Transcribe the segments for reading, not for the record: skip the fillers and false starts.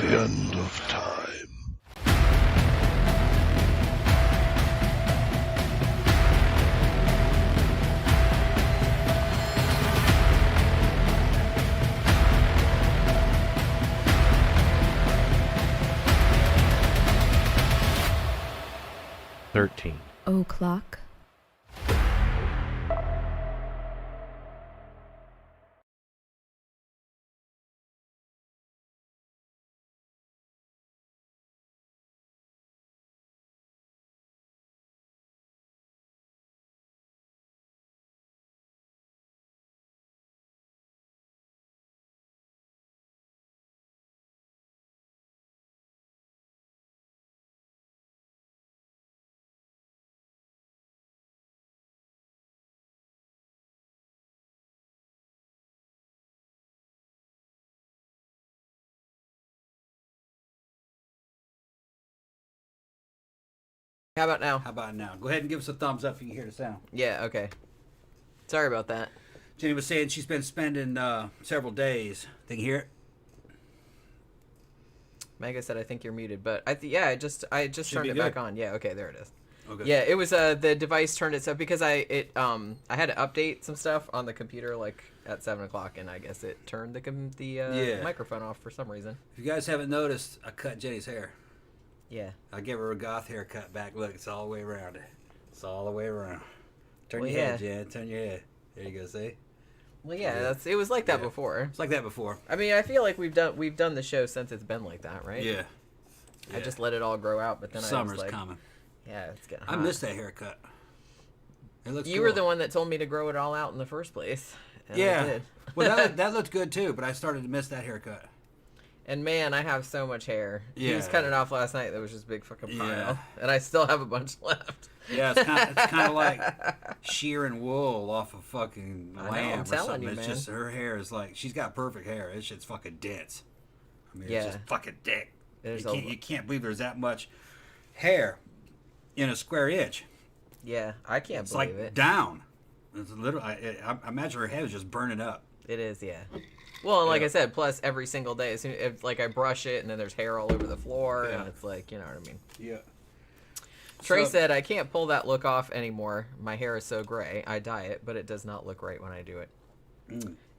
the end of time. O'clock. How about now? How about now? Go ahead and give us a thumbs up if you can hear the sound. Yeah, okay. Sorry about that. Jenny was saying she's been spending several days. Can you hear it? Megan said, "I think you're muted," but I just turned it back on. Yeah, okay, there it is. Okay. Yeah, it was the device turned itself because I had to update some stuff on the computer like at 7 o'clock, and I guess it turned the microphone off for some reason. If you guys haven't noticed, I cut Jenny's hair. Yeah. I gave her a goth haircut back. Look, it's all the way around it. It's all the way around. Turn Well, your head, yeah. Jen. Turn your head. There you go. See? Well, yeah, it was like that before. It's like that before. I mean, I feel like we've done the show since it's been like that, right? Yeah. I just let it all grow out, but then Summer's I was like, coming. yeah, it's getting I hot. missed that haircut. It looks You were the one that told me to grow it all out in the first place. And I Yeah. did. Well, that looked good too, but I started to miss that haircut. And man, I have so much hair. He was Yeah. cutting it off last night. There was just a big fucking pile. Yeah. And I still have a bunch left. Yeah, it's kind of like shearing wool off a fucking I know, lamb I'm or telling something. you, It's man. just her hair is like she's got perfect hair. This shit's fucking dense. I mean, Yeah. it's just fucking thick. There's You can't believe there's that much hair in a square inch. Yeah, I can't It's believe like it. down. It's literally. I imagine her head is just burning up. It is, yeah. Well, and like Yeah. I said, plus every single day, as soon if like I brush it and then there's hair all over the floor, Yeah. and it's like, you know what I mean. Yeah. Trey So- said, "I can't pull that look off anymore. My hair is so gray. I dye it, but it does not look right when I do it."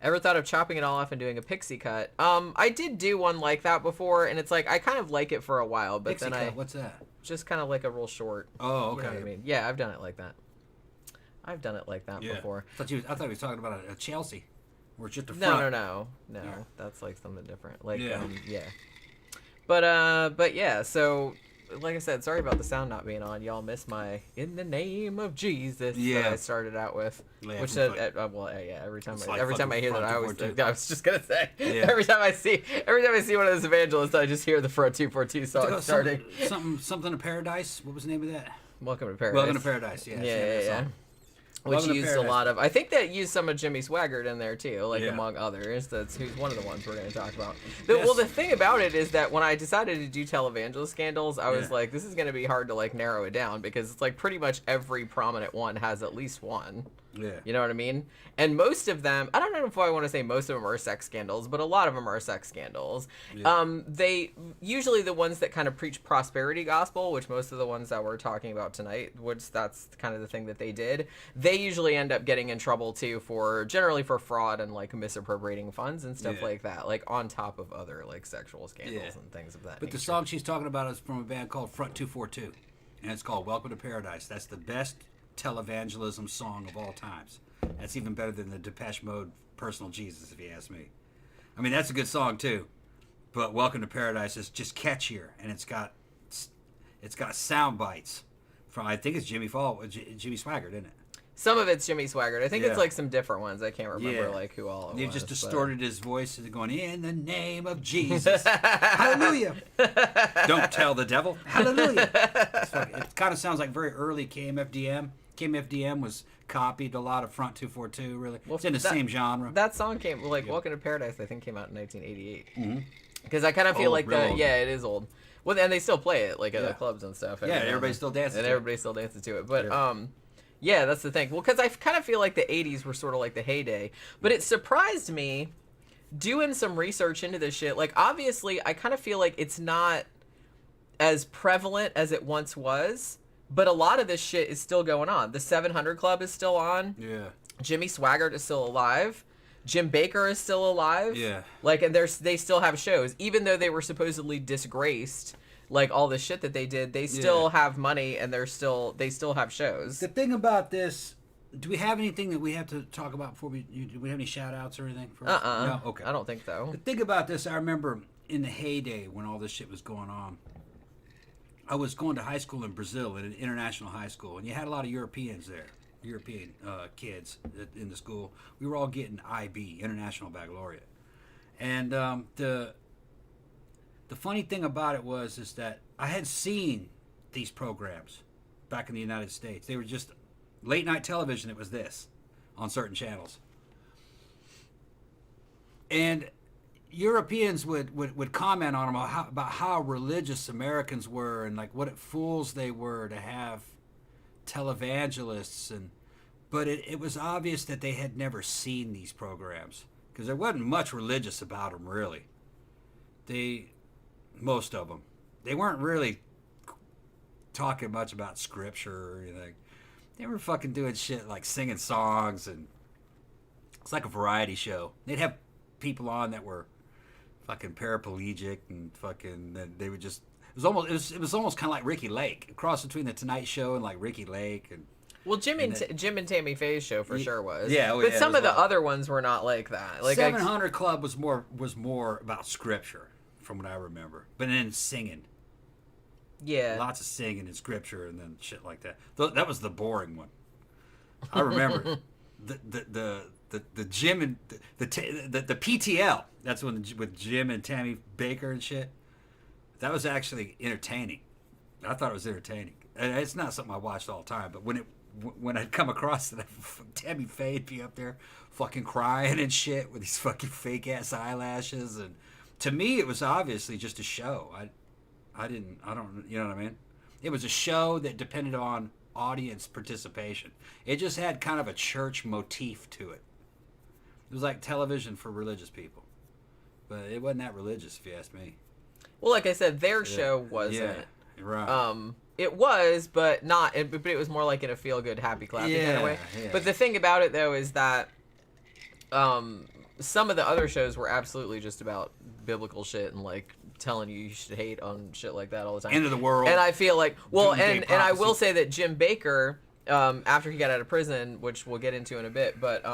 Ever thought of chopping it all off and doing a pixie cut? I did do one like that before, and it's like I kind of like it for a while, but Pixie then cut, what's that? just kind of like a real short. Oh, okay. You know what I mean? Yeah, I've done it like that. I've done it like that Yeah. before. I thought he was talking about a Chelsea, where it's just the No, front. no. Yeah. That's like something different. Like, Yeah. yeah. But yeah. So, like I said, sorry about the sound not being on. Y'all missed my "In the Name of Jesus" Yeah. that I started out with, Yeah, which from said, yeah. Every time It's like I fucking hear that, I front always 242. I was just gonna say Yeah. every time I see one of those evangelists, I just hear the Front 242 song starting. Something to Paradise. What was the name of that? Welcome to Paradise. Welcome to Paradise. Yeah. Yeah. Song. Which Welcome to used a Paradise. lot of, I think that used some of Jimmy Swaggart in there too, like Yeah. among others. That's who's one of the ones we're going to talk about. Yes. Well, the thing about it is that when I decided to do televangelist scandals, I was Yeah. like, this is going to be hard to like narrow it down because it's like pretty much every prominent one has at least one. Yeah. You know what I mean? And most of them, I don't know if I want to say most of them are sex scandals, but a lot of them are sex scandals. Yeah. They usually the ones that kind of preach prosperity gospel, which most of the ones that we're talking about tonight, which that's kind of the thing that they did. They usually end up getting in trouble too generally for fraud and like misappropriating funds and stuff Yeah. like that, like on top of other like sexual scandals Yeah. and things of that But nature. the song she's talking about is from a band called Front 242, and it's called "Welcome to Paradise." That's the best televangelism song of all times. That's even better than the Depeche Mode "Personal Jesus," if you ask me. I mean, that's a good song too, but "Welcome to Paradise" is just catchier, and it's got sound bites from, I think it's Jimmy Swaggart, isn't it? Some of it's Jimmy Swaggart. I think Yeah. it's like some different ones. I can't remember Yeah. like who all it They've was. just but- distorted his voice and going, "In the name of Jesus, hallelujah." Don't tell the devil, hallelujah. It kind of sounds like very early KMFDM. KMFDM was copied a lot of Front 242, really. Well, It's in the that- same genre. That song came like "Welcome to Paradise." I think came out in 1988. Because I kind of feel Old, like real old. it is old. Well, and they still play it like at Yeah. the clubs and stuff. Yeah, everybody still dances and to it. everybody still dances to it. But Yeah. yeah, that's the thing. Well, because I kind of feel like the 80s were sort of like the heyday, but it surprised me doing some research into this shit, like, obviously, I kind of feel like it's not as prevalent as it once was, but a lot of this shit is still going on. The 700 Club is still on. Yeah. Jimmy Swaggart is still alive. Jim Bakker is still alive. Yeah. Like, and they still have shows. Even though they were supposedly disgraced, like, all the shit that they did, they still have money, and they still have shows. The thing about this, do we have anything that we have to talk about before do we have any shout-outs or anything? No? Okay. I don't think so. The thing about this, I remember in the heyday when all this shit was going on, I was going to high school in Brazil, at an international high school, and you had a lot of Europeans there. European kids in the school. We were all getting IB, International Baccalaureate. And the funny thing about it is that I had seen these programs back in the United States. They were just late night television. It was this on certain channels. And Europeans would comment on them about how religious Americans were and like what fools they were to have televangelists, but it was obvious that they had never seen these programs because there wasn't much religious about them, really. Most of them, they weren't really talking much about scripture or anything. They were fucking doing shit like singing songs, and it's like a variety show. They'd have people on that were fucking paraplegic and fucking, they would just, it was almost kind of like Ricky Lake, a cross between the Tonight Show and like Ricky Lake. And well, Jim and Tammy Faye's show for sure was. Yeah, but some of the other ones were not like that. Like 700 Club was more about scripture, from what I remember, but then singing. Yeah, lots of singing and scripture, and then shit like that. That was the boring one. I remember the Jim and the PTL. That's with Jim and Tammy Baker and shit. That was actually entertaining. I thought it was entertaining. And it's not something I watched all the time, but when I'd come across it, Tammy Faye would be up there fucking crying and shit with these fucking fake ass eyelashes, and to me it was obviously just a show. I don't, you know what I mean? It was a show that depended on audience participation. It just had kind of a church motif to it. It was like television for religious people, but it wasn't that religious, if you ask me. Well, like I said, their show wasn't. Yeah, right. It was, but not. But it was more like in a feel-good, happy, clappy kind of way. Yeah. But the thing about it, though, is that some of the other shows were absolutely just about biblical shit and like telling you should hate on shit like that all the time. End of the world. And I feel like, well, and I will prophecy. say that Jim Bakker, after he got out of prison, which we'll get into in a bit, but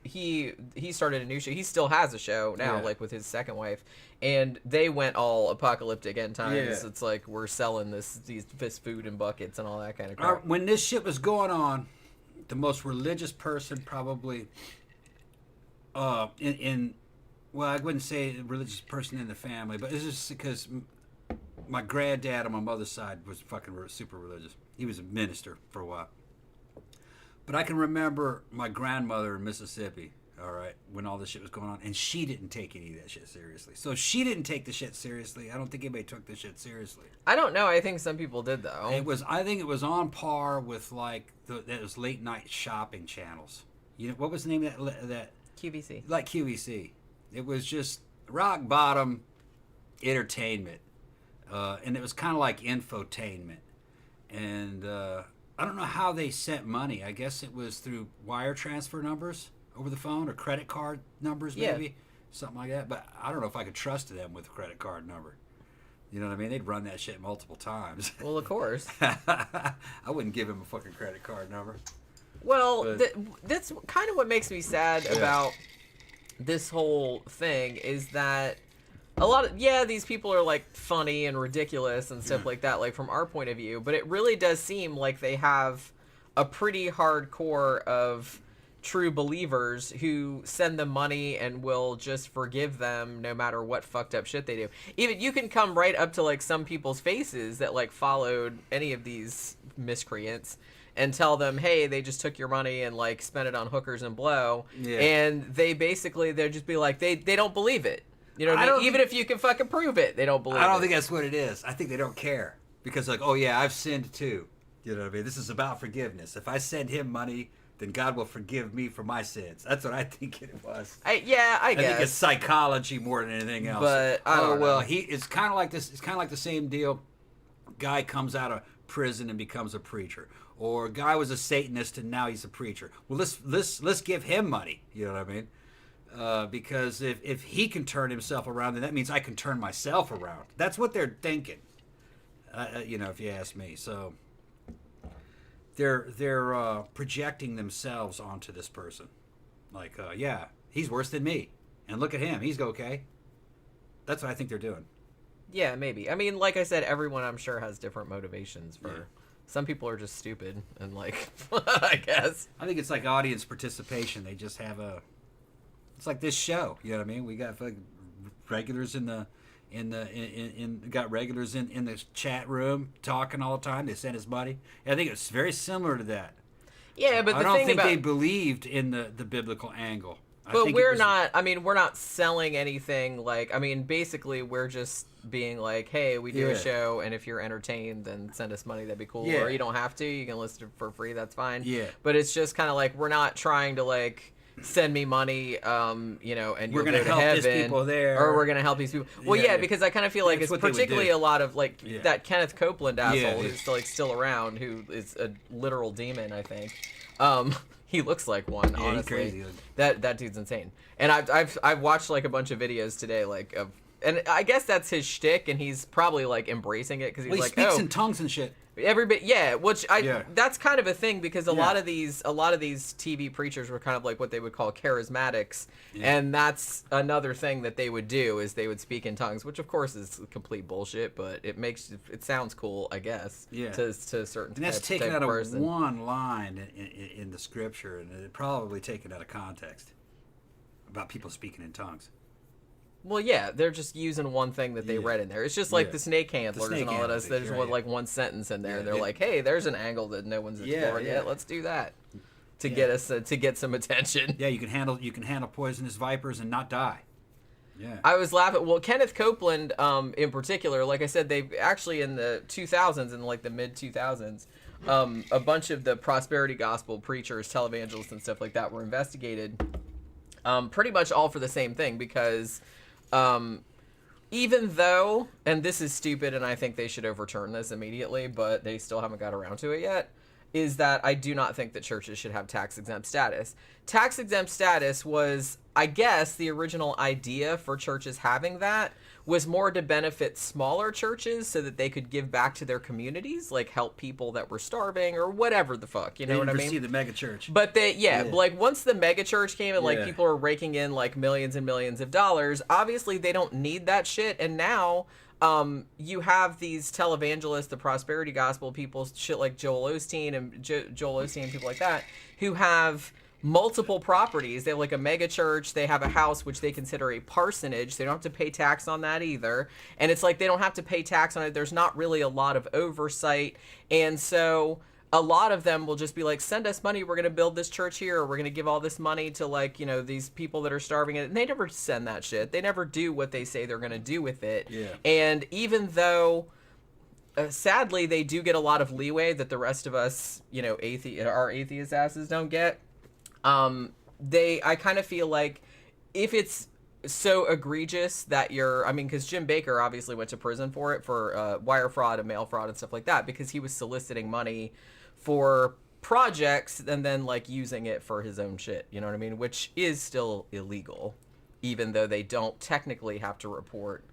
he started a new show. He still has a show now, like with his second wife, and they went all apocalyptic end times. Yeah. It's like we're selling this food in buckets and all that kind of crap. When this shit was going on, the most religious person probably well, I wouldn't say a religious person in the family, but it's just because my granddad on my mother's side was fucking super religious. He was a minister for a while. But I can remember my grandmother in Mississippi, all right, when all this shit was going on, and she didn't take any of that shit seriously. So if she didn't take the shit seriously, I don't think anybody took the shit seriously. I don't know. I think some people did, though. I think it was on par with like those late night shopping channels. You know, what was the name of that? QVC. Like QVC. It was just rock bottom entertainment, and it was kind of like infotainment. And I don't know how they sent money. I guess it was through wire transfer numbers over the phone or credit card numbers, maybe something like that. But I don't know if I could trust them with a credit card number. You know what I mean? They'd run that shit multiple times. Well, of course. I wouldn't give him a fucking credit card number. Well, that's kind of what makes me sad about this whole thing is that a lot of, these people are like funny and ridiculous and stuff like that, like from our point of view, but it really does seem like they have a pretty hardcore of true believers who send them money and will just forgive them no matter what fucked up shit they do. Even you can come right up to like some people's faces that like followed any of these miscreants and tell them, hey, they just took your money and like spent it on hookers and blow. Yeah. And they'll just be like, they don't believe it. You know what I mean? Even if you can fucking prove it, they don't believe it. I don't think that's what it is. I think they don't care. Because like, oh yeah, I've sinned too. You know what I mean? This is about forgiveness. If I send him money, then God will forgive me for my sins. That's what I think it was. I guess. think it's psychology more than anything else. But I don't know. It's kind of like this. It's kind of like the same deal. Guy comes out of prison and becomes a preacher, or guy was a Satanist and now he's a preacher. Well, let's give him money. You know what I mean? Because if he can turn himself around, then that means I can turn myself around. That's what they're thinking. If you ask me. So they're projecting themselves onto this person. Like, yeah, he's worse than me. And look at him. He's okay. That's what I think they're doing. Yeah, maybe. I mean, like I said, everyone I'm sure has different motivations for... Yeah. Some people are just stupid and like, I guess. I think it's like audience participation. They just have it's like this show. You know what I mean? We got like regulars got regulars in the chat room talking all the time. They send us money. I think it's very similar to that. Yeah, but I don't think they believed in the biblical angle. But we're not selling anything. Like, I mean, basically, we're just being like, hey, we do a show, and if you're entertained, then send us money. That'd be cool. Yeah. Or you don't have to. You can listen for free. That's fine. Yeah. But it's just kind of like, we're not trying to, like, send me money, and we're going to help these people there. Or we're going to help these people. Well, yeah, because I kind of feel like it's particularly a lot of, like, that Kenneth Copeland asshole who's still around, who is a literal demon, I think. He looks like one, honestly. He's crazy. That dude's insane. And I've watched like a bunch of videos today, like and I guess that's his shtick, and he's probably like embracing it because he's like, speaks in tongues and shit. Everybody, that's kind of a thing because a lot of these TV preachers were kind of like what they would call charismatics, and that's another thing that they would do is they would speak in tongues, which of course is complete bullshit, but it sounds cool, I guess. Yeah. To a certain. And that's taken out of one line in the scripture, and it probably taken out of context about people speaking in tongues. Well, yeah, they're just using one thing that they read in there. It's just like the snake handlers and all of that. There's like one sentence in there. They're like, "Hey, there's an angle that no one's explored yet. Let's do that to get us to get some attention." Yeah, you can handle poisonous vipers and not die. Yeah. I was laughing. Well, Kenneth Copeland, in particular, like I said, they actually in the 2000s, in like the mid 2000s, a bunch of the prosperity gospel preachers, televangelists, and stuff like that were investigated. Pretty much all for the same thing because. Even though, and this is stupid and I think they should overturn this immediately, but they still haven't got around to it yet, is that I do not think that churches should have tax-exempt status. Tax-exempt status was, I guess, the original idea for churches having that was more to benefit smaller churches so that they could give back to their communities, like help people that were starving or whatever the fuck, you know what I mean? See the mega church. But like once the mega church came and like people are raking in like millions and millions of dollars, obviously they don't need that shit. And now you have these televangelists, the prosperity gospel people, shit like Joel Osteen and people like that, who have multiple properties. They have like a mega church. They have a house which they consider a parsonage. So they don't have to pay tax on that either. And it's like they don't have to pay tax on it. There's not really a lot of oversight. And so a lot of them will just be like, send us money. We're going to build this church here. Or we're going to give all this money to like, these people that are starving. And they never send that shit. They never do what they say they're going to do with it. Yeah. And even though... sadly, they do get a lot of leeway that the rest of us, our atheist asses don't get. I kind of feel like if it's so egregious that because Jim Bakker obviously went to prison for it, for wire fraud and mail fraud and stuff like that, because he was soliciting money for projects and then like using it for his own shit, you know what I mean? Which is still illegal, even though they don't technically have to report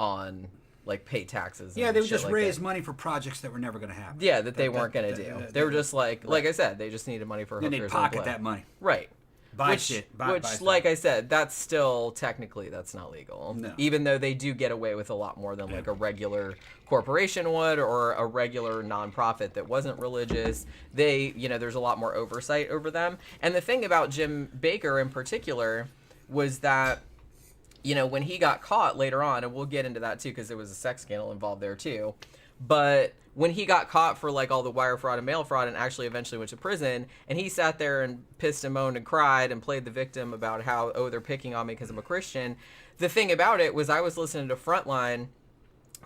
on like pay taxes. Yeah, they would just raise money for projects that were never going to happen. Yeah, that they weren't going to do. They were just like I said, they just needed money for hookers. Then they pocket that money. Right. Buy shit. Buy like I said, that's still technically that's not legal. No. Even though they do get away with a lot more than like a regular corporation would or a regular nonprofit that wasn't religious. They, there's a lot more oversight over them. And the thing about Jim Bakker in particular was that when he got caught later on, and we'll get into that too because there was a sex scandal involved there too, but when he got caught for like all the wire fraud and mail fraud and actually eventually went to prison, and he sat there and pissed and moaned and cried and played the victim about how, they're picking on me because I'm a Christian. The thing about it was I was listening to Frontline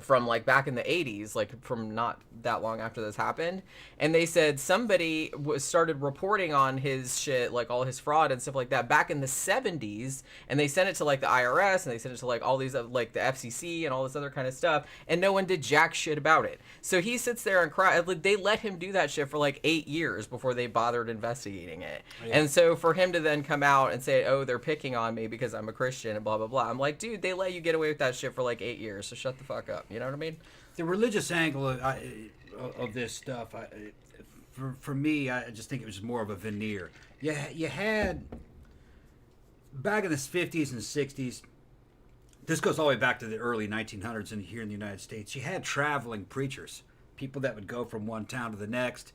from like back in the 80s, like from not that long after this happened. And they said somebody started reporting on his shit, like all his fraud and stuff like that back in the 70s. And they sent it to like the IRS, and they sent it to like all these, like the FCC and all this other kind of stuff. And no one did jack shit about it. So he sits there and cries. They let him do that shit for like 8 years before they bothered investigating it. Yeah. And so for him to then come out and say, oh, they're picking on me because I'm a Christian and blah, blah, blah. I'm like, dude, they let you get away with that shit for like 8 years. So shut the fuck up. You know what I mean? The religious angle of this stuff, for me, I just think it was more of a veneer. You had, back in the 50s and 60s, this goes all the way back to the early 1900s and here in the United States, you had traveling preachers, people that would go from one town to the next,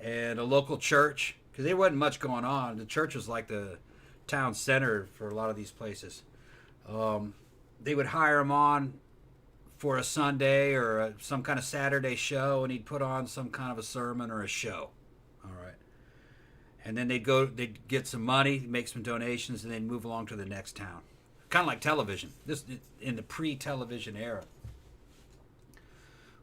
and a local church, because there wasn't much going on. The church was like the town center for a lot of these places. They would hire him on for a Sunday or some kind of Saturday show, and he'd put on some kind of a sermon or a show. All right. And then they'd get some money, make some donations, and then move along to the next town. Kind of like television, this in the pre-television era.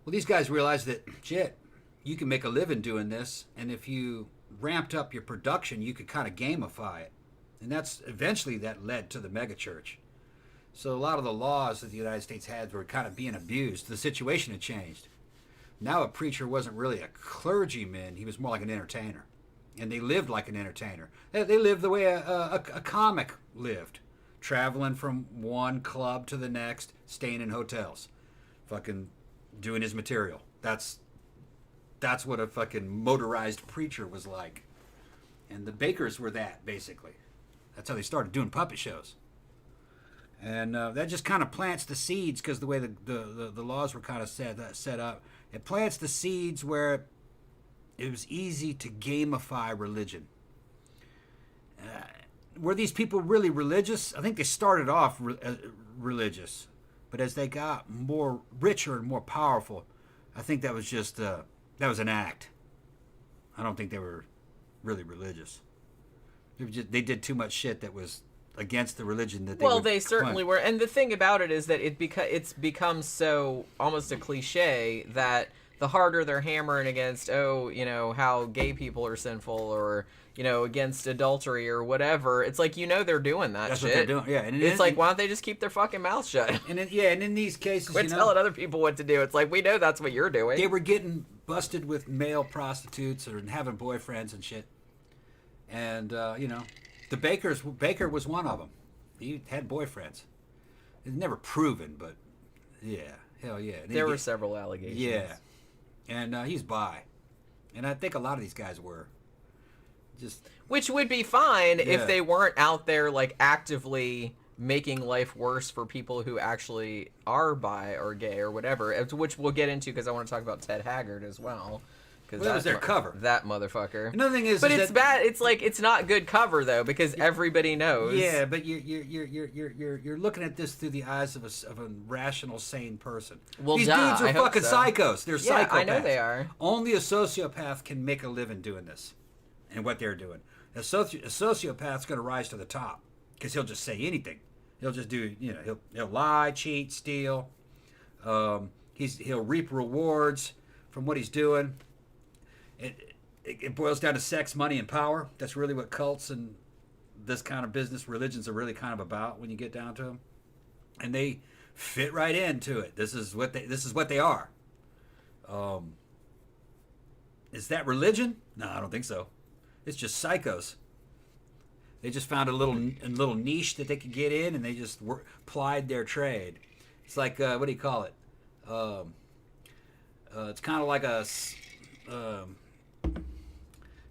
Well, these guys realized that, shit, you can make a living doing this, and if you ramped up your production, you could kind of gamify it. And that's eventually that led to the megachurch. So a lot of the laws that the United States had were kind of being abused. The situation had changed. Now a preacher wasn't really a clergyman. He was more like an entertainer. And they lived like an entertainer. They lived the way a comic lived. Traveling from one club to the next, staying in hotels. Fucking doing his material. That's what a fucking motorized preacher was like. And the Bakers were that, basically. That's how they started doing puppet shows. And that just kind of plants the seeds, because the way the laws were kind of set up, it plants the seeds where it was easy to gamify religion. Were these people really religious? I think they started off religious, but as they got more richer and more powerful, I think that was just that was an act. I don't think they were really religious. They did too much shit that was against the religion that they certainly were. And the thing about it is that it's become so almost a cliche that the harder they're hammering against, how gay people are sinful, or against adultery or whatever, it's like, they're doing that. That's shit. What they're doing. Yeah, and it's like, why don't they just keep their fucking mouth shut? And in these cases, quit telling other people what to do. It's like, we know that's what you're doing. They were getting busted with male prostitutes or having boyfriends and shit. And the Baker was one of them. He had boyfriends. It's never proven, but yeah, hell yeah. There were several allegations. Yeah, and he's bi, and I think a lot of these guys were. Which would be fine if they weren't out there like actively making life worse for people who actually are bi or gay or whatever, which we'll get into because I want to talk about Ted Haggard as well. Well, that was their cover. That motherfucker. Another thing is, but it's bad. It's like it's not good cover though because everybody knows. Yeah, but you're looking at this through the eyes of a rational, sane person. Well, these dudes are fucking psychos. They're psychopaths. I know they are. Only a sociopath can make a living doing this, and what they're doing. A sociopath's going to rise to the top because he'll just say anything. He'll just do. He'll lie, cheat, steal. He'll reap rewards from what he's doing. It boils down to sex, money, and power. That's really what cults and this kind of business religions are really kind of about when you get down to them. And they fit right into it. This is what they are. Is that religion? No, I don't think so. It's just psychos. They just found a little niche that they could get in, and they just plied their trade. It's like what do you call it? It's kind of like a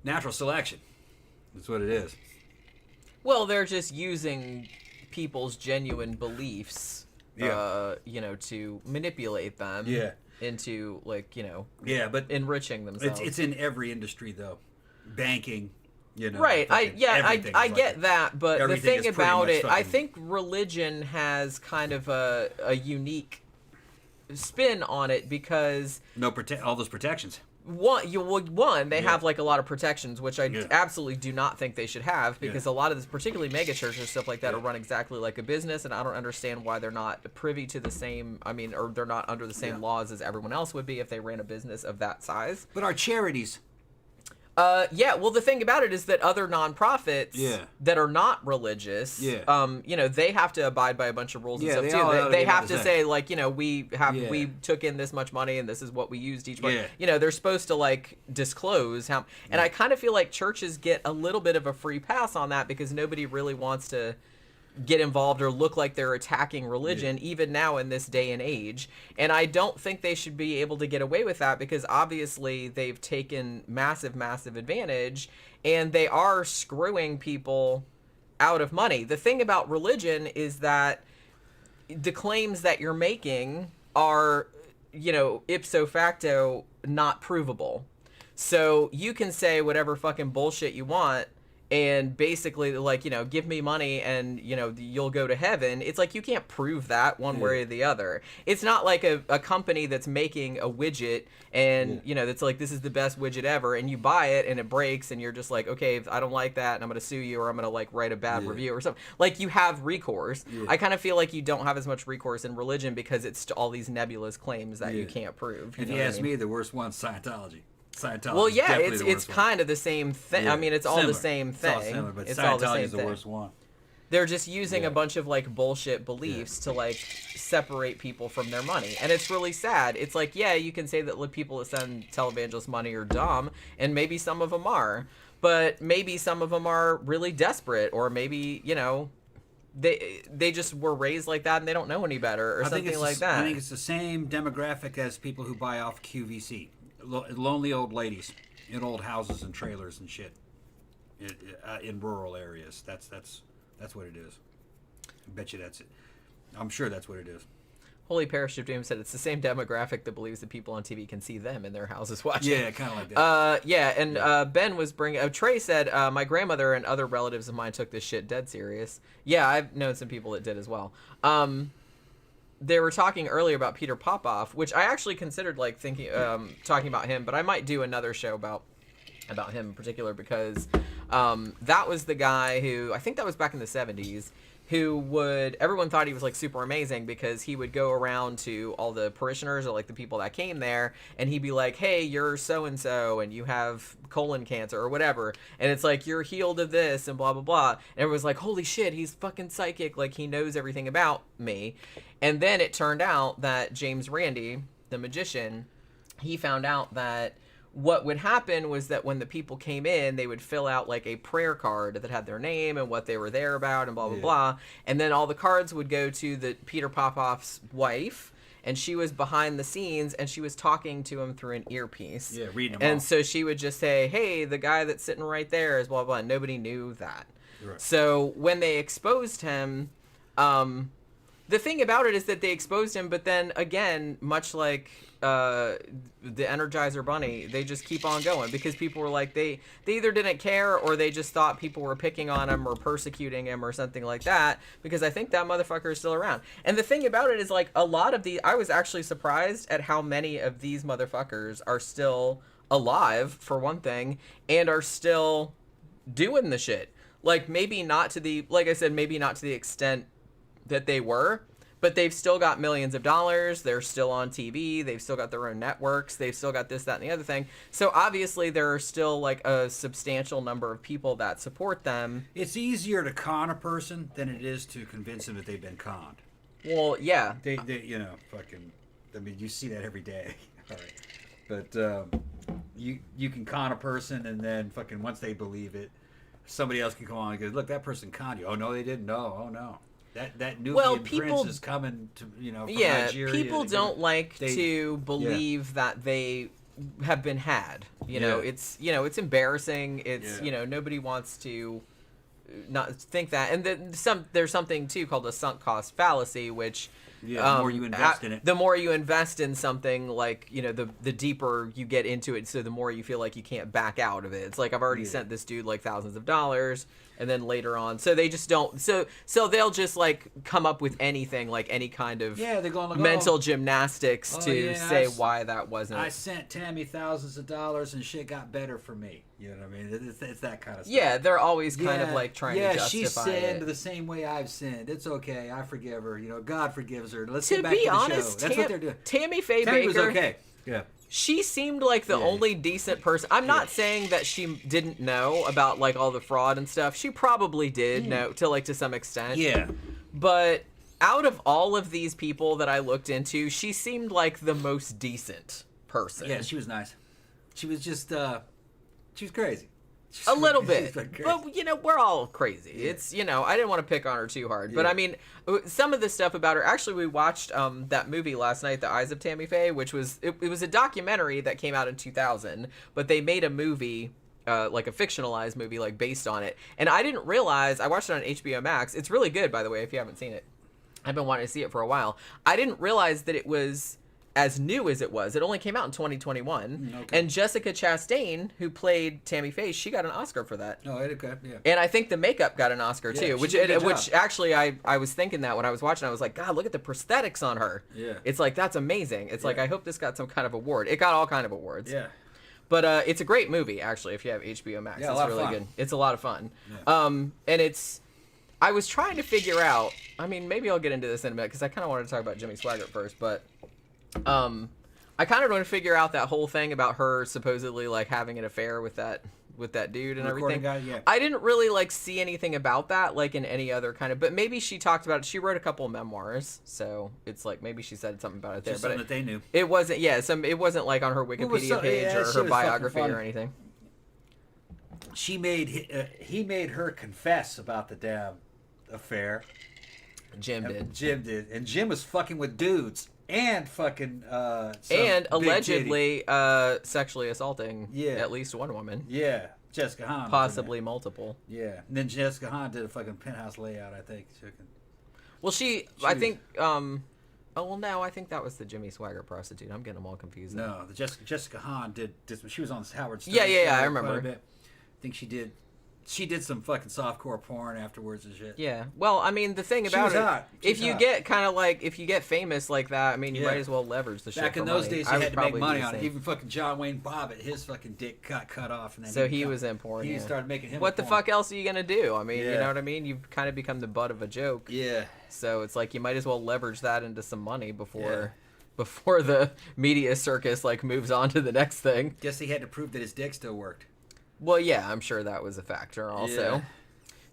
natural selection. That's what it is. Well, they're just using people's genuine beliefs, to manipulate them into, but enriching themselves. It's in every industry, though. Banking, Right. I get that, but the thing about it, I think religion has kind of a unique spin on it because... all those protections. They have like a lot of protections, which I absolutely do not think they should have, because a lot of this, particularly mega churches and stuff like that, are run exactly like a business, and I don't understand why they're not privy to the same, or they're not under the same laws as everyone else would be if they ran a business of that size. But our charities. Well, the thing about it is that other nonprofits that are not religious, they have to abide by a bunch of rules and stuff too. They have to say, like, we took in this much money and this is what we used each month. They're supposed to like disclose how, and I kind of feel like churches get a little bit of a free pass on that because nobody really wants to get involved or look like they're attacking religion, even now in this day and age. And I don't think they should be able to get away with that, because obviously they've taken massive advantage, and they are screwing people out of money. The thing about religion is that the claims that you're making are, ipso facto not provable. So you can say whatever fucking bullshit you want, and basically, like, give me money and, you'll go to heaven. It's like you can't prove that one way or the other. It's not like a company that's making a widget and, that's like, this is the best widget ever, and you buy it and it breaks and you're just like, okay, I don't like that and I'm going to sue you, or I'm going to, like, write a bad review or something. Like, you have recourse. I kind of feel like you don't have as much recourse in religion because it's all these nebulous claims that you can't prove. If you ask me, the worst one's Scientology. Well, yeah, it's kind of the same thing. Yeah. I mean, it's all the same thing. It's all similar, but Scientology is the worst one. They're just using a bunch of like bullshit beliefs to like separate people from their money, and it's really sad. It's like, you can say that people that send televangelists money are dumb, and maybe some of them are, but maybe some of them are really desperate, or maybe they just were raised like that and they don't know any better, or something like that. I think it's the same demographic as people who buy off QVC. Lonely old ladies in old houses and trailers and shit in rural areas. That's what it is. I bet you that's it. I'm sure that's what it is. Holy Parachute Doom said it's the same demographic that believes that people on TV can see them in their houses watching. Yeah, kind of like that. Ben was bringing... Trey said, my grandmother and other relatives of mine took this shit dead serious. Yeah, I've known some people that did as well. They were talking earlier about Peter Popoff, which I actually considered like talking about him, but I might do another show about him in particular, because that was the guy who, I think that was back in the 70s, everyone thought he was like super amazing because he would go around to all the parishioners or like the people that came there, and he'd be like, hey, you're so-and-so and you have colon cancer or whatever, and it's like, you're healed of this and blah blah blah, and everyone's like, holy shit, he's fucking psychic, like he knows everything about me. And then it turned out that James Randi, the magician, he found out that what would happen was that when the people came in, they would fill out like a prayer card that had their name and what they were there about and blah, blah, blah. And then all the cards would go to the Peter Popoff's wife, and she was behind the scenes and she was talking to him through an earpiece. Yeah, reading them And off. so she would just say, hey, the guy that's sitting right there is blah, blah, and nobody knew that. Right. So when they exposed him, the thing about it is that they exposed him, but then again, much like the Energizer Bunny, they just keep on going because people were like, they either didn't care or they just thought people were picking on him or persecuting him or something like that, because I think that motherfucker is still around. And the thing about it is, like, a lot of I was actually surprised at how many of these motherfuckers are still alive, for one thing, and are still doing the shit. Like, maybe not to the, like I said, maybe not to the extent that they were, but they've still got millions of dollars. They're still on TV. They've still got their own networks. They've still got this, that, and the other thing. So obviously there are still like a substantial number of people that support them. It's easier to con a person than it is to convince them that they've been conned. Well, yeah. They fucking, I mean, you see that every day. All right. But you can con a person, and then fucking once they believe it, somebody else can come on and go, look, that person conned you. Oh, no, they didn't. No, oh, no. That Nubian prince is coming to, from Nigeria. People don't like to believe that they have been had. It's embarrassing. It's nobody wants to not think that. And then there's something too called a sunk cost fallacy, which Yeah, the more you invest in it. The more you invest in something, like, you know, the deeper you get into it, so the more you feel like you can't back out of it. It's like, I've already sent this dude like thousands of dollars, and then later on, so they just don't, so they'll just like come up with anything, like any kind of they're going like, mental gymnastics to say why that wasn't. I sent Tammy thousands of dollars and shit got better for me. You know what I mean? It's that kind of stuff. Yeah, they're always kind of like trying to justify she sinned it. the same way I've sinned. It's okay. I forgive her. You know, God forgives her. Let's To get back be to the honest, show. That's what they're doing. Tammy Faye Tammy Baker was okay. Yeah. She seemed like the only decent person. I'm not saying that she didn't know about like all the fraud and stuff. She probably did know to some extent. Yeah. But out of all of these people that I looked into, she seemed like the most decent person. Yeah, she was nice. She was just she was crazy. A little bit, but you know, we're all crazy. Yeah. It's, you know, I didn't want to pick on her too hard, but Yeah. I mean, some of the stuff about her. Actually, we watched that movie last night, The Eyes of Tammy Faye, which was it was a documentary that came out in 2000, but they made a movie. Like a fictionalized movie, like based on it. And I didn't realize, I watched it on HBO Max. It's really good, by the way, if you haven't seen it. I've been wanting to see it for a while. I didn't realize that it was as new as it was. It only came out in 2021. Okay. And Jessica Chastain, who played Tammy Faye, she got an Oscar for that. Oh, okay, yeah. And I think the makeup got an Oscar Yeah, too, she which did a good which job. actually I was thinking that when I was watching. I was like, God, look at the prosthetics on her. Yeah. It's like, that's amazing. It's like, I hope this got some kind of award. It got all kind of awards. Yeah. But it's a great movie, actually, if you have HBO Max. Yeah, a It's lot of really fun. good. It's a lot of fun. Yeah. And it's... I was trying to figure out... I mean, maybe I'll get into this in a minute, because I kind of wanted to talk about Jimmy Swaggart first, but... I kind of want to figure out that whole thing about her supposedly, like, having an affair with that dude and Recording everything. guy, yeah. I didn't really, like, see anything about that, like, in any other kind of... But maybe she talked about it. She wrote a couple of memoirs, so it's like, maybe she said something about it there. Just But something that they knew. it wasn't, it wasn't like on her Wikipedia page yeah, or shit her was fucking biography funny. or anything. He made her confess about the damn affair. Jim did. Jim did. And Jim was fucking with dudes and fucking some And big allegedly sexually assaulting at least one woman. titty. Yeah. Jessica Hahn. was in Possibly multiple. that. Yeah. And then Jessica Hahn did a fucking penthouse layout, I think. Well, I think, oh, well, no, I think that was the Jimmy Swaggart prostitute. I'm getting them all confused. No, the Jessica Hahn did this. She was on Howard Stern. Yeah, show I quite a remember. bit. I think she did some fucking softcore porn afterwards and shit. Yeah. Well, I mean, the thing She about was it, hot. She if was you hot. get kind of like, if you get famous like that, I mean, you Yeah. might as well leverage the shit Back for in those money. days, I you would had to make probably money do the on it. same. Even fucking John Wayne Bobbitt, his fucking dick got cut off, and then So he was in porn. He yeah. started making him. What a the porn. fuck else are you gonna do? I mean, you Yeah. know what I mean? You've kind of become the butt of a joke. Yeah. So it's like you might as well leverage that into some money before the media circus like moves on to the next thing. Guess he had to prove that his dick still worked. Well, yeah, I'm sure that was a factor also. Yeah.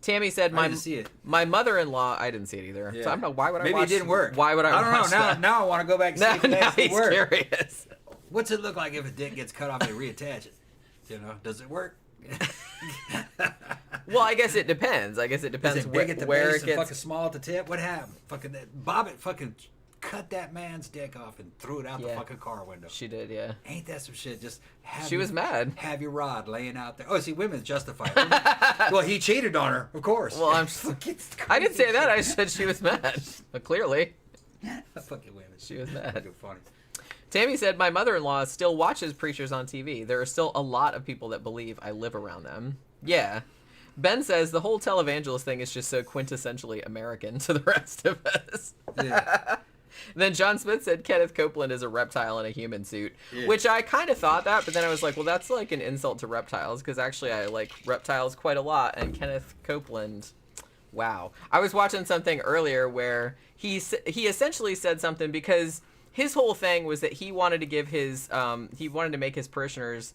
Tammy said I didn't see it. my mother-in-law, I didn't see it either. Yeah. So I don't know, why would I Maybe watch it didn't work. Why would I don't watch know. that? Now I want to go back and see Now, if it now actually he's worked. curious. What's it look like if a dick gets cut off and they reattach it? You know, does it work? Well, I guess it depends. I guess it Is depends it big at the where base it and gets. fucking small at the tip? What happened? Fucking Bobbitt fucking cut that man's dick off and threw it out the Yeah. fucking car window. She did, yeah. Ain't that some shit? Just have She was mad. Have your rod laying out there. Oh, see, women justify it. Well, he cheated on her, of course. Well, I didn't say that. I said she was mad. But clearly, Fucking women. she was mad. Fucking funny. Tammy said, my mother-in-law still watches preachers on TV. There are still a lot of people that believe I live around them. Yeah. Ben says the whole televangelist thing is just so quintessentially American to the rest of us. Yeah. Then John Smith said Kenneth Copeland is a reptile in a human suit, Yeah. which I kind of thought that, but then I was like, well, that's like an insult to reptiles, because actually I like reptiles quite a lot, and Kenneth Copeland, wow. I was watching something earlier where he essentially said something, because his whole thing was that he wanted to give his, he wanted to make his parishioners,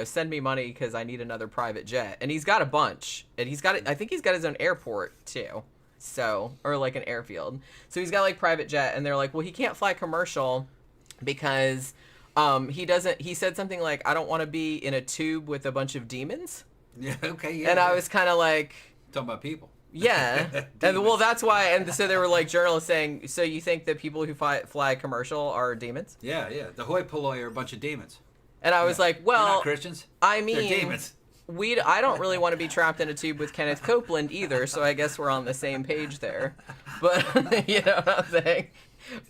send me money because I need another private jet, and he's got a bunch, and I think he's got his own airport too. So, or like an airfield. So he's got like private jet, and they're like, well, he can't fly commercial because he said something like, I don't want to be in a tube with a bunch of demons. Yeah, okay, yeah. And I was kind of like, talking about people. yeah. And well, that's why, and so they were like journalists saying, so you think that people who fly commercial are demons? Yeah, yeah. The hoi polloi are a bunch of demons. And I was like, well, They're not Christians. I mean, They're demons. I don't really want to be trapped in a tube with Kenneth Copeland either, so I guess we're on the same page there. But, you know what I'm saying?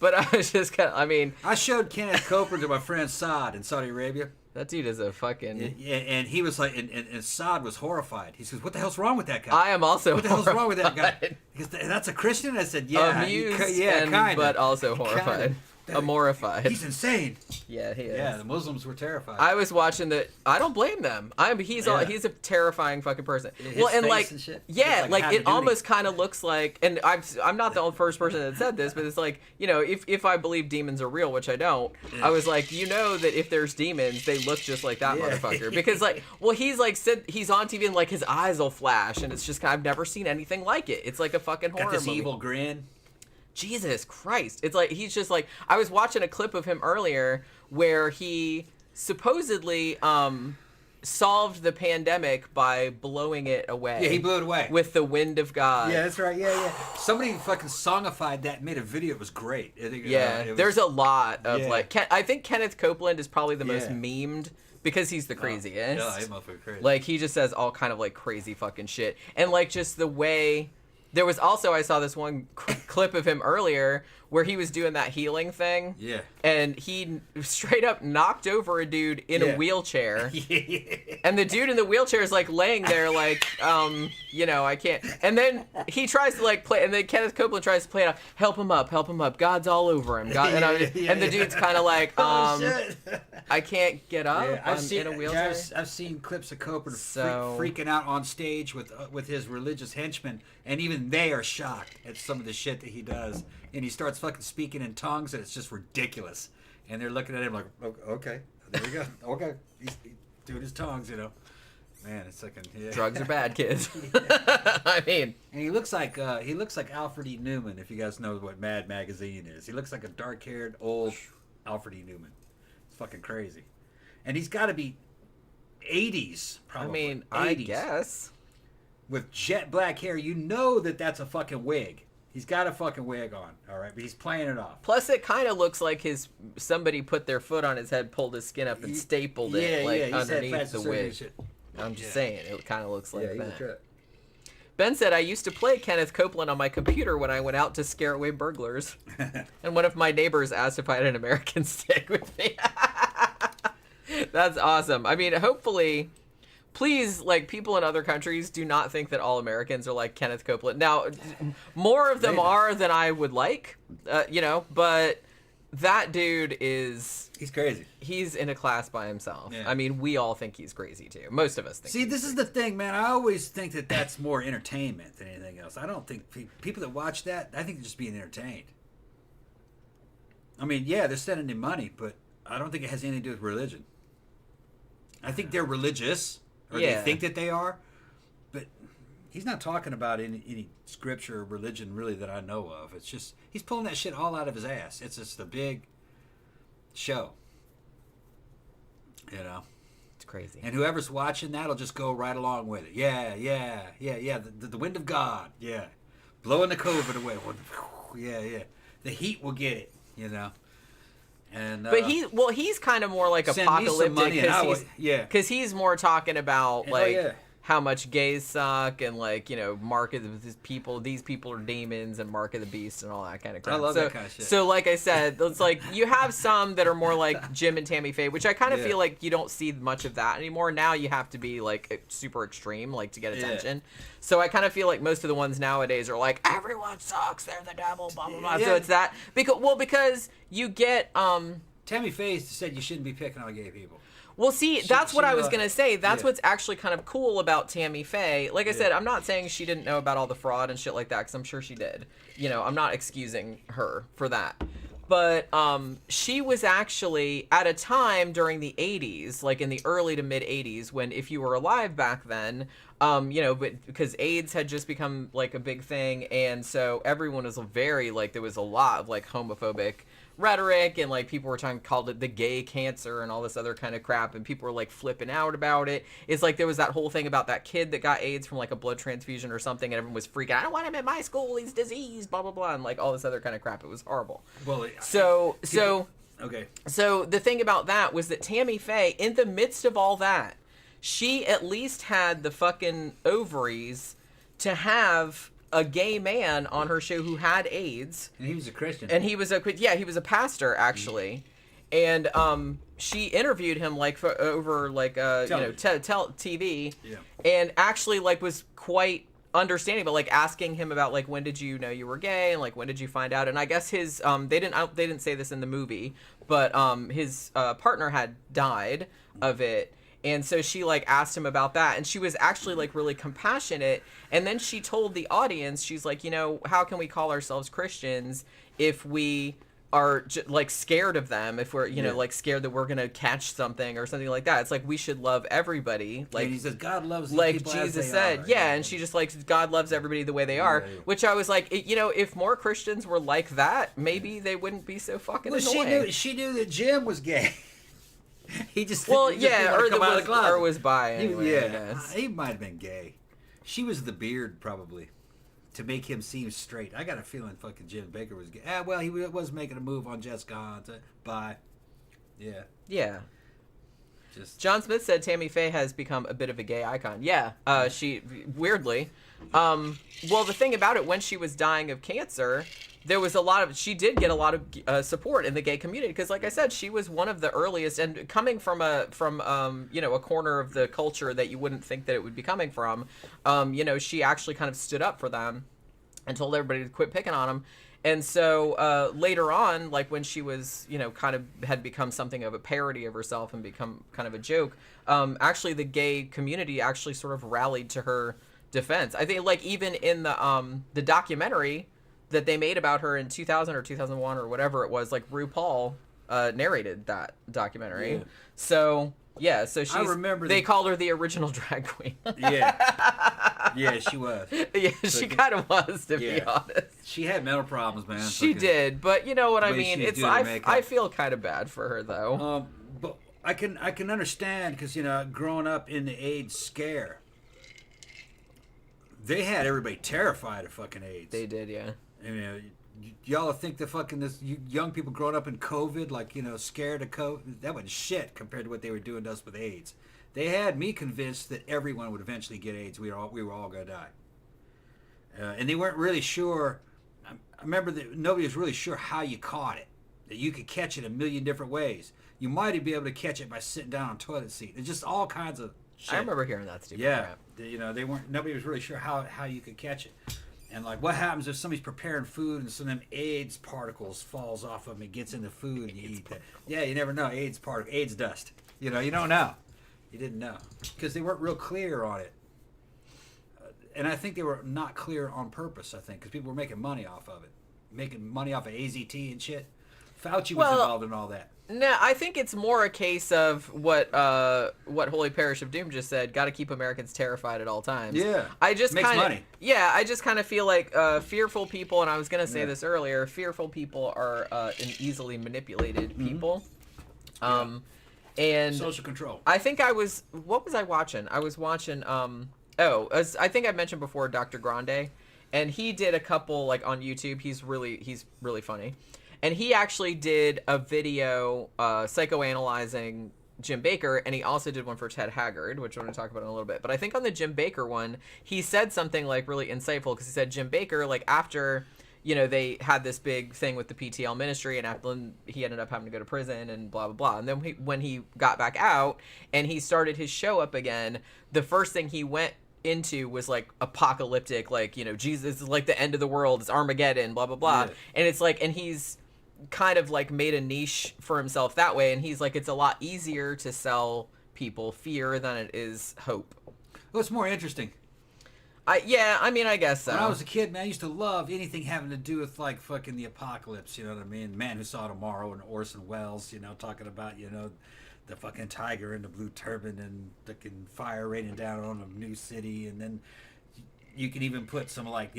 But I was just kind of, I mean, I showed Kenneth Copeland to my friend Saad in Saudi Arabia. that dude is a fucking... And he was like, and Saad was horrified. He says, "What the hell's wrong with that guy?" I am also What the hell's wrong with that guy? Because that's a Christian. I said, "Yeah, amused, kind of, but also horrified. Amorified. He's insane." Yeah, he is. Yeah, the Muslims were terrified. I was watching the. I don't blame them. He's a terrifying fucking person. His well, and face like, and shit. yeah, It's like Howdy it Doody. almost kind of looks like, and I'm not the only first person that said this, but it's like, you know, if I believe demons are real, which I don't, I was like, you know, that if there's demons, they look just like that motherfucker, because like, well, he's like said he's on TV and like his eyes will flash, and it's just I've never seen anything like it. It's like a fucking horror Got this movie. evil grin. Jesus Christ. It's like, he's just like, I was watching a clip of him earlier where he supposedly solved the pandemic by blowing it away. Yeah, he blew it away. With the wind of God. Yeah, that's right. Yeah. Somebody fucking songified that and made a video. It was great. Yeah, there's a lot of like, I think Kenneth Copeland is probably the most memed because he's the craziest. Yeah, he's motherfucking crazy. Like, he just says all kind of like crazy fucking shit. And like just the way... There was also, I saw this one clip of him earlier where he was doing that healing thing. Yeah. And he straight up knocked over a dude in a wheelchair. And the dude in the wheelchair is like laying there like, you know, I can't. And then he tries to like play, and then Kenneth Copeland tries to play it out. Help him up. God's all over him. God, and the dude's kind of like, I can't get up. Yeah, I'm in a wheelchair. I've seen clips of Copeland freaking out on stage with his religious henchmen, and even they are shocked at some of the shit that he does. And he starts fucking speaking in tongues, and it's just ridiculous. And they're looking at him like, okay, there we go. Okay, he's doing his tongues, you know. Man, it's like drugs are bad, kids. I mean, and he looks like Alfred E. Newman. If you guys know what Mad Magazine is, he looks like a dark-haired old Alfred E. Newman. It's fucking crazy, and he's got to be 80s, probably. I mean, 80s. I guess with jet black hair, you know that's a fucking wig. He's got a fucking wig on, all right, but he's playing it off. Plus, it kind of looks like somebody put their foot on his head, pulled his skin up, and stapled it underneath the wig. I'm just saying, it kind of looks like that. Ben said, I used to play Kenneth Copeland on my computer when I went out to scare away burglars. And one of my neighbors asked if I had an American stick with me. That's awesome. I mean, hopefully... Please, like, people in other countries do not think that all Americans are like Kenneth Copeland. Now, more of them are than I would like, you know, but that dude is... He's crazy. He's in a class by himself. Yeah. I mean, we all think he's crazy, too. Most of us think. See, this is the thing, man. I always think that that's more entertainment than anything else. I don't think... People that watch that, I think they're just being entertained. I mean, yeah, they're sending him money, but I don't think it has anything to do with religion. I think they're religious... Or they think that they are, but he's not talking about any scripture or religion really that I know of. It's just he's pulling that shit all out of his ass. It's just a big show, you know. It's crazy. And whoever's watching that'll just go right along with it. Yeah. The wind of God. Yeah, blowing the COVID away. Yeah. The heat will get it. You know. And, but he's kind of more like apocalyptic because he's more talking about like how much gays suck and like, you know, these people are demons and mark of the beast and all that kind of crap. I love that kind of shit. So like I said, it's like you have some that are more like Jim and Tammy Faye, which I kind of feel like you don't see much of that anymore. Now you have to be like super extreme like to get attention. So I kind of feel like most of the ones nowadays are like everyone sucks, they're the devil, blah blah blah. So it's that because you get Tammy Faye said you shouldn't be picking on gay people. Well, see, that's what I was going to say. That's what's actually kind of cool about Tammy Faye. Like I said, I'm not saying she didn't know about all the fraud and shit like that, because I'm sure she did. You know, I'm not excusing her for that. But she was actually, at a time during the 80s, like in the early to mid-80s, when if you were alive back then, you know, but because AIDS had just become like a big thing, and so everyone was very, like, there was a lot of like homophobic rhetoric, and like people were called it the gay cancer and all this other kind of crap, and people were like flipping out about it. It's like there was that whole thing about that kid that got AIDS from like a blood transfusion or something, and everyone was freaking out, I don't want him in my school, he's diseased, blah blah blah, and like all this other kind of crap. It was horrible. Well, so the thing about that was that Tammy Faye, in the midst of all that, she at least had the fucking ovaries to have a gay man on her show who had AIDS. And he was a Christian. And he was a pastor, actually. And she interviewed him like over like TV. Yeah. And actually like was quite understanding, but like asking him about like when did you know you were gay and like when did you find out. And I guess his they didn't say this in the movie, but his partner had died of it. And so she like asked him about that, and she was actually like really compassionate. And then she told the audience, she's like, you know, how can we call ourselves Christians if we are like scared of them, if we're like scared that we're gonna catch something or something like that. It's like we should love everybody, like, and he says God loves these like people Jesus as they said. are. Yeah, and she just like God loves everybody the way they are, which I was like, you know, if more Christians were like that, maybe they wouldn't be so fucking annoying. She knew that Jim was gay. He just or was bi anyway, I guess. He might have been gay. She was the beard, probably, to make him seem straight. I got a feeling fucking Jim Baker was gay. Well, he was making a move on Jessica Hunt. Bi. Yeah. Yeah. Just John Smith said Tammy Faye has become a bit of a gay icon. Yeah. She weirdly. Well, the thing about it, when she was dying of cancer, there was she did get a lot of support in the gay community, because like I said, she was one of the earliest, and coming from a corner of the culture that you wouldn't think that it would be coming from. She actually kind of stood up for them and told everybody to quit picking on them. And so later on, like when she was, kind of had become something of a parody of herself and become kind of a joke, actually the gay community actually sort of rallied to her defense. I think like even in the documentary that they made about her in 2000 or 2001 or whatever it was, like RuPaul narrated that documentary. Yeah. So yeah, so they called her the original drag queen. Yeah, she was. Yeah, she kind of was, to be honest. She had mental problems, man. She did, but you know what I mean. It's I feel kind of bad for her though. But I can understand, because growing up in the AIDS scare, they had everybody terrified of fucking AIDS. They did, yeah. Y'all think the fucking young people growing up in COVID, like scared of COVID, that was shit compared to what they were doing to us with AIDS. They had me convinced that everyone would eventually get AIDS. We were all gonna die, and they weren't really sure. I remember that nobody was really sure how you caught it. That you could catch it a million different ways. You might be able to catch it by sitting down on a toilet seat. It's just all kinds of shit. I remember hearing that stupid crap. They weren't. Nobody was really sure how you could catch it. And like, what happens if somebody's preparing food and some of them AIDS particles falls off of them and gets in the food and you eat that? Yeah, you never know. AIDS dust. You don't know. You didn't know, because they weren't real clear on it. And I think they were not clear on purpose, I think, because people were making money off of it. Making money off of AZT and shit. Fauci was involved in all that. No, I think it's more a case of what Holy Parish of Doom just said. Got to keep Americans terrified at all times. Yeah, I just makes kind of money. Yeah, I just kind of feel like fearful people, and I was gonna say this earlier. Fearful people are easily manipulated people. And social control. I think what was I watching? I was watching I think I mentioned before Dr. Grande, and he did a couple like on YouTube. He's really funny. And he actually did a video psychoanalyzing Jim Bakker, and he also did one for Ted Haggard, which I'm going to talk about in a little bit. But I think on the Jim Bakker one, he said something like really insightful, because he said Jim Bakker, like after they had this big thing with the PTL ministry, and after he ended up having to go to prison and blah, blah, blah. And then when he got back out and he started his show up again, the first thing he went into was like apocalyptic, like, Jesus is like the end of the world, it's Armageddon, blah, blah, blah. Yeah. And it's like, and he's kind of like made a niche for himself that way. And he's like, it's a lot easier to sell people fear than it is hope. Well, it's more interesting. I guess so. When I was a kid, man, I used to love anything having to do with like fucking the apocalypse. You know what I mean? Man Who Saw Tomorrow and Orson Welles. Talking about the fucking tiger in the blue turban and fucking fire raining down on a new city, and then you can even put some like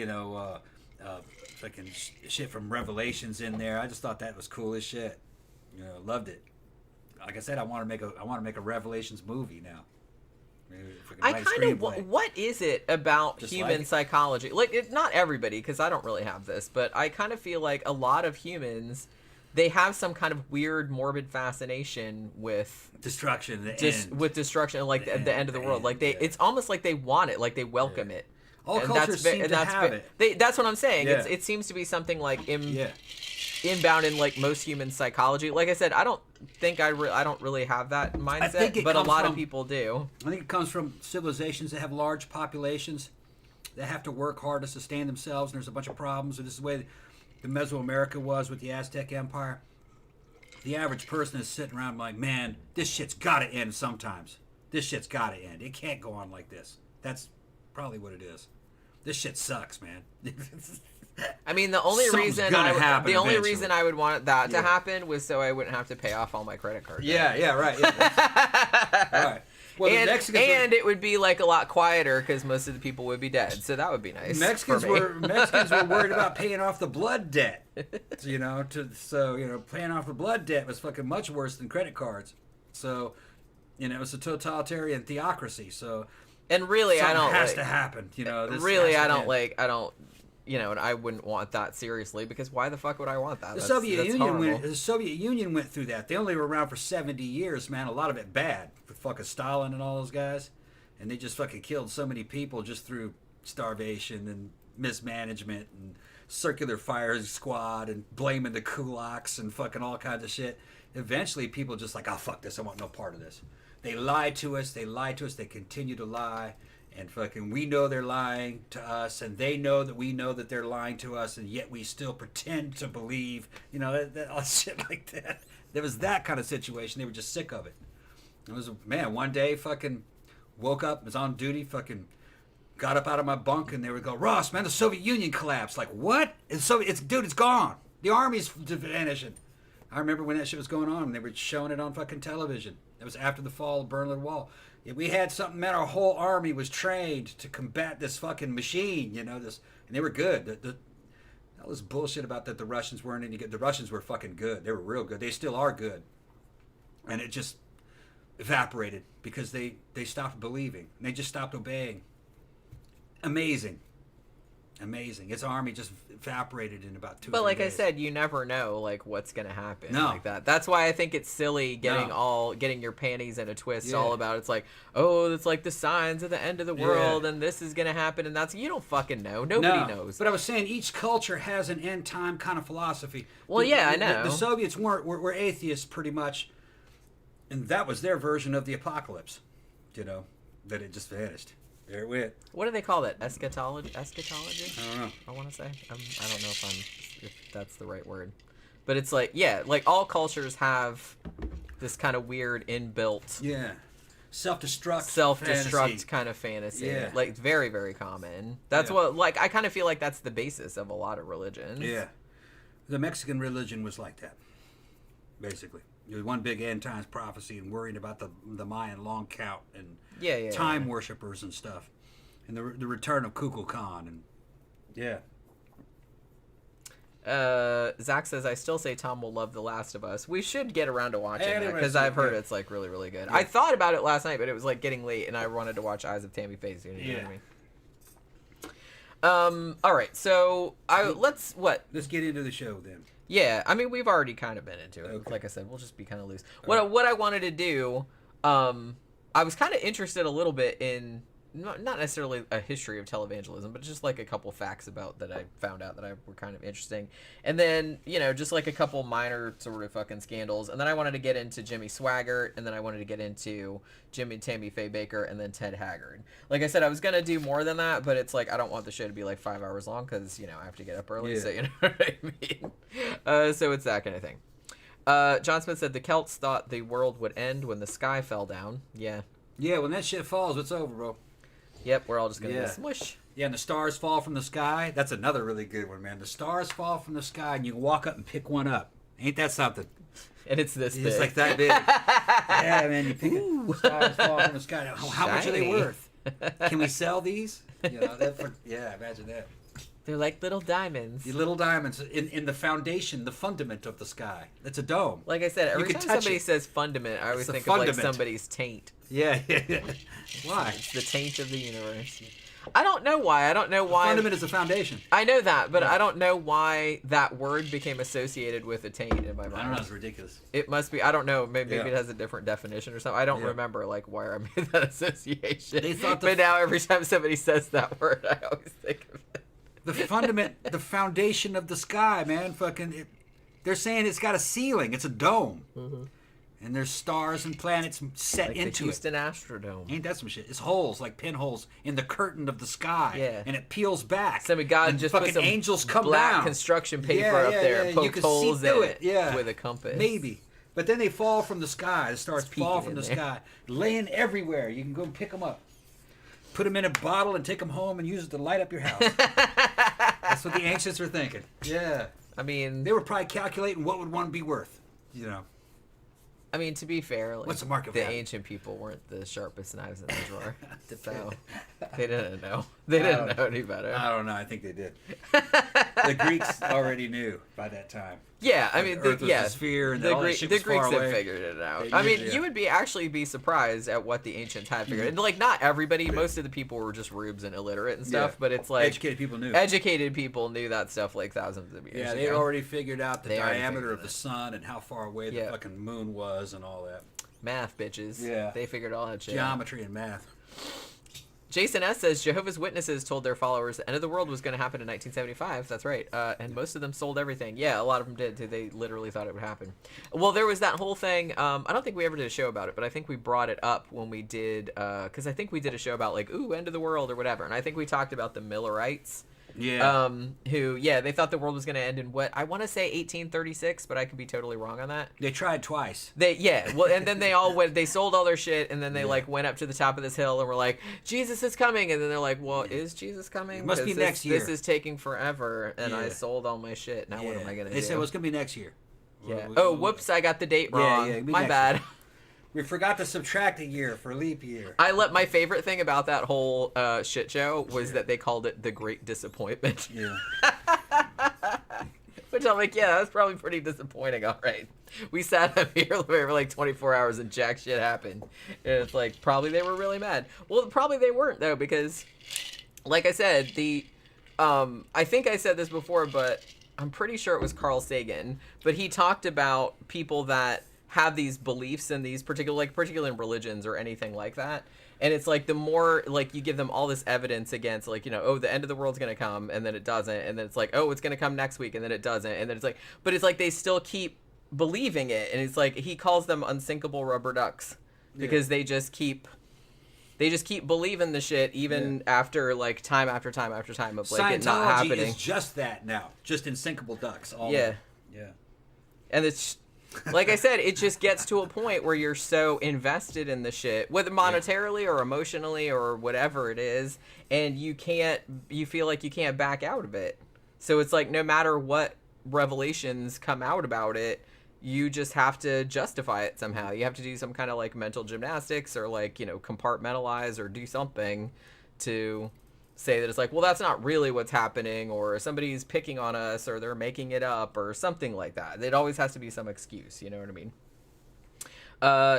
fucking shit from Revelations in there. I just thought that was cool as shit. Loved it. Like I said, I want to make a Revelations movie now. I kind of what is it about just human psychology? Like, not everybody, because I don't really have this, but I kind of feel like a lot of humans, they have some kind of weird, morbid fascination with destruction. With destruction, like the end of the world. Like it's almost like they want it, like they welcome it. All cultures seem to have it. That's what I'm saying. Yeah. It seems to be something like inbound in like most human psychology. Like I said, I don't think I don't really have that mindset, but a lot of people do. I think it comes from civilizations that have large populations that have to work hard to sustain themselves, and there's a bunch of problems. And this is the way the Mesoamerica was with the Aztec Empire. The average person is sitting around like, man, this shit's got to end sometimes. This shit's got to end. It can't go on like this. That's probably what it is. This shit sucks, man. I mean, the only reason I would want that to happen was so I wouldn't have to pay off all my credit cards. Yeah, right. Yeah. All right. Well, and it would be like a lot quieter because most of the people would be dead, so that would be nice. Mexicans were worried about paying off the blood debt. Paying off the blood debt was fucking much worse than credit cards. So, it was a totalitarian theocracy. So, and really, I don't has to happen. And I wouldn't want that seriously because why the fuck would I want that? The Soviet Union went through that. They only were around for 70 years, man. A lot of it bad with fucking Stalin and all those guys, and they just fucking killed so many people just through starvation and mismanagement and circular fire squad and blaming the kulaks and fucking all kinds of shit. Eventually, people just like, oh fuck this, I want no part of this. They lied to us. They continue to lie. And fucking, we know they're lying to us, and they know that we know that they're lying to us, and yet we still pretend to believe, all shit like that. There was that kind of situation. They were just sick of it. It was, man, one day, fucking woke up, was on duty, fucking got up out of my bunk, and they would go, Ross, man, the Soviet Union collapsed. Like, what? It's gone. The army's vanishing. I remember when that shit was going on, and they were showing it on fucking television. It was after the fall of Berlin Wall. If we had something, man, our whole army was trained to combat this fucking machine, and they were good. All this bullshit about that the Russians weren't any good. The Russians were fucking good. They were real good. They still are good. And it just evaporated because they stopped believing. And they just stopped obeying. Amazing. Its army just evaporated in about 2 But like days. I said, you never know like what's gonna happen like that. That's why I think it's silly getting your panties in a twist all about it's like, oh, it's like the signs of the end of the world and this is gonna happen, and that's, you don't fucking know. Nobody knows. But I was saying each culture has an end time kind of philosophy. Well, I know. The Soviets were atheists pretty much, and that was their version of the apocalypse. That it just vanished. There it went. What do they call that? Eschatology? I don't know. I want to say. I don't know if that's the right word. But it's like, like all cultures have this kind of weird inbuilt self-destruct kind of fantasy. Yeah. Like very, very common. That's what, like, I kind of feel like that's the basis of a lot of religions. Yeah. The Mexican religion was like that, basically. It was one big end times prophecy and worrying about the Mayan long count and time worshippers and stuff, and the return of Kukulkan Zach says, I still say Tom will love The Last of Us. We should get around to watching it because I've heard it's like really, really good. I thought about it last night, but it was like getting late, and I wanted to watch Eyes of Tammy Faye Baker. You know what I mean? All right, so let's get into the show then. Yeah, I mean, we've already kind of been into it. Okay. Like I said, we'll just be kind of loose. What I wanted to do, I was kind of interested a little bit in, not necessarily a history of televangelism, but just like a couple facts about that I found out that were kind of interesting. And then, just like a couple minor sort of fucking scandals. And then I wanted to get into Jimmy Swaggart, and then I wanted to get into Tammy Faye Baker, and then Ted Haggard. Like I said, I was going to do more than that, but it's like I don't want the show to be like 5 hours long because, I have to get up early, so you know what I mean? So it's that kind of thing. John Smith said the Celts thought the world would end when the sky fell down. Yeah. Yeah, when that shit falls, it's over, bro. Yep, we're all just going to smush. Yeah, and the stars fall from the sky. That's another really good one, man. The stars fall from the sky, and you can walk up and pick one up. Ain't that something? And it's this big. It's like that big. Yeah, man, you pick it. Stars fall from the sky. How much are they worth? Can we sell these? Imagine that. They're like little diamonds. The little diamonds in the foundation, the fundament of the sky. It's a dome. Like I said, every time somebody says fundament, I always think of like somebody's taint. Yeah. Why? It's the taint of the universe. I don't know why. I don't know why. Fundament is the foundation. I know that, but I don't know why that word became associated with a taint in my mind. I don't know. It's ridiculous. It must be. I don't know. Maybe it has a different definition or something. I don't remember like where I made that association. They thought but now every time somebody says that word, I always think of it. The fundament, the foundation of the sky, man. They're saying it's got a ceiling. It's a dome. Mm-hmm. And there's stars and planets set like into the Houston Astrodome. Ain't that some shit? It's holes, like pinholes in the curtain of the sky. Yeah. And it peels back. So God and just fucking put some angels come black down. construction paper up there and poked holes in it with a compass. Maybe. But then they fall from the sky. The stars fall from the there. sky. Laying everywhere. You can go and pick them up. Put them in a bottle and take them home and use it to light up your house. That's what the ancients were thinking. Yeah. I mean... They were probably calculating what would one be worth. You know. I mean, to be fair, like, what's the market the value? ancient people weren't the sharpest knives in the drawer. So they didn't know. They didn't know any better. I don't know. I think they did. The Greeks already knew by that time. Yeah, I mean, the Earth was a sphere and the all that shit the was Greeks far had away. figured it out. They I mean, did, yeah. you would actually be surprised at what the ancients had figured. And like, not everybody. Most of the people were just rubes and illiterate and stuff. Yeah. But it's like Educated people knew. Educated people knew that stuff like thousands of years Yeah, ago. they already figured out the They already diameter figured of the it. sun and how far away the fucking moon was and all that. Math, bitches. Yeah. They figured all that shit out. Geometry and math. Jason S. says Jehovah's Witnesses told their followers the end of the world was going to happen in 1975. That's right. And most of them sold everything. Yeah, a lot of them did too. They literally thought it would happen. Well, there was that whole thing. I don't think we ever did a show about it, but I think we brought it up when we did, because I think we did a show about like, ooh, end of the world or whatever. And I think we talked about the Millerites. Yeah. They thought the world was going to end in what I want to say 1836, but I could be totally wrong on that. They tried twice. And then they all went, they sold all their shit, and then they like went up to the top of this hill and were like, Jesus is coming, and then they're like, well, is Jesus coming? It must be next year. This is taking forever, and I sold all my shit. Now what am I going to do? They said it was going to be next year. Yeah. Whoops, I got the date wrong. Yeah, my bad. We forgot to subtract a year for leap year. My favorite thing about that whole shit show was that they called it the Great Disappointment. Yeah. Which I'm like, yeah, that's probably pretty disappointing. All right. We sat up here for like 24 hours and jack shit happened. And it's like, probably they were really mad. Well, probably they weren't, though, because, like I said, I think I said this before, but I'm pretty sure it was Carl Sagan. But he talked about people that have these beliefs in these particularly in religions or anything like that. And it's like the more like you give them all this evidence against like, you know, oh, the end of the world's going to come and then it doesn't. And then it's like, oh, it's going to come next week and then it doesn't. And then it's like, but it's like they still keep believing it. And it's like he calls them unsinkable rubber ducks because they just keep believing the shit even after like time after time after time of like it not happening. Scientology is just that now. Just unsinkable ducks. Yeah. And it's like I said, it just gets to a point where you're so invested in the shit, whether monetarily or emotionally or whatever it is, and you feel like you can't back out of it. So it's like no matter what revelations come out about it, you just have to justify it somehow. You have to do some kind of like mental gymnastics or like, you know, compartmentalize or do something to say that it's like, well, that's not really what's happening, or somebody's picking on us, or they're making it up, or something like that. It always has to be some excuse, you know what I mean?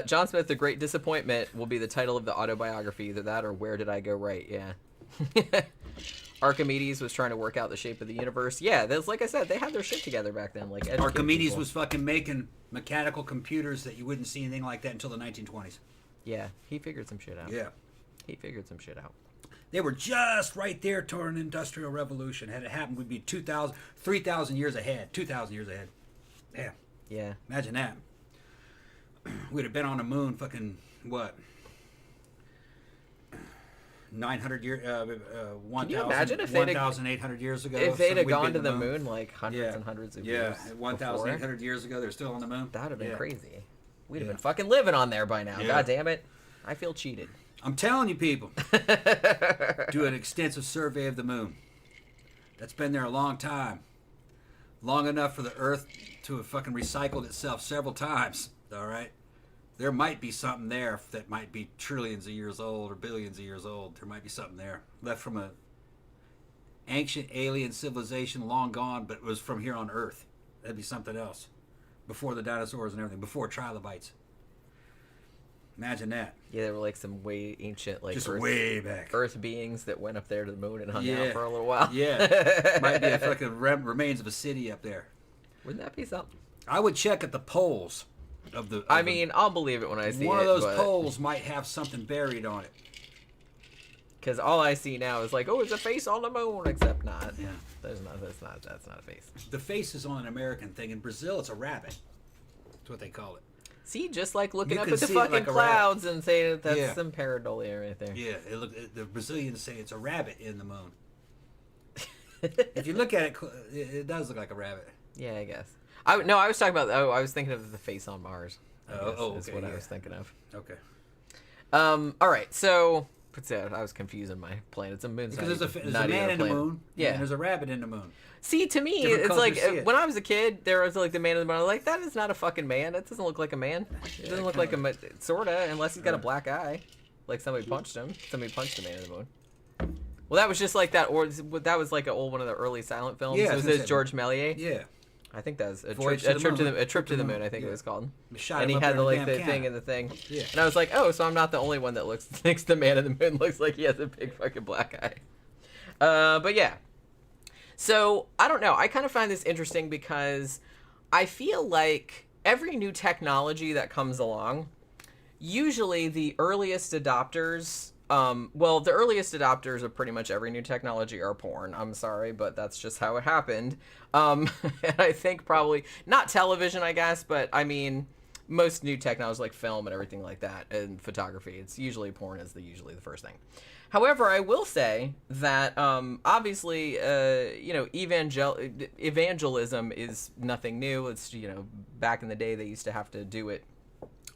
John Smith, The Great Disappointment will be the title of the autobiography. Either that or Where Did I Go Right? Yeah. Archimedes was trying to work out the shape of the universe. Yeah, that's like I said, they had their shit together back then. Like Archimedes was fucking making mechanical computers that you wouldn't see anything like that until the 1920s. Yeah, he figured some shit out. Yeah. He figured some shit out. They were just right there toward an industrial revolution. Had it happened, we'd be 3,000 years ahead. 2,000 years ahead. Damn. Yeah. Imagine that. We'd have been on the moon fucking, what? 900 years, 1,800 years ago. If they'd have we'd gone been to the moon like hundreds and hundreds of years. Yeah, 1,800 years ago, they're still on the moon. That would have been crazy. We'd have been fucking living on there by now. God damn it. I feel cheated. I'm telling you, people. Do an extensive survey of the moon. That's been there a long time. Long enough for the Earth to have fucking recycled itself several times. All right? There might be something there that might be trillions of years old or billions of years old. There might be something there left from a ancient alien civilization long gone, but it was from here on Earth. That'd be something else. Before the dinosaurs and everything. Before trilobites. Imagine that. Yeah, they were like some way ancient, like Just way back. Earth beings that went up there to the moon and hung Yeah. out for a little while. Yeah. Might be a fucking remains of a city up there. Wouldn't that be something? I would check at the poles of the. I mean, I'll believe it when I see it. One of those poles might have something buried on it. Because all I see now is like, oh, it's a face on the moon, except not. Yeah. That's not a face. The face is on an American thing. In Brazil, it's a rabbit. That's what they call it. See, just like looking You up can at the see it fucking like a clouds and saying that that's Yeah. some pareidolia right there. Yeah, the Brazilians say it's a rabbit in the moon. If you look at it, it does look like a rabbit. Yeah, I guess. I was talking about. Oh, I was thinking of the face on Mars. Is Okay, what I yeah. was thinking of. Okay. All right, so I was confusing my planets and moons. Because there's a man in the moon, Yeah. and there's a rabbit in the moon. See, to me, Different it's cultures like see it. when I was a kid, there was like the man in the moon. I was like, that is not a fucking man. That doesn't look like a man. It doesn't look like a sorta, unless he's got a black eye, like somebody punched him. Somebody punched the man in the moon. Well, that was just like that, or that was like an old one of the early silent films. Yeah, Was it George Méliès? Yeah. I think that was a Voyage trip to the Moon. a trip to the moon. I think Yeah. it was called. Shot And him he up had there the in like damn the thing can. and the thing. Yeah. And I was like, oh, so I'm not the only one that thinks the man in the moon looks like he has a big fucking black eye. But yeah. So I don't know. I kind of find this interesting because I feel like every new technology that comes along, usually the earliest adopters. The earliest adopters of pretty much every new technology are porn. I'm sorry, but that's just how it happened. And I think probably not television, I guess, but I mean, most new technology like film and everything like that and photography, it's usually porn is usually the first thing. However, I will say that obviously, evangelism is nothing new. It's, back in the day they used to have to do it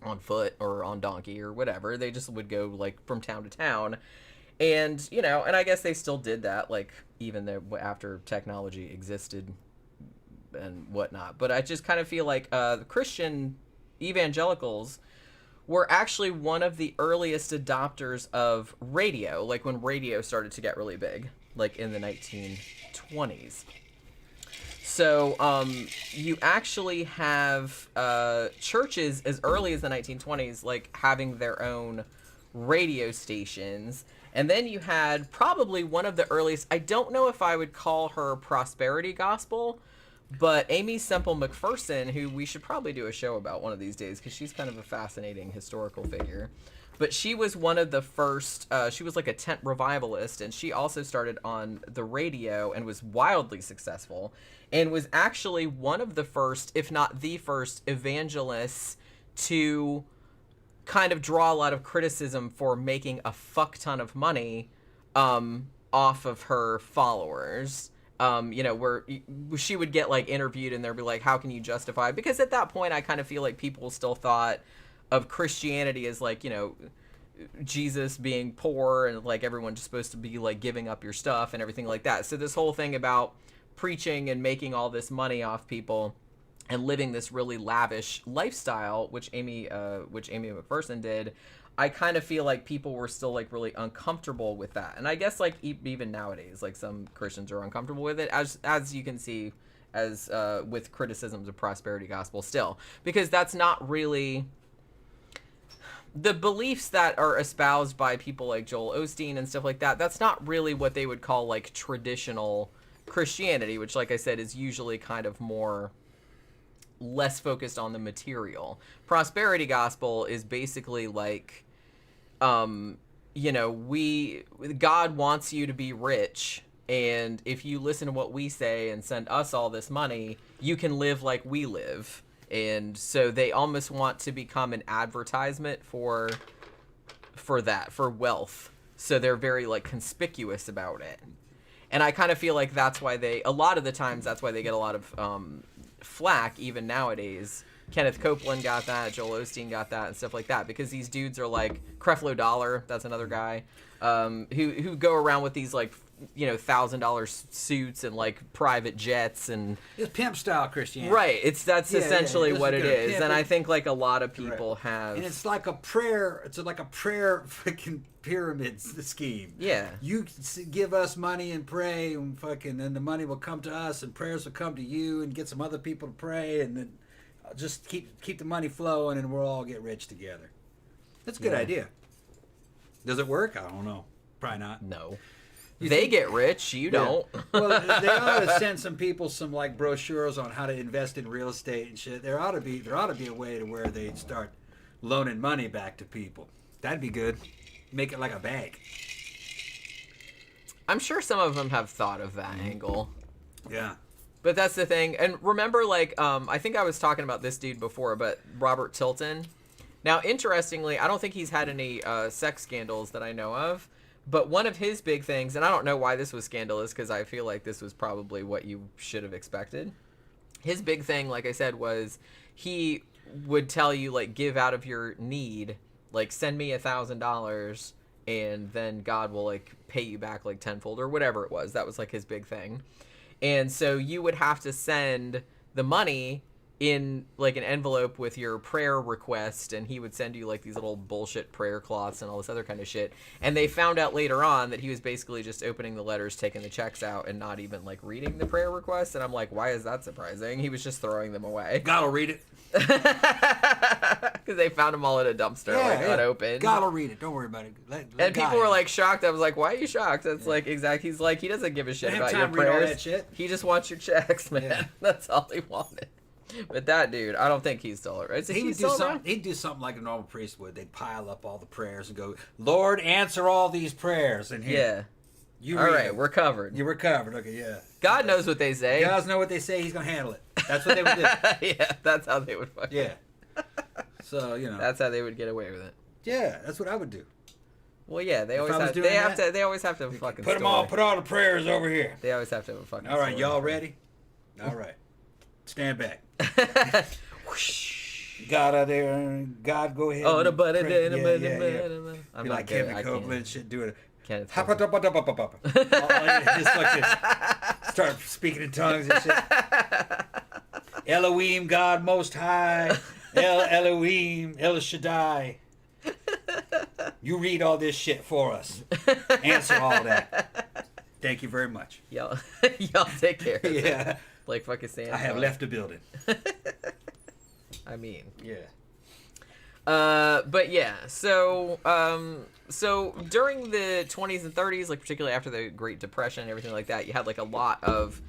on foot or on donkey or whatever. They just would go like from town to town, and and I guess they still did that, like even though after technology existed and whatnot. But I just kind of feel like the Christian evangelicals were actually one of the earliest adopters of radio, like when radio started to get really big, like in the 1920s. So you actually have churches as early as the 1920s, like having their own radio stations. And then you had probably one of the earliest, I don't know if I would call her prosperity gospel, but Amy Semple McPherson, who we should probably do a show about one of these days because she's kind of a fascinating historical figure. But she was one of the first, she was like a tent revivalist, and she also started on the radio and was wildly successful, and was actually one of the first, if not the first, evangelists to kind of draw a lot of criticism for making a fuck ton of money off of her followers. Where she would get like interviewed and they'd be like, how can you justify it? Because at that point I kind of feel like people still thought of Christianity as like, Jesus being poor and like everyone's supposed to be like giving up your stuff and everything like that. So this whole thing about preaching and making all this money off people and living this really lavish lifestyle, which Amy McPherson did, I kind of feel like people were still like really uncomfortable with that. And I guess like even nowadays, like some Christians are uncomfortable with it, as you can see, as with criticisms of prosperity gospel still, because that's not really the beliefs that are espoused by people like Joel Osteen and stuff like that. That's not really what they would call like traditional Christianity, which, like I said, is usually kind of less focused on the material. Prosperity gospel is basically like, God wants you to be rich, and if you listen to what we say and send us all this money, you can live like we live. And so they almost want to become an advertisement for wealth. So they're very like conspicuous about it. And I kind of feel like that's why a lot of the times that's why they get a lot of flack even nowadays. Kenneth Copeland got that, Joel Osteen got that, and stuff like that, because these dudes are like Creflo Dollar, that's another guy, who go around with these like $1,000 suits and like private jets, and It's pimp style Christianity. right. That's essentially This what is it good. is, Yeah, and I think like a lot of people Right. have. And it's like a prayer. It's like a prayer freaking pyramid scheme. Yeah. You give us money and pray, and then the money will come to us, and prayers will come to you, and get some other people to pray, and then just keep the money flowing, and we'll all get rich together. That's a good idea. Does it work? I don't know. Probably not. No. They get rich, you don't. Well, they ought to send some people some like brochures on how to invest in real estate and shit. There ought to be a way to where they start loaning money back to people. That'd be good. Make it like a bank. I'm sure some of them have thought of that angle. Yeah. But that's the thing. And remember, like, I think I was talking about this dude before, but Robert Tilton. Now, interestingly, I don't think he's had any sex scandals that I know of. But one of his big things, and I don't know why this was scandalous, because I feel like this was probably what you should have expected. His big thing, like I said, was he would tell you, like, give out of your need, like, send me $1,000, and then God will, like, pay you back, like, tenfold, or whatever it was. That was, like, his big thing. And so you would have to send the money in, like, an envelope with your prayer request, and he would send you, like, these little bullshit prayer cloths and all this other kind of shit. And they found out later on that he was basically just opening the letters, taking the checks out, and not even, like, reading the prayer request. And I'm like, why is that surprising? He was just throwing them away. God will read it. Because they found them all in a dumpster, unopened. God will read it. Don't worry about it. And people were, like, shocked. I was like, why are you shocked? That's, like, exact. He's like, he doesn't give a shit about your prayers. Read all that shit. He just wants your checks, man. Yeah. That's all he wanted. But that dude, I don't think he's still around. He'd do something like a normal priest would. They'd pile up all the prayers and go, Lord, answer all these prayers. And here, all right, we're covered. You were covered. Okay, yeah. God knows what they say. God knows what they say. He's going to handle it. That's what they would do. Yeah, that's how they would fuck Yeah. So, That's how they would get away with it. Yeah, that's what I would do. Well, yeah, they always have to have a fucking put all the prayers over here. They always have to have a fucking All right, story. y'all ready? All right. Stand back. God out there, God, go ahead. Oh, the butter, I'm like Kenneth Copeland, shit, do it. Kenneth Just like this. Start speaking in tongues and shit. Elohim, God Most High, Elohim, El Shaddai. You read all this shit for us. Answer all that. Thank you very much. Y'all take care. Yeah. Like fucking Santa. I have left the building. I mean. Yeah. But yeah, so during the 20s and 30s, like particularly after the Great Depression and everything like that, you had like a lot of,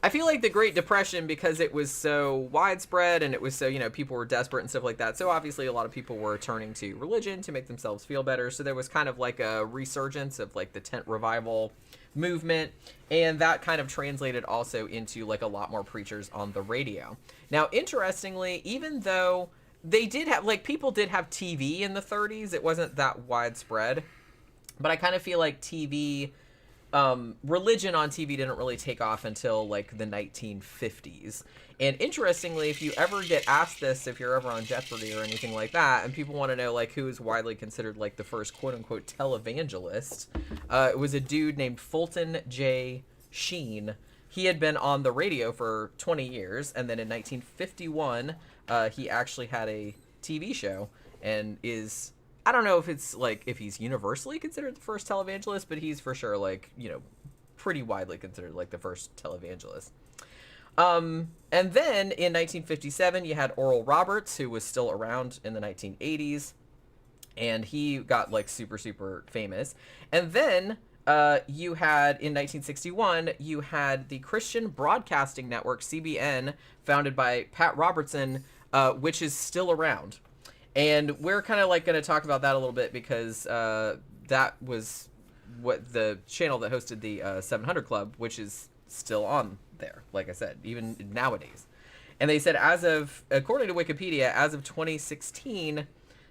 I feel like the Great Depression, because it was so widespread and it was so, people were desperate and stuff like that. So obviously a lot of people were turning to religion to make themselves feel better. So there was kind of like a resurgence of like the tent revival movement, and that kind of translated also into like a lot more preachers on the radio. Now, interestingly, even though they did have, like, people did have TV in the 30s, it wasn't that widespread, but I kind of feel like TV, religion on TV didn't really take off until like the 1950s. And interestingly, if you ever get asked this, if you're ever on Jeopardy or anything like that, and people want to know like who is widely considered like the first quote unquote televangelist, it was a dude named Fulton J. Sheen. He had been on the radio for 20 years, and then in 1951, he actually had a TV show, and is, I don't know if it's like, if he's universally considered the first televangelist, but he's for sure like, pretty widely considered like the first televangelist. And then in 1957, you had Oral Roberts, who was still around in the 1980s, and he got like super, super famous. And then you had, in 1961, you had the Christian Broadcasting Network, CBN, founded by Pat Robertson, which is still around. And we're kind of like going to talk about that a little bit, because that was what the channel that hosted the 700 Club, which is still on there, like I said, even nowadays. And they said, according to Wikipedia, as of 2016,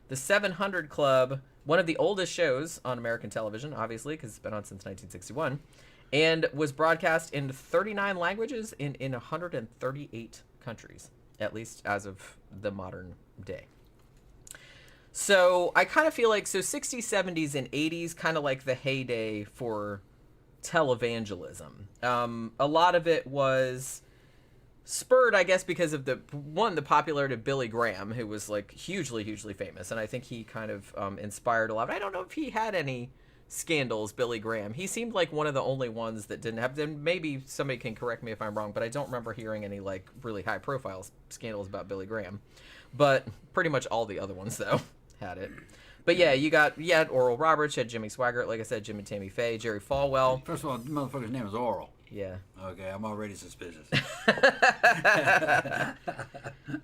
the 700 Club, one of the oldest shows on American television, obviously, because it's been on since 1961, and was broadcast in 39 languages in 138 countries, at least as of the modern day. So I kind of feel like, 60s, 70s, and 80s, kind of like the heyday for televangelism. A lot of it was spurred, I guess, because of the popularity of Billy Graham, who was like hugely, hugely famous, and I think he kind of inspired a lot. I don't know if he had any scandals, Billy Graham. He seemed like one of the only ones that didn't have them. Maybe somebody can correct me if I'm wrong, but I don't remember hearing any like really high profile scandals about Billy Graham. But pretty much all the other ones though had it. But yeah, you had Oral Roberts, you had Jimmy Swaggart, like I said, Jim and Tammy Faye, Jerry Falwell. First of all, the motherfucker's name is Oral. Yeah. Okay, I'm already suspicious.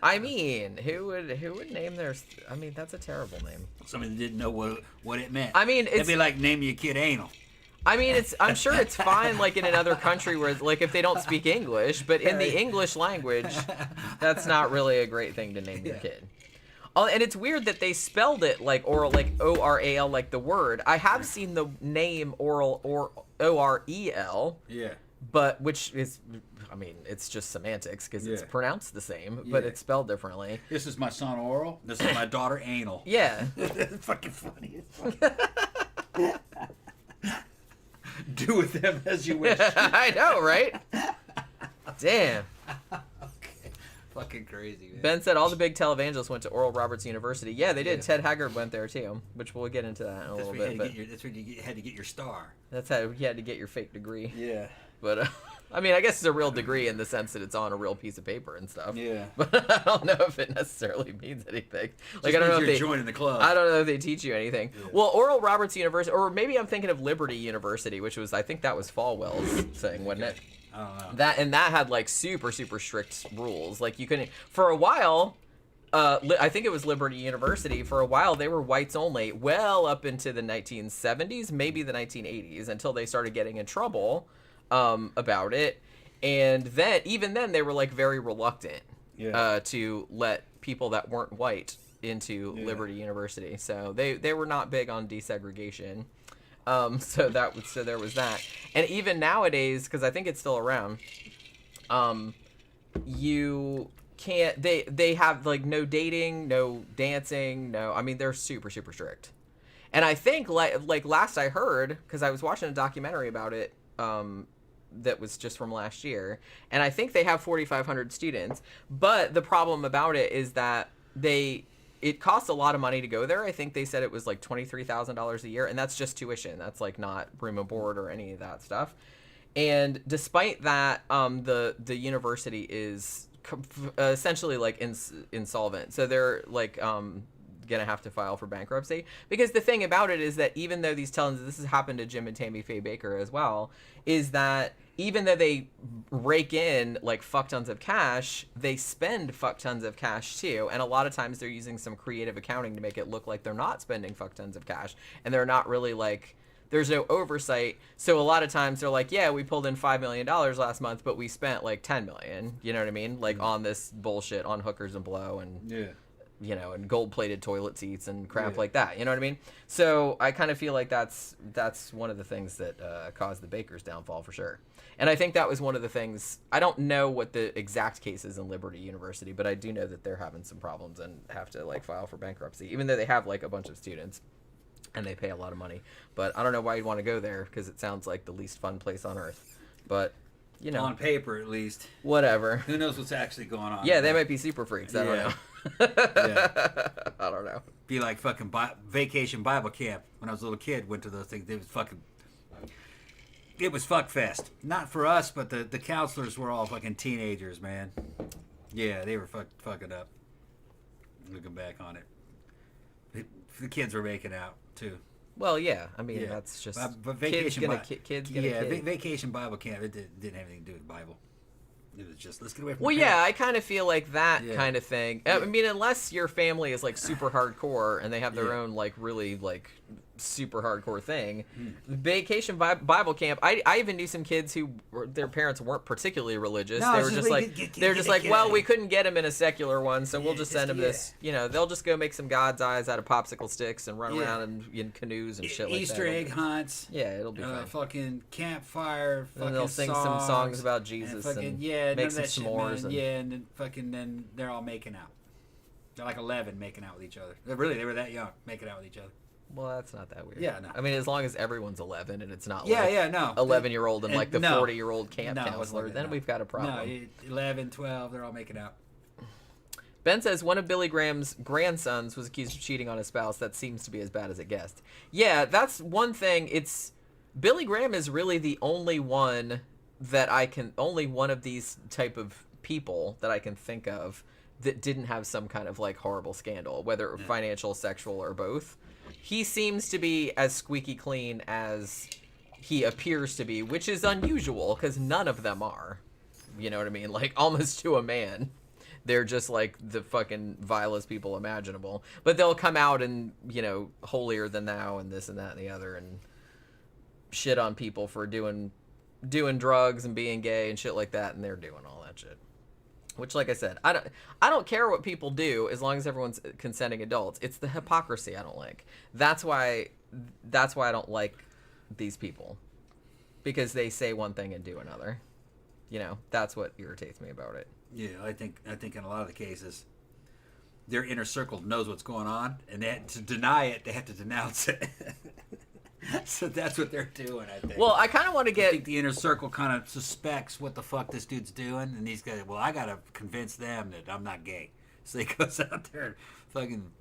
I mean, who would name their? I mean, that's a terrible name. Somebody that didn't know what it meant. I mean, it'd be like naming your kid Anal. I mean, I'm sure it's fine, like in another country where, like, if they don't speak English, but in the English language, that's not really a great thing to name your kid. Oh, and it's weird that they spelled it like oral, like O-R-A-L, like the word. I have seen the name oral or O-R-E-L. Yeah. But which is, I mean, it's just semantics because it's pronounced the same, but it's spelled differently. This is my son Oral. This is my daughter Anal. Yeah. It's fucking funny. Do with them as you wish. I know, right? Damn. Fucking crazy, man. Ben said all the big televangelists went to Oral Roberts University. Yeah, they did. Ted Haggard went there too, which we'll get into that in a little bit. That's where you had to get your star. That's how you had to get your fake degree. Yeah. But I mean, I guess it's a real degree in the sense that it's on a real piece of paper and stuff. Yeah. But I don't know if it necessarily means anything. Like, I don't know if you're joining the club. I don't know if they teach you anything. Yeah. Well, Oral Roberts University, or maybe I'm thinking of Liberty University, which was, I think that was Falwell's thing, wasn't it? I don't know. That had like super strict rules. Like, you couldn't, for a while, I think it was Liberty University. For a while, they were whites only, well up into the 1970s, maybe the 1980s, until they started getting in trouble about it. And then, even then, they were like very reluctant to let people that weren't white into Liberty University. So they were not big on desegregation. So there was that. And even nowadays, because I think it's still around, you can't, they have like no dating, no dancing, no, I mean, they're super strict. And I think like last I heard, because I was watching a documentary about it, that was just from last year, and I think they have 4,500 students, but the problem about it is that it costs a lot of money to go there. I think they said it was like $23,000 a year, and that's just tuition. That's like not room and board or any of that stuff. And despite that, the university is essentially like insolvent. So they're like gonna have to file for bankruptcy, because the thing about it is that even though this has happened to Jim and Tammy Fay Baker as well, is that even though they rake in like fuck tons of cash, they spend fuck tons of cash too. And a lot of times they're using some creative accounting to make it look like they're not spending fuck tons of cash, and they're not really, like, there's no oversight. So a lot of times they're like, yeah, we pulled in $5 million last month, but we spent like 10 million, you know what I mean? Like on this bullshit, on hookers and blow and you know, and gold-plated toilet seats and crap like that. You know what I mean? So I kind of feel like that's one of the things that caused the Baker's downfall for sure. And I think that was one of the things. I don't know what the exact case is in Liberty University, but I do know that they're having some problems and have to like file for bankruptcy, even though they have like a bunch of students and they pay a lot of money. But I don't know why you'd want to go there, because it sounds like the least fun place on earth. But you know, on paper at least. Whatever. Who knows what's actually going on? Yeah, they might be super freaks. I don't know. I don't know. Be like fucking vacation Bible camp. When I was a little kid, went to those things. It was fuck fest. Not for us, but the counselors were all fucking teenagers, man. Yeah, they were fucking up. Looking back on it, the kids were making out too. Well, yeah. I mean, that's just but vacation kids gonna kid. Vacation Bible camp. It didn't have anything to do with the Bible. It was just, let's get away from Well, the yeah, parents. I kind of feel like that kind of thing. I mean, unless your family is like super hardcore and they have their own like really like super hardcore thing. Vacation Bible camp. I even knew some kids who their parents weren't particularly religious. No, they were just like they're just like, well, we couldn't get them in a secular one, so we'll just send them this. You know, they'll just go make some God's eyes out of popsicle sticks and run around in canoes and shit like that. Easter egg hunts. Yeah, it'll be fun. Fucking campfire. Fucking and they'll sing some songs about Jesus and make some s'mores. And then then they're all making out. They're like 11 making out with each other. Really, they were that young making out with each other. Well, that's not that weird. Yeah, no. I mean, as long as everyone's 11 and it's not no. 11-year-old and like the 40-year-old camp counselor, then we've got a problem. No, 11, 12, they're all making out. Ben says one of Billy Graham's grandsons was accused of cheating on his spouse. That seems to be as bad as it gets. Yeah, that's one thing. Billy Graham is really the only one of these type of people that I can think of that didn't have some kind of like horrible scandal, whether financial, sexual, or both. He seems to be as squeaky clean as he appears to be, which is unusual because none of them are. You know what I mean? Like, almost to a man. They're just like the fucking vilest people imaginable. But they'll come out and, you know, holier-than-thou and this and that and the other and shit on people for doing drugs and being gay and shit like that, and they're doing all that shit. Which, like I said, I don't care what people do as long as everyone's consenting adults. It's the hypocrisy I don't like. That's why I don't like these people, because they say one thing and do another. You know, that's what irritates me about it. Yeah, I think in a lot of the cases, their inner circle knows what's going on, and to deny it, they have to denounce it. So that's what they're doing, I think. Well, I kind of want to I get... think the inner circle kind of suspects what the fuck this dude's doing, and he's got, well, I got to convince them that I'm not gay. So he goes out there and fucking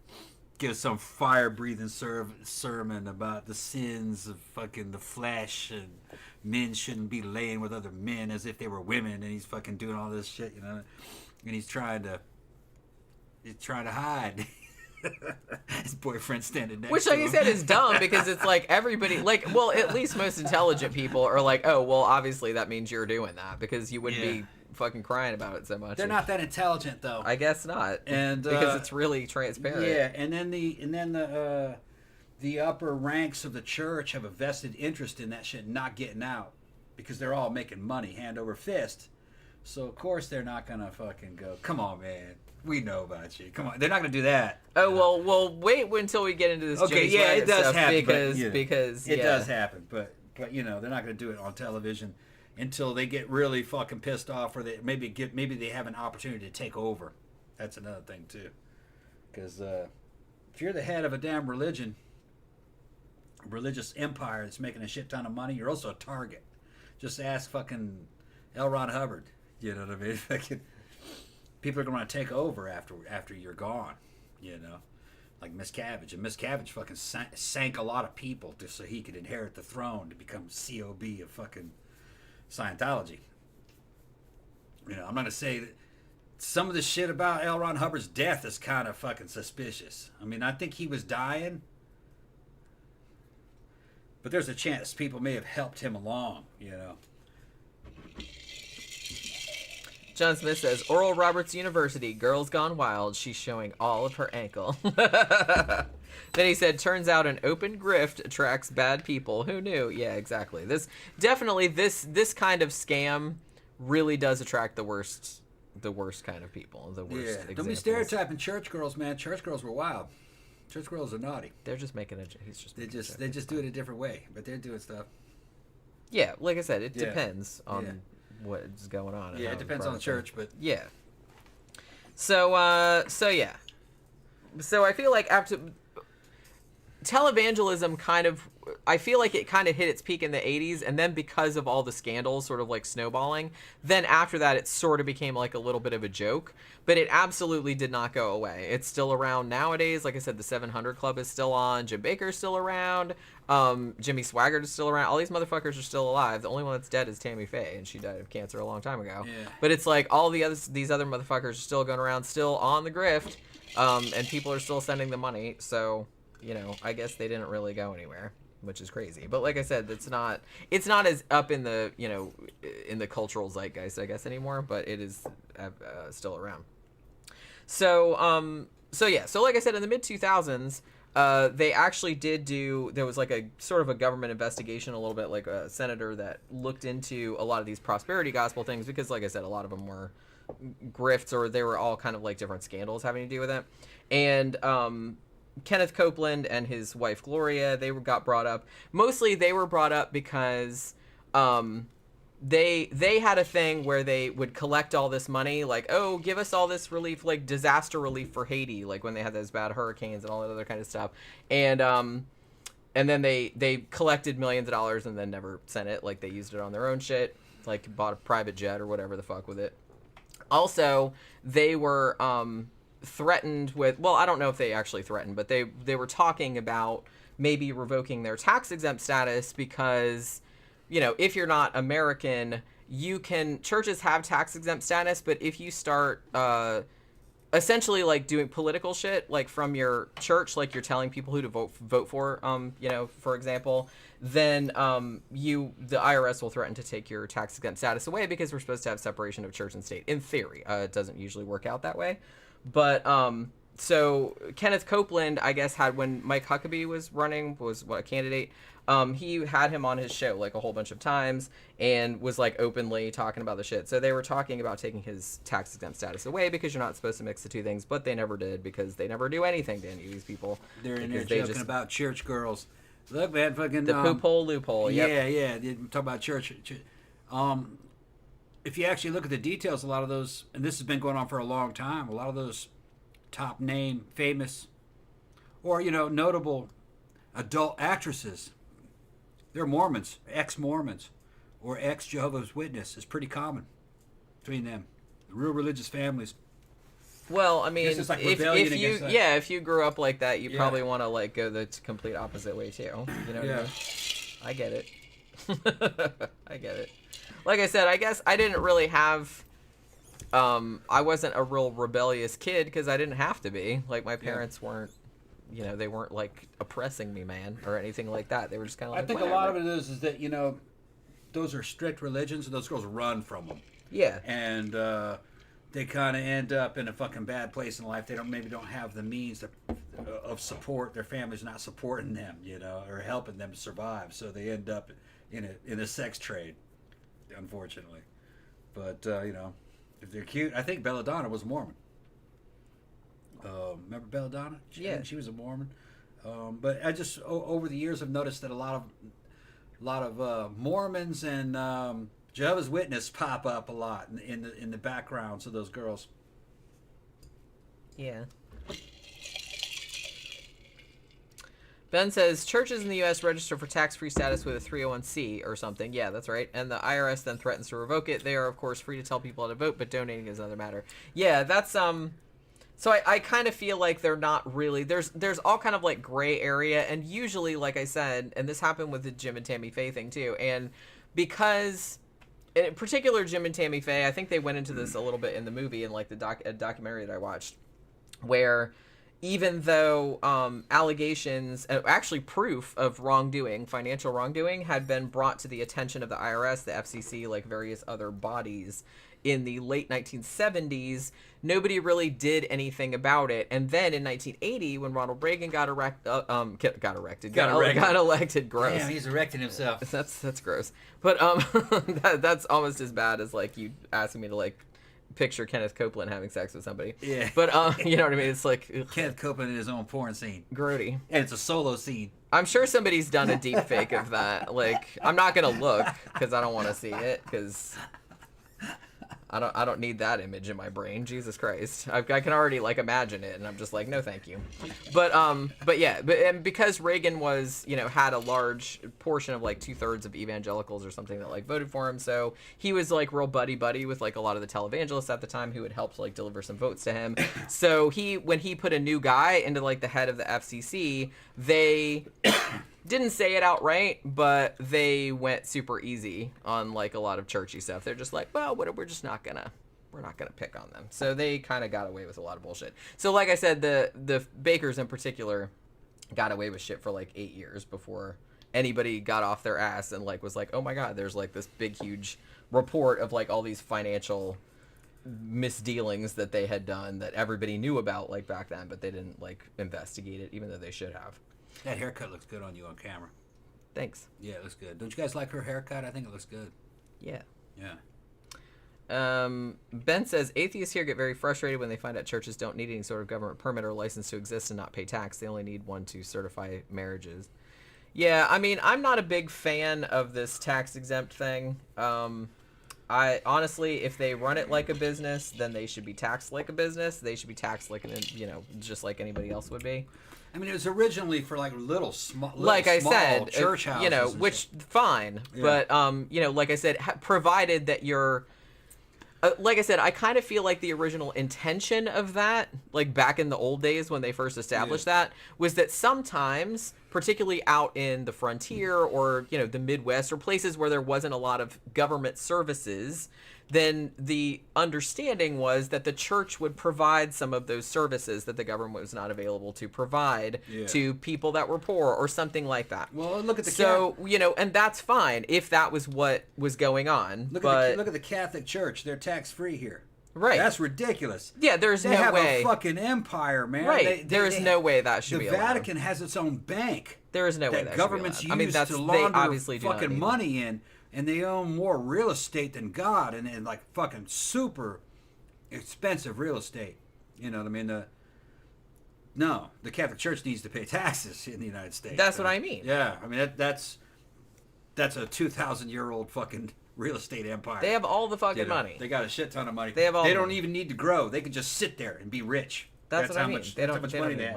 gives some fire-breathing sermon about the sins of fucking the flesh, and men shouldn't be laying with other men as if they were women, and he's fucking doing all this shit, you know, and he's trying to hide. His boyfriend standing next Which, to like him. I said, is dumb, because it's like everybody, like, well, at least most intelligent people are like, oh, well, obviously that means you're doing that, because you wouldn't be fucking crying about it so much. They're not that intelligent, though. I guess not, and because it's really transparent. Yeah, and then the upper ranks of the church have a vested interest in that shit not getting out, because they're all making money hand over fist. So of course they're not gonna fucking go, come on, man, we know about you. Come on, they're not gonna do that. Oh, well, wait until we get into this. Okay, Jimmy yeah, it Swaggart does stuff, happen, because it does happen, but you know, they're not gonna do it on television until they get really fucking pissed off, or they maybe they have an opportunity to take over. That's another thing too, because if you're the head of a damn religious empire that's making a shit ton of money, you're also a target. Just ask fucking L. Ron Hubbard. You know what I mean? Fucking people are going to take over after you're gone. You know, like Miscavige. And Miscavige fucking sank a lot of people just so he could inherit the throne to become COB of fucking Scientology. You know, I'm not going to say that some of the shit about L. Ron Hubbard's death is kind of fucking suspicious. I mean, I think he was dying, but there's a chance people may have helped him along, you know. John Smith says, Oral Roberts University, girls gone wild. She's showing all of her ankle. Then he said, turns out an open grift attracts bad people. Who knew? Yeah, exactly. This kind of scam really does attract the worst kind of people. The worst examples. Don't be stereotyping church girls, man. Church girls were wild. Church girls are naughty. They're just making They just do it a different way, but they're doing stuff. Yeah, like I said, it depends on what's going on. Yeah, it depends on the church, but yeah. So yeah. So I feel like after televangelism I feel like it kind of hit its peak in the 80s, and then because of all the scandals sort of like snowballing, then after that it sort of became like a little bit of a joke, but it absolutely did not go away. It's still around nowadays. Like I said, the 700 Club is still on, Jim Bakker's still around, Jimmy Swaggart is still around. All these motherfuckers are still alive. The only one that's dead is Tammy Faye, and she died of cancer a long time ago. Yeah. But it's like all these other motherfuckers are still going around, still on the grift, and people are still sending them money, so, you know, I guess they didn't really go anywhere, which is crazy. But like I said, it's not as up in the, you know, in the cultural zeitgeist, I guess, anymore, but it is still around. So yeah, so like I said, in the mid 2000s, they actually there was like a sort of a government investigation, a little bit like a senator that looked into a lot of these prosperity gospel things, because like I said, a lot of them were grifts, or they were all kind of like different scandals having to do with it. And Kenneth Copeland and his wife Gloria, they got brought up. Mostly they were brought up because they had a thing where they would collect all this money, like, oh, give us all this relief, like disaster relief for Haiti, like when they had those bad hurricanes and all that other kind of stuff. And then they collected millions of dollars and then never sent it. Like they used it on their own shit, like bought a private jet or whatever the fuck with it. Also, they were threatened with, well, I don't know if they actually threatened, but they were talking about maybe revoking their tax exempt status, because, you know, if you're not American, churches have tax exempt status, but if you start essentially like doing political shit, like from your church, like you're telling people who to vote for, you know, for example, then the IRS will threaten to take your tax exempt status away because we're supposed to have separation of church and state. In theory, it doesn't usually work out that way, but so Kenneth Copeland, I guess, had when Mike Huckabee was a candidate. He had him on his show like a whole bunch of times and was like openly talking about the shit. So they were talking about taking his tax exempt status away because you're not supposed to mix the two things, but they never did because they never do anything to any of these people. They're in there joking about church girls. Look, man, fucking the loophole. Yep. Yeah. They talk about church. If you actually look at the details, a lot of those, and this has been going on for a long time, a lot of those top name, famous, or notable adult actresses, they're Mormons, ex-Mormons, or ex-Jehovah's Witness is pretty common between them. Real religious families. Well, I mean, it's like if you grew up like that, you probably want to like go the complete opposite way too. You know what I mean? I get it. I get it. Like I said, I guess I didn't really have. I wasn't a real rebellious kid because I didn't have to be. Like my parents weren't. They weren't like oppressing me, man, or anything like that. They were just kind of like. I think whatever. A lot of it is that those are strict religions, and those girls run from them. Yeah. And they kind of end up in a fucking bad place in life. They don't have the means of support. Their family's not supporting them, or helping them survive. So they end up in a sex trade, unfortunately. But if they're cute, I think Belladonna was a Mormon. Remember Belladonna? She was a Mormon. But I just over the years have noticed that a lot of Mormons and Jehovah's Witness pop up a lot in the backgrounds of those girls. Yeah. Ben says churches in the U.S. register for tax-free status with a 301c or something. Yeah, that's right. And the IRS then threatens to revoke it. They are, of course, free to tell people how to vote, but donating is another matter. Yeah, that's So I kind of feel like they're not really there's all kind of like gray area, and usually, like I said, and this happened with the Jim and Tammy Faye thing too, and because in particular Jim and Tammy Faye, I think they went into this a little bit in the movie and like the documentary that I watched, where even though allegations, actually proof of wrongdoing, financial wrongdoing, had been brought to the attention of the IRS, the FCC, like various other bodies in the late 1970s, nobody really did anything about it. And then in 1980, when Ronald Reagan got elected, gross. Damn, he's erecting himself. That's gross. But that's almost as bad as like you asking me to like picture Kenneth Copeland having sex with somebody. Yeah. But you know what I mean? It's like ugh. Kenneth Copeland in his own porn scene. Grody. And it's a solo scene. I'm sure somebody's done a deep fake of that. Like, I'm not gonna look because I don't want to see it because I don't need that image in my brain. Jesus Christ. I can already like imagine it, and I'm just like, no, thank you. But yeah, and because Reagan was, had a large portion of like 2/3 of evangelicals or something that like voted for him, so he was like real buddy with like a lot of the televangelists at the time who had helped like deliver some votes to him. So when he put a new guy into like the head of the FCC, they didn't say it outright, but they went super easy on like a lot of churchy stuff. They're just like, well, we're not gonna pick on them. So they kind of got away with a lot of bullshit. So like I said, the Bakers in particular got away with shit for like 8 years before anybody got off their ass and like was like, oh my God, there's like this big huge report of like all these financial misdealings that they had done that everybody knew about like back then, but they didn't like investigate it, even though they should have. That haircut looks good on you on camera. Thanks. Yeah, it looks good. Don't you guys like her haircut? I think it looks good. Yeah. Yeah. Ben says atheists here get very frustrated when they find out churches don't need any sort of government permit or license to exist and not pay tax. They only need one to certify marriages. Yeah, I mean, I'm not a big fan of this tax exempt thing. I honestly, if they run it like a business, then they should be taxed like a business. They should be taxed like just like anybody else would be. I mean, it was originally for like little small church houses. Which fine, yeah. But like I said, provided that you're, like I said, I kind of feel like the original intention of that, like back in the old days when they first established that, was that sometimes particularly out in the frontier or, you know, the Midwest or places where there wasn't a lot of government services, then the understanding was that the church would provide some of those services that the government was not available to provide to people that were poor or something like that. Well, look at the you know, and that's fine if that was what was going on. Look at the Catholic Church. They're tax-free here. Right. That's ridiculous. Yeah, there's no way. They have a fucking empire, man. Right. There's no way that should be allowed. The Vatican has its own bank. There is no way that governments should be allowed. use to launder obviously fucking money in, and they own more real estate than God, and like fucking super expensive real estate. You know what I mean? No, the Catholic Church needs to pay taxes in the United States. That's what I mean. Yeah, I mean that's a 2,000-year-old fucking real estate empire. They have all the fucking money. They got a shit ton of money. They don't even need to grow. They can just sit there and be rich. That's what I mean. They don't have money.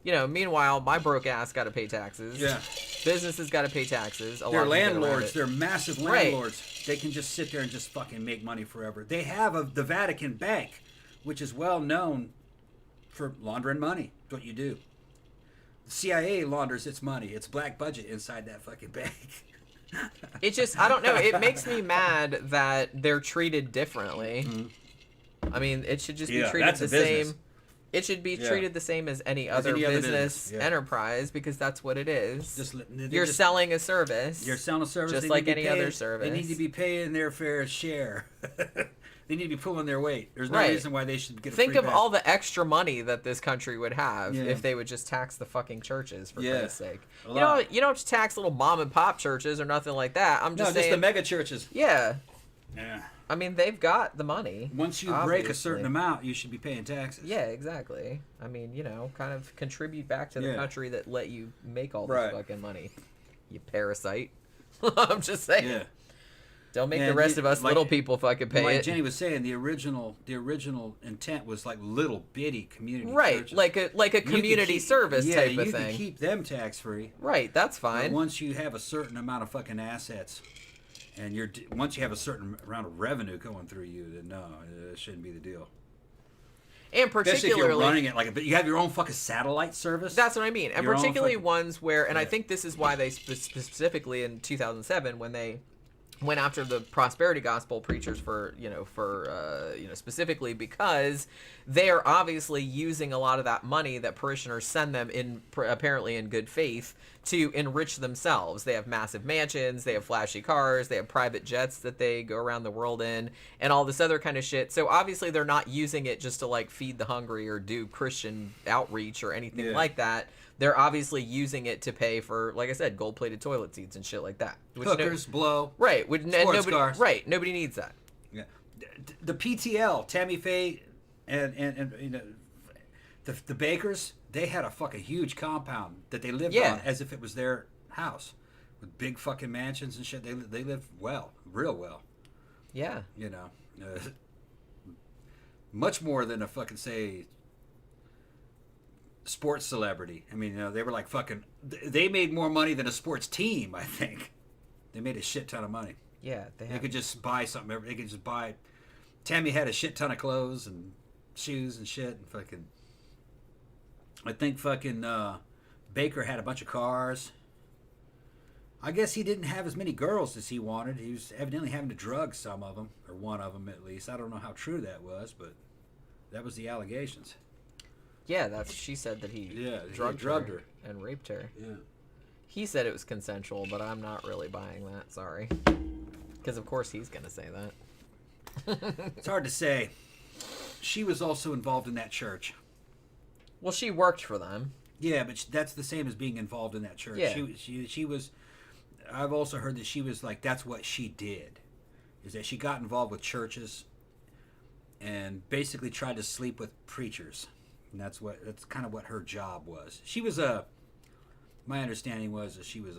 You know, meanwhile, my broke ass got to pay taxes. Yeah. Businesses got to pay taxes. They're landlords. They're massive landlords. Right. They can just sit there and just fucking make money forever. They have the Vatican Bank, which is well known for laundering money. That's what you do. The CIA launders its money. It's black budget inside that fucking bank. It just, I don't know. It makes me mad that they're treated differently. Mm-hmm. I mean, it should just be treated the same. It should be treated the same as any other business enterprise, because that's what it is. You're selling a service. You're selling a service just like any other service. They need to be paying their fair share. They need to be pulling their weight. There's no reason why they should get a Think free of pass. all the extra money that this country would have if they would just tax the fucking churches, for Christ's sake. You don't have to tax little mom and pop churches or nothing like that. I'm just saying, just the mega churches. Yeah. Yeah. I mean, they've got the money. Once you break a certain amount, you should be paying taxes. Yeah, exactly. I mean, you know, kind of contribute back to the country that let you make all this fucking money. You parasite. I'm just saying. Yeah. Don't make the rest of us little people fucking pay it. Like Jenny was saying, the original intent was like little bitty community churches. like a community service type of thing. Yeah, you can keep them tax free. Right, that's fine. But once you have a certain amount of fucking assets, and once you have a certain amount of revenue going through you, then no, it shouldn't be the deal. And particularly, especially if you're running it but you have your own fucking satellite service. That's what I mean. And particularly ones where, and I think this is why they specifically in 2007 when they went after the prosperity gospel preachers for specifically because they are obviously using a lot of that money that parishioners send them apparently in good faith to enrich themselves. They have massive mansions, they have flashy cars, they have private jets that they go around the world in, and all this other kind of shit. So obviously they're not using it just to like feed the hungry or do Christian outreach or anything like that. They're obviously using it to pay for, like I said, gold-plated toilet seats and shit like that. Hookers, blow. Right. Sports cars. Right. Nobody needs that. Yeah. The PTL, Tammy Faye, and you know, the Bakers, they had a fucking huge compound that they lived on as if it was their house, with big fucking mansions and shit. They lived well, real well. Yeah. You know, much more than a fucking sports celebrity. I mean, you know, they were like fucking. They made more money than a sports team. I think they made a shit ton of money. Yeah, they could just buy something. They could just buy. Tammy had a shit ton of clothes and shoes and shit. And fucking. I think fucking Baker had a bunch of cars. I guess he didn't have as many girls as he wanted. He was evidently having to drug some of them, or one of them at least. I don't know how true that was, but that was the allegations. Yeah, she said that he drugged her and raped her. Yeah. He said it was consensual, but I'm not really buying that. Sorry. Because of course he's going to say that. It's hard to say. She was also involved in that church. Well, she worked for them. Yeah, but that's the same as being involved in that church. Yeah. She was. I've also heard that she was like, that's what she did, is that she got involved with churches and basically tried to sleep with preachers. And that's kind of what her job was. She was my understanding was that she was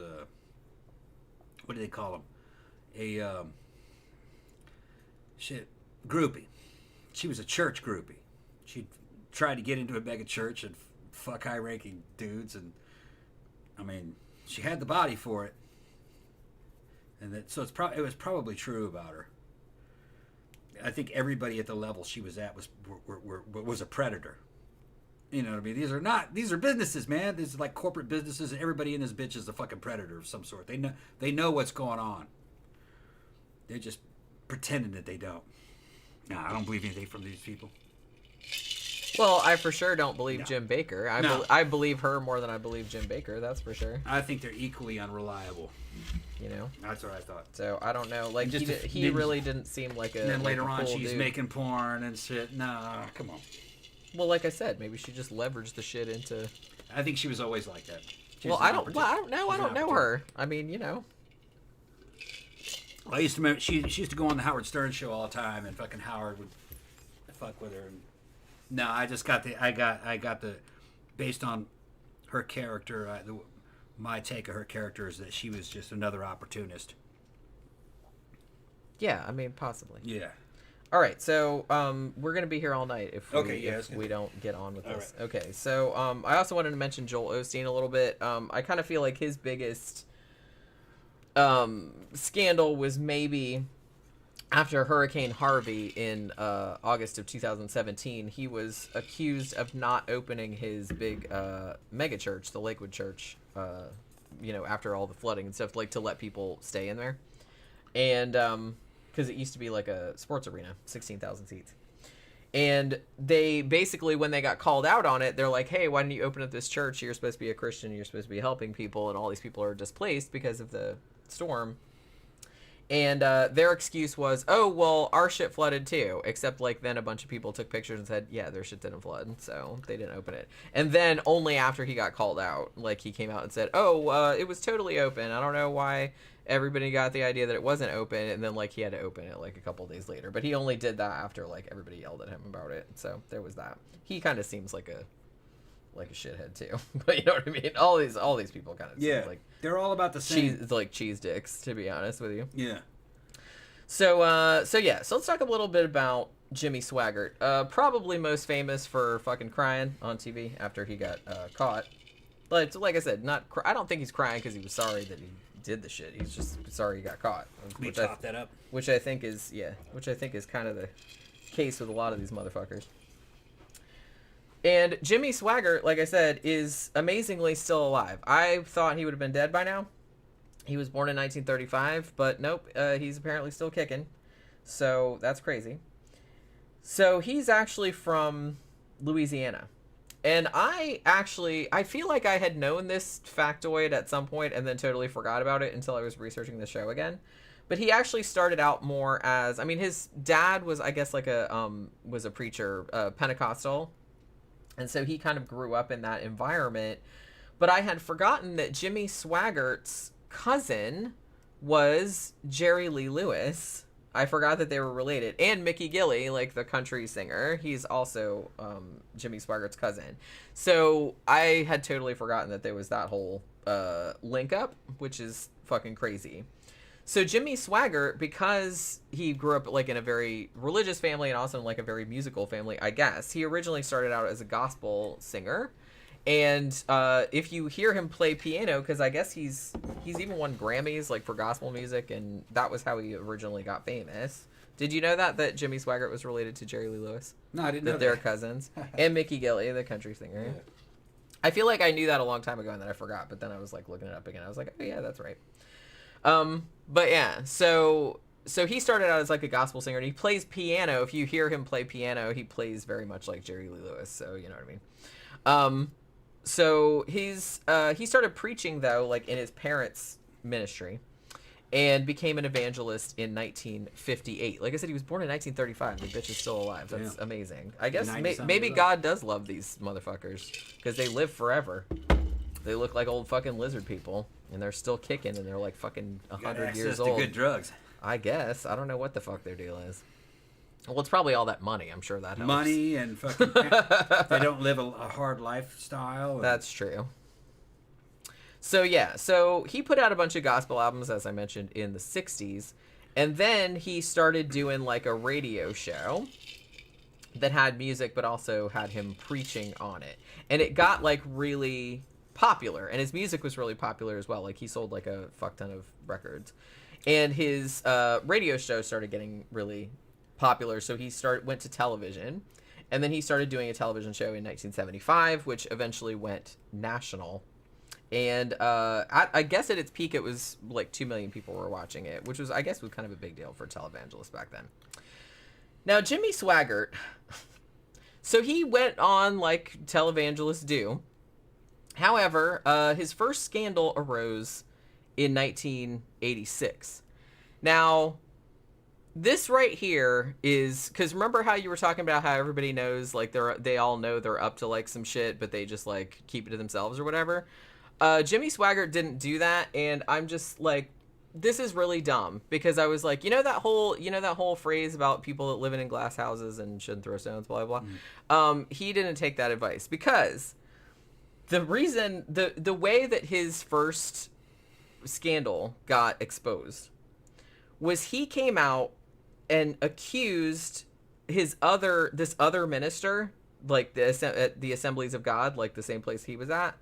what do they call them? Groupie. She was a church groupie. She tried to get into a mega church and fuck high-ranking dudes, and I mean, she had the body for it. And so it was probably true about her. I think everybody at the level she was at was a predator. You know what I mean? These are businesses, man. These are like corporate businesses, and everybody in this bitch is a fucking predator of some sort. They know what's going on. They're just pretending that they don't. Nah, I don't believe anything from these people. Well, I for sure don't believe No. Jim Baker. I believe her more than I believe Jim Baker, that's for sure. I think they're equally unreliable. You know? That's what I thought. So, I don't know. Like, Just he really didn't seem like a And then like later a on, cool she's dude. making porn and shit. Nah, come on. Well, like I said, maybe she just leveraged the shit into... I think she was always like that. I don't know. I don't know her. I mean, you know. I used to remember she used to go on the Howard Stern show all the time, and fucking Howard would fuck with her. And no, I got the based on her character. My take of her character is that she was just another opportunist. Yeah, I mean, possibly. Yeah. All right, so we're gonna be here all night if Okay, we don't get on with this. Right. Okay, so I also wanted to mention Joel Osteen a little bit. I kind of feel like his biggest scandal was maybe after Hurricane Harvey in August of 2017. He was accused of not opening his big mega church, the Lakewood Church, after all the flooding and stuff, like to let people stay in there. And because it used to be like a sports arena, 16,000 seats. And they basically, when they got called out on it, they're like, hey, why didn't you open up this church? You're supposed to be a Christian. You're supposed to be helping people. And all these people are displaced because of the storm. And their excuse was, oh, well, our shit flooded too. Except, like, then a bunch of people took pictures and said, yeah, their shit didn't flood. So they didn't open it. And then only after he got called out, like, he came out and said, oh, it was totally open. I don't know why everybody got the idea that it wasn't open. And then, like, he had to open it, like, a couple days later. But he only did that after, like, everybody yelled at him about it. So there was that. He kind of seems like a shithead too. But you know what I mean? All these people kind of seem like they're all about the same. Cheese dicks, to be honest with you. Yeah. So let's talk a little bit about Jimmy Swaggart. Probably most famous for fucking crying on TV after he got caught. But like I said, I don't think he's crying because he was sorry that he did the shit. He's just sorry he got caught. We chopped that up. Which I think is kind of the case with a lot of these motherfuckers. And Jimmy Swaggart, like I said, is amazingly still alive. I thought he would have been dead by now. He was born in 1935, but nope, he's apparently still kicking. So that's crazy. So he's actually from Louisiana. And I feel like I had known this factoid at some point and then totally forgot about it until I was researching the show again. But he actually started out more as, I mean, his dad was, I guess, like was a preacher, Pentecostal. And so he kind of grew up in that environment. But I had forgotten that Jimmy Swaggart's cousin was Jerry Lee Lewis. I forgot that they were related. And Mickey Gilley, like the country singer, he's also Jimmy Swaggart's cousin. So I had totally forgotten that there was that whole link up, which is fucking crazy. So Jimmy Swaggart, because he grew up like in a very religious family and also in like a very musical family, I guess, he originally started out as a gospel singer. And if you hear him play piano, because I guess he's even won Grammys like for gospel music, and that was how he originally got famous. Did you know that Jimmy Swaggart was related to Jerry Lee Lewis? No, I didn't know that. They're cousins. And Mickey Gilley, the country singer. Yeah. I feel like I knew that a long time ago and then I forgot, but then I was like looking it up again. I was like, oh yeah, that's right. But yeah, so he started out as like a gospel singer, and he plays piano. If you hear him play piano, he plays very much like Jerry Lee Lewis. So you know what I mean. So he started preaching though, like in his parents' ministry, and became an evangelist in 1958. Like I said, he was born in 1935. The bitch is still alive. That's amazing. I guess maybe God does love these motherfuckers because they live forever. They look like old fucking lizard people, and they're still kicking, and they're like fucking 100 years old. To good drugs. I guess. I don't know what the fuck their deal is. Well, it's probably all that money. I'm sure that helps. Money and fucking... they don't live a hard lifestyle. That's true. So, yeah. So, he put out a bunch of gospel albums, as I mentioned, in the 60s. And then he started doing, like, a radio show that had music, but also had him preaching on it. And it got, like, really popular. And his music was really popular as well. Like, he sold, like, a fuck ton of records. And his radio show started getting really popular, so he went to television, And then he started doing a television show in 1975, which eventually went national. And I guess at its peak, it was like 2 million people were watching it, which was, I guess, was kind of a big deal for televangelists back then. Now, Jimmy Swaggart, so he went on like televangelists do. However, his first scandal arose in 1986. Now, this right here is, because remember how you were talking about how everybody knows, like they all know they're up to like some shit, but they just like keep it to themselves or whatever. Jimmy Swaggart didn't do that, and I'm just like, this is really dumb, because I was like, that whole phrase about people that living in glass houses and shouldn't throw stones, blah blah blah. He didn't take that advice, because the reason, the way that his first scandal got exposed was he came out and accused this other minister, like the Assemblies of God, like the same place he was at,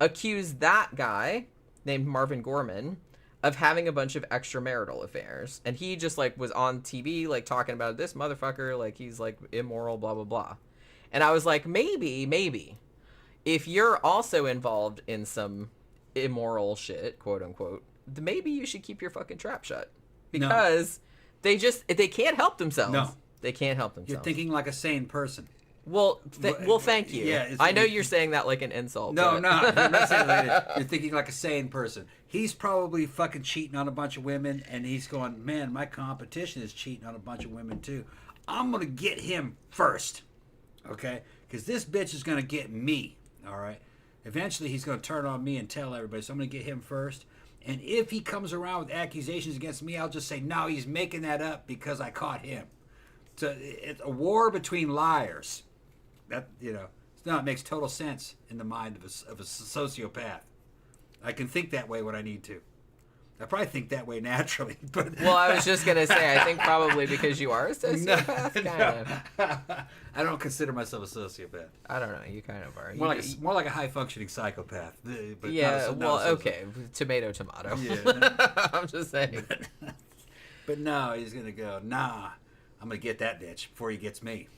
accused that guy named Marvin Gorman of having a bunch of extramarital affairs. And he just like was on TV like talking about this motherfucker, like he's like immoral, blah blah blah. And I was like, maybe if you're also involved in some immoral shit, quote unquote, maybe you should keep your fucking trap shut, because they can't help themselves. No, they can't help themselves. You're thinking like a sane person. Well, thank you. Yeah, I know you're saying that like an insult. No, I'm not saying that. You're thinking like a sane person. He's probably fucking cheating on a bunch of women, and he's going, man, my competition is cheating on a bunch of women too. I'm going to get him first, okay? Because this bitch is going to get me, all right? Eventually, he's going to turn on me and tell everybody, so I'm going to get him first. And if he comes around with accusations against me, I'll just say, no, he's making that up because I caught him. So it's a war between liars. That, it makes total sense in the mind of a sociopath. I can think that way when I need to. I probably think that way naturally. But well, I was just going to say, I think probably because you are a sociopath, kind of. I don't consider myself a sociopath. I don't know. You kind of are. More like a high-functioning psychopath. But yeah, okay. Tomato. Yeah. I'm just saying. But no, he's going to go, nah, I'm going to get that bitch before he gets me.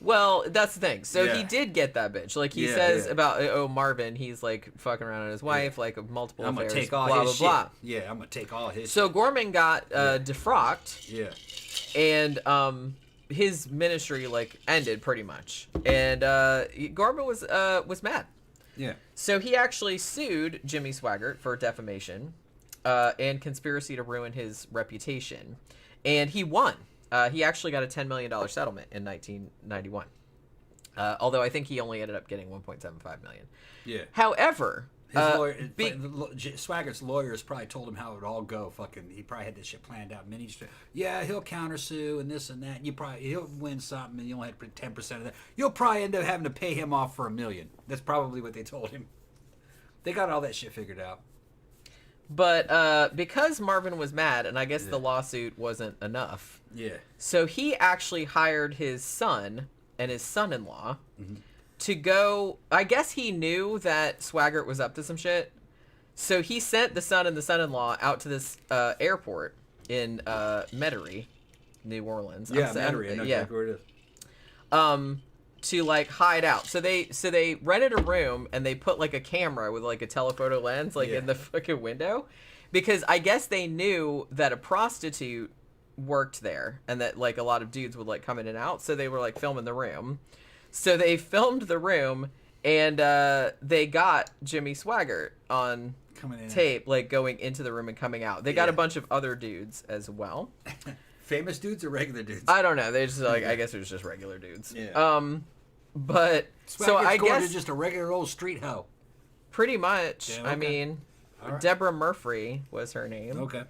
Well, that's the thing. So he did get that bitch. Like he says about Marvin, he's like fucking around on his wife, like multiple I'm affairs. Gonna take all blah, his blah, shit. Yeah, I'm gonna take all his. So shit. Gorman got defrocked. Yeah. And his ministry like ended pretty much, and Gorman was mad. Yeah. So he actually sued Jimmy Swaggart for defamation, and conspiracy to ruin his reputation, and he won. He actually got a $10 million settlement in 1991. Although I think he only ended up getting $1.75 million. Yeah. However, Swaggart's lawyers probably told him how it would all go. Fucking, he probably had this shit planned out. He'll countersue and this and that. He'll win something, and you only had 10% of that. You'll probably end up having to pay him off for $1 million. That's probably what they told him. They got all that shit figured out. But because Marvin was mad, and I guess the lawsuit wasn't enough. Yeah. So he actually hired his son and his son-in-law to go. I guess he knew that Swaggart was up to some shit. So he sent the son and the son-in-law out to this airport in Metairie, New Orleans. Yeah, Metairie. I know exactly where it is. To like hide out. So they rented a room and they put like a camera with like a telephoto lens like in the fucking window, because I guess they knew that a prostitute worked there and that like a lot of dudes would like come in and out, so they were like filming the room. So they filmed the room, and they got Jimmy Swaggart on tape like going into the room and coming out. They got a bunch of other dudes as well. Famous dudes or regular dudes? I don't know. They just like, I guess it was just regular dudes. Yeah. But Swaggart's so I guess just a regular old street hoe. Pretty much. Yeah, okay. I mean, right. Deborah Murphy was her name. Okay.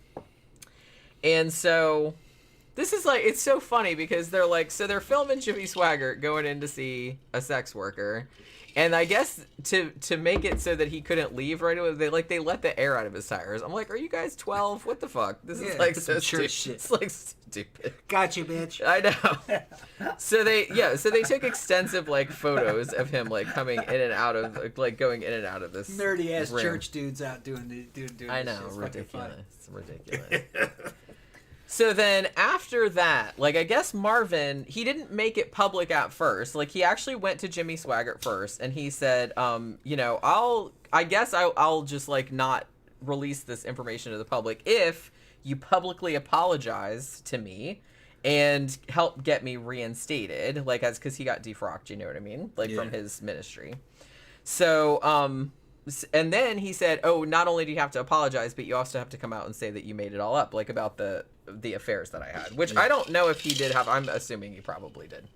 And so this is like, it's so funny because they're like, so they're filming Jimmy Swaggart going in to see a sex worker. And I guess to make it so that he couldn't leave right away, they let the air out of his tires. I'm like, are you guys 12? What the fuck? This is like so stupid. Shit. It's like stupid. Got you, bitch. I know. So they took extensive like photos of him like coming in and out of like going in and out of this nerdy ass room. church dudes out doing I know, ridiculous. It's ridiculous. So then after that, like, I guess Marvin, he didn't make it public at first. Like, he actually went to Jimmy Swaggart first, and he said, you know, I'll just, like, not release this information to the public if you publicly apologize to me and help get me reinstated, like, as because he got defrocked, you know what I mean, like, from his ministry. So and then he said, oh, not only do you have to apologize, but you also have to come out and say that you made it all up, like, about the affairs that I had, which I don't know if he did have. I'm assuming he probably did,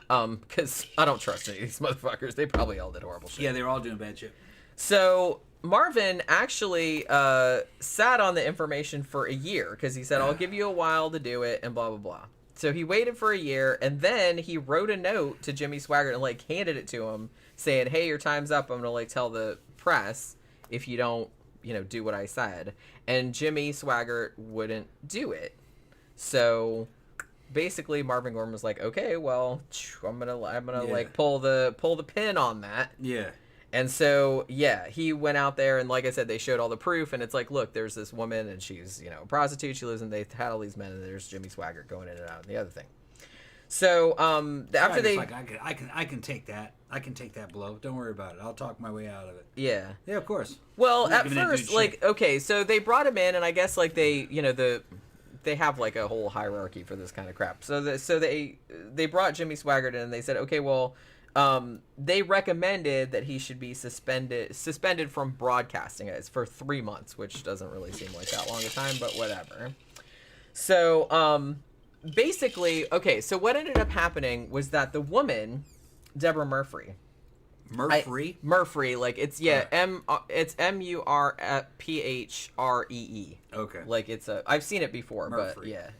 because I don't trust any of these motherfuckers. They probably all did horrible shit. Yeah, they were all doing bad shit. So Marvin actually sat on the information for a year because he said, I'll give you a while to do it and blah, blah, blah. So he waited for a year, and then he wrote a note to Jimmy Swaggart and, like, handed it to him saying, hey, your time's up. I'm going to, like, tell the press if you don't, you know, do what I said. And Jimmy Swaggart wouldn't do it. So basically Marvin Gorman was like, okay, well, I'm gonna like pull the pin on that. Yeah. And so, yeah, he went out there, and like I said, they showed all the proof, and it's like, look, there's this woman, and she's, you know, a prostitute, she lives in, they had all these men, and there's Jimmy Swaggart going in and out, and the other thing. So, after they... Like, I can take that. I can take that blow. Don't worry about it. I'll talk my way out of it. Yeah. Yeah, of course. Well, at first, like, okay, so they brought him in, and I guess, like, they, you know, they have, like, a whole hierarchy for this kind of crap. So they brought Jimmy Swaggart in, and they said, okay, well... they recommended that he should be suspended from broadcasting it for 3 months, which doesn't really seem like that long a time, but whatever. So, basically, okay, so what ended up happening was that the woman, Deborah Murphy. Murphy, like, it's, it's Murphree. Okay. Like, it's I've seen it before, Murphy. but yeah.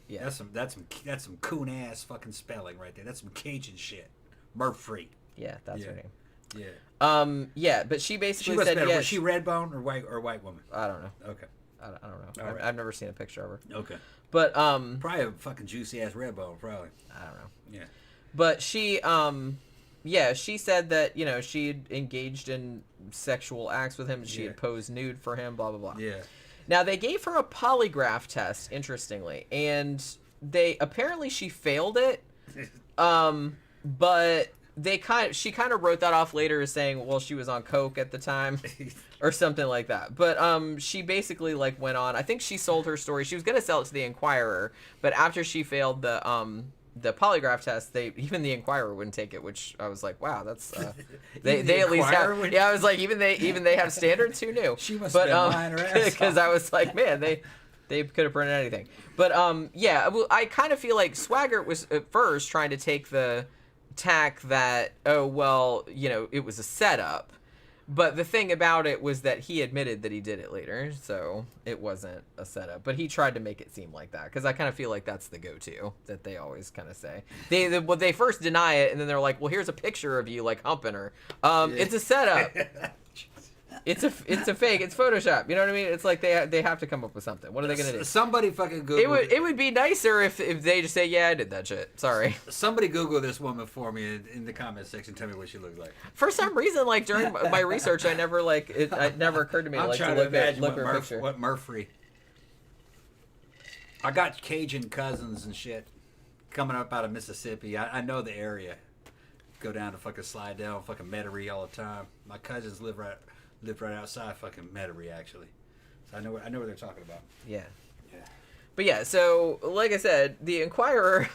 That's some coon ass fucking spelling right there. That's some Cajun shit. Murphy. Yeah, that's her name. Yeah. Yeah, but she basically she said, better. yeah. Was she red bone or white woman? I don't know. Okay. I don't know. All right. I've never seen a picture of her. Okay. But probably a fucking juicy ass red bone, probably. I don't know. Yeah. But she she said that, you know, she'd engaged in sexual acts with him. She had posed nude for him. Blah blah blah. Yeah. Now they gave her a polygraph test, interestingly, and apparently she failed it. But she kind of wrote that off later as saying, well, she was on coke at the time or something like that. But she basically, like, went on. I think she sold her story. She was going to sell it to the Inquirer, but after she failed the polygraph test, even the Inquirer wouldn't take it, which I was like, wow, that's they at least have. Yeah, I was like, even they have standards. Who knew? She must have been lying her ass off. Because I was like, man, they could have printed anything. But yeah, well, I kind of feel like Swaggart was at first trying to take the tack that, oh, well, you know, it was a setup. But the thing about it was that he admitted that he did it later, so it wasn't a setup. But he tried to make it seem like that, because I kind of feel like that's the go-to that they always kind of say. They first deny it, and then they're like, well, here's a picture of you, like, humping her. It's a setup. It's a fake. It's Photoshop. You know what I mean? It's like they have to come up with something. What are they gonna do? Somebody fucking Google. It would be nicer if they just say, yeah, I did that shit. Sorry. Somebody Google this woman for me in the comment section. Tell me what she looks like. For some reason, like during my research, it never occurred to me to look at her picture. What Murphy? I got Cajun cousins and shit coming up out of Mississippi. I know the area. Go down to fucking Slidell, fucking Metairie all the time. My cousins live right outside fucking Metairie, actually. So I know where they're talking about. Yeah. Yeah. But yeah, so like I said, the Inquirer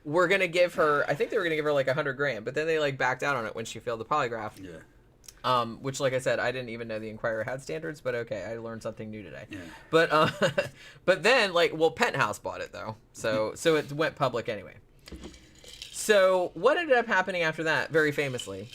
were gonna give her. I think they were gonna give her like $100,000, but then they like backed out on it when she failed the polygraph. Yeah. Which, like I said, I didn't even know the Inquirer had standards, but okay, I learned something new today. Yeah. But then Penthouse bought it though, so it went public anyway. So what ended up happening after that, very famously,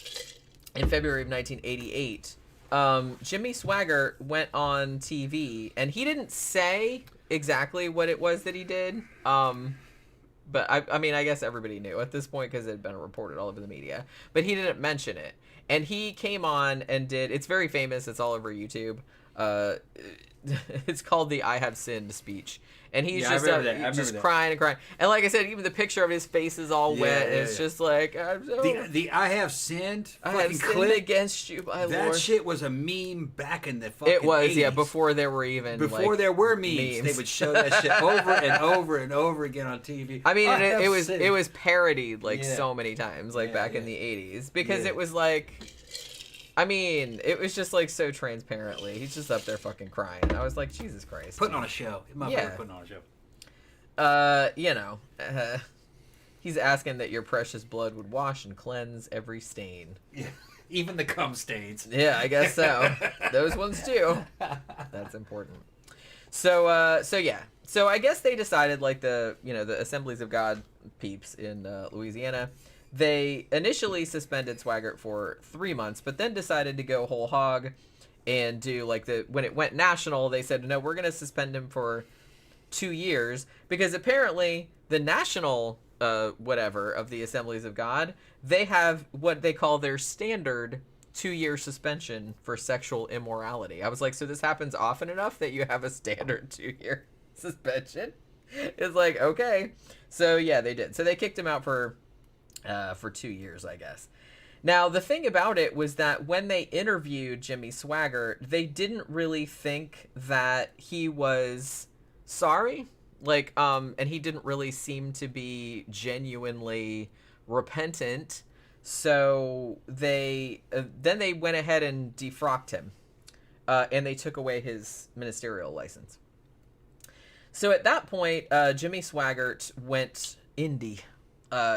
in February of 1988. Jimmy Swaggart went on TV, and he didn't say exactly what it was that he did. But I mean, I guess everybody knew at this point because it had been reported all over the media. But he didn't mention it, and he came on and did. It's very famous. It's all over YouTube. It's called the "I have sinned" speech, and he's Yeah, I just remember that. I just remember that. crying and crying. And like I said, even the picture of his face is all Yeah, wet. yeah, And it's yeah. just like I'm so, The I have sinned. I have fucking sinned clip, against you, my that Lord. shit was a meme back in the fucking It was 80s. before there were even Before like, there were memes, they would show that shit over and over and over again on TV. I mean, have it was sinned. parodied like Yeah. so many times, like Yeah, back in yeah. the '80s, because Yeah. it was like, I mean, it was just like so transparently. He's just up there fucking crying. I was like, Jesus Christ. Putting on a show. My Yeah. favorite, putting on a show. You know, he's asking that your precious blood would wash and cleanse every stain. Yeah. Even the cum stains. Yeah, I guess so. Those ones too. That's important. So yeah. So I guess they decided, like the Assemblies of God peeps in Louisiana, they initially suspended Swaggart for 3 months, but then decided to go whole hog and do like when it went national, they said, no, we're going to suspend him for 2 years, because apparently the national whatever of the Assemblies of God, they have what they call their standard 2-year suspension for sexual immorality. I was like, so this happens often enough that you have a standard 2-year suspension? It's like, okay. So yeah, they did. So they kicked him out for 2 years, I guess. Now, the thing about it was that when they interviewed Jimmy Swaggart, they didn't really think that he was sorry. Like, and he didn't really seem to be genuinely repentant. So then they went ahead and defrocked him. And they took away his ministerial license. So at that point, Jimmy Swaggart went indie.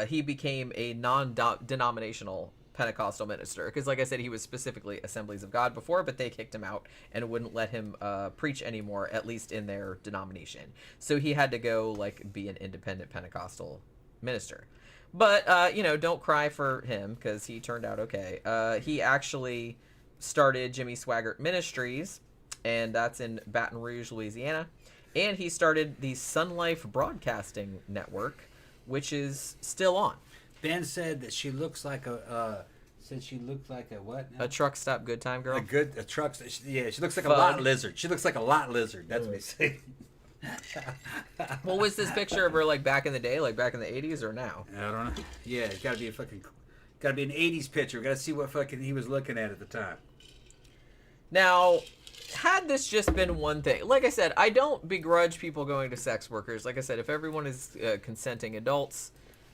He became a non-denominational Pentecostal minister, because like I said, he was specifically Assemblies of God before, but they kicked him out and wouldn't let him preach anymore, at least in their denomination. So he had to go like be an independent Pentecostal minister. But don't cry for him, because he turned out okay. He actually started Jimmy Swaggart Ministries, and that's in Baton Rouge, Louisiana. And he started the Sun Life Broadcasting Network, which is still on. Ben said that she looks like a what now? A truck stop good time girl. A truck. Yeah, she looks like Fun. a lot lizard. She looks like a lot lizard. That's what he said. What was this picture of her like back in the day, like back in the 80s or now? I don't know. Yeah, it's got to be an 80s picture. We got to see what fucking he was looking at the time. Now, had this just been one thing, like I said, I don't begrudge people going to sex workers. Like I said, if everyone is consenting adults,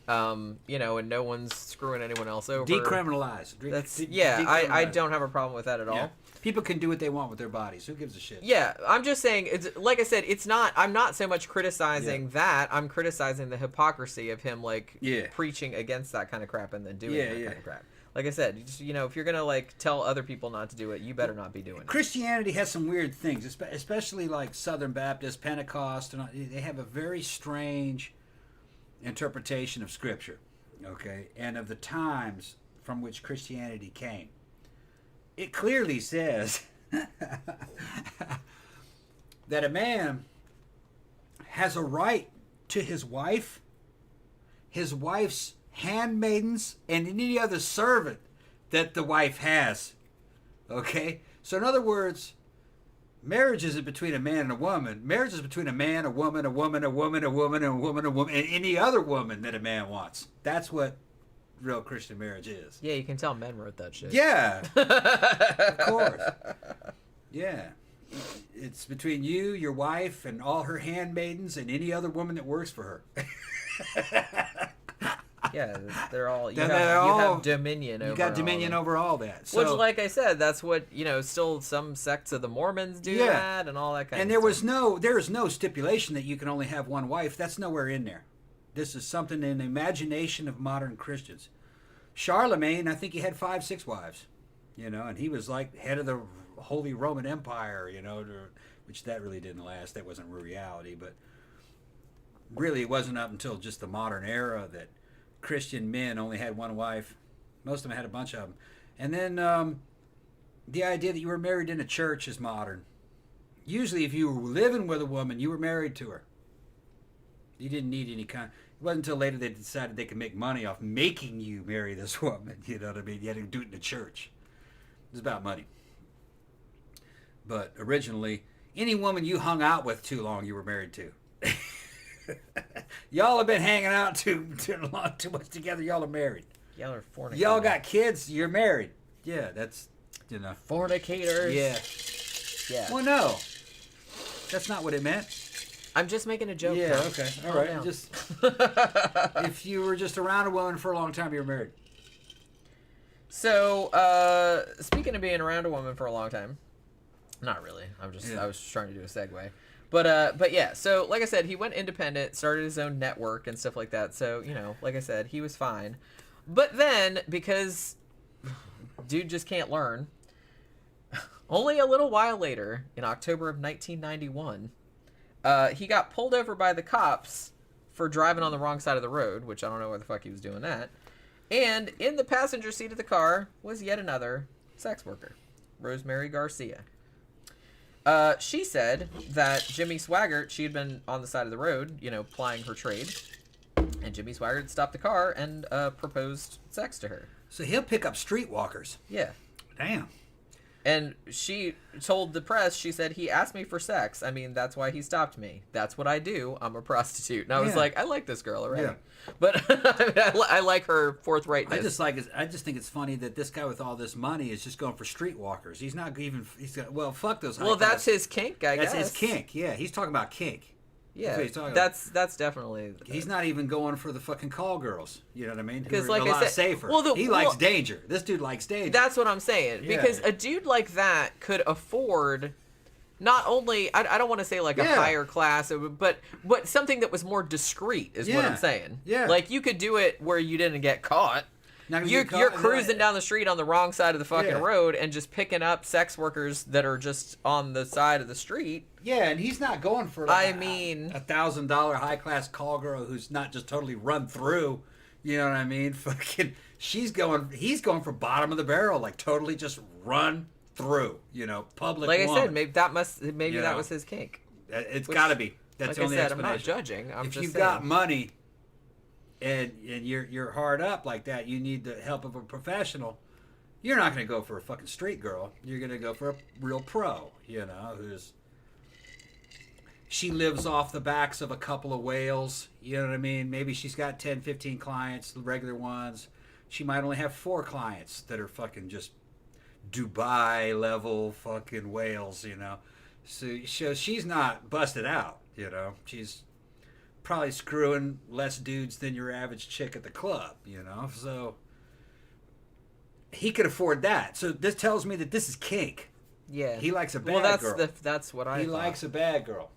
and no one's screwing anyone else over. Decriminalize. I don't have a problem with that at all. Yeah. People can do what they want with their bodies. Who gives a shit? Yeah, I'm just saying, it's like I said, I'm not so much criticizing that, I'm criticizing the hypocrisy of him, preaching against that kind of crap and then doing that kind of crap. Like I said, if you're going to, like, tell other people not to do it, you better not be doing it. Christianity has some weird things, especially, like, Southern Baptist, Pentecost, and they have a very strange interpretation of Scripture, okay, and of the times from which Christianity came. It clearly says that a man has a right to his wife, his wife's handmaidens, and any other servant that the wife has. Okay? So in other words, marriage isn't between a man and a woman. Marriage is between a man, a woman, a woman, a woman, a woman, a woman, a woman, and any other woman that a man wants. That's what real Christian marriage is. Yeah, you can tell men wrote that shit. Yeah. Of course. Yeah. It's between you, your wife, and all her handmaidens, and any other woman that works for her. Yeah, they're all you They're have all- dominion over. You got all dominion of them. over all that. So, Which, like I said, that's what still some sects of the Mormons do that and all that kind and of stuff. there is no stipulation that you can only have one wife. That's nowhere in there. This is something in the imagination of modern Christians. Charlemagne, I think he had 5-6 wives, and he was like head of the Holy Roman Empire, which that really didn't last. That wasn't reality, but really it wasn't up until just the modern era that Christian men only had one wife. Most of them had a bunch of them. And then the idea that you were married in a church is modern. Usually if you were living with a woman, you were married to her. You didn't need any kind. It wasn't until later they decided they could make money off making you marry this woman. You know what I mean? You had to do it in the church. It was about money. But originally, any woman you hung out with too long, you were married to. Y'all have been hanging out too much together. Y'all are married. Y'all are fornicators. Y'all got kids. You're married. Yeah, that's fornicators. Yeah. Yeah. Well, no, that's not what it meant. I'm just making a joke. Yeah. Now. Okay. All Calm right. down. Just if you were just around a woman for a long time, you were married. So, speaking of being around a woman for a long time, not really. I was just trying to do a segue. But yeah, so like I said, he went independent, started his own network and stuff like that. So, like I said, he was fine. But then, because dude just can't learn, only a little while later, in October of 1991, he got pulled over by the cops for driving on the wrong side of the road, which I don't know why the fuck he was doing that. And in the passenger seat of the car was yet another sex worker, Rosemary Garcia. She said that Jimmy Swaggart, she had been on the side of the road, plying her trade, and Jimmy Swaggart stopped the car and proposed sex to her. So he'll pick up streetwalkers. Yeah. Damn. And she told the press, she said, he asked me for sex. I mean, that's why he stopped me. That's what I do. I'm a prostitute. And I was like, I like this girl already. Yeah. But I like her forthrightness. I just think it's funny that this guy with all this money is just going for streetwalkers. He's not even, fuck those. Well, that's his kink, I guess. That's his kink, yeah. He's talking about kink. Yeah, that's definitely. He's not even going for the fucking call girls. You know what I mean? Because, like I said, safer. He likes danger. This dude likes danger. That's what I'm saying. Yeah. Because a dude like that could afford, not only I don't want to say like a higher class, but something that was more discreet is what I'm saying. Yeah. Like you could do it where you didn't get caught. You're cruising down the street on the wrong side of the fucking road and just picking up sex workers that are just on the side of the street. Yeah, and he's not going for $1,000 high class call girl who's not just totally run through. You know what I mean? Fucking, he's going for bottom of the barrel, like totally just run through. Public. Like woman. I said, maybe that was his kink. It's got to be. That's the only explanation. I'm not judging. I'm if just you've saying. got money. And you're hard up like that, you need the help of a professional. You're not going to go for a fucking street girl. You're going to go for a real pro, she lives off the backs of a couple of whales, you know what I mean? Maybe she's got 10, 15 clients, the regular ones. She might only have 4 clients that are fucking just Dubai level fucking whales, So she's not busted out, She's probably screwing less dudes than your average chick at the club, so he could afford that. So this tells me that this is kink. Yeah, he likes a bad girl. That's what I. He likes a bad girl.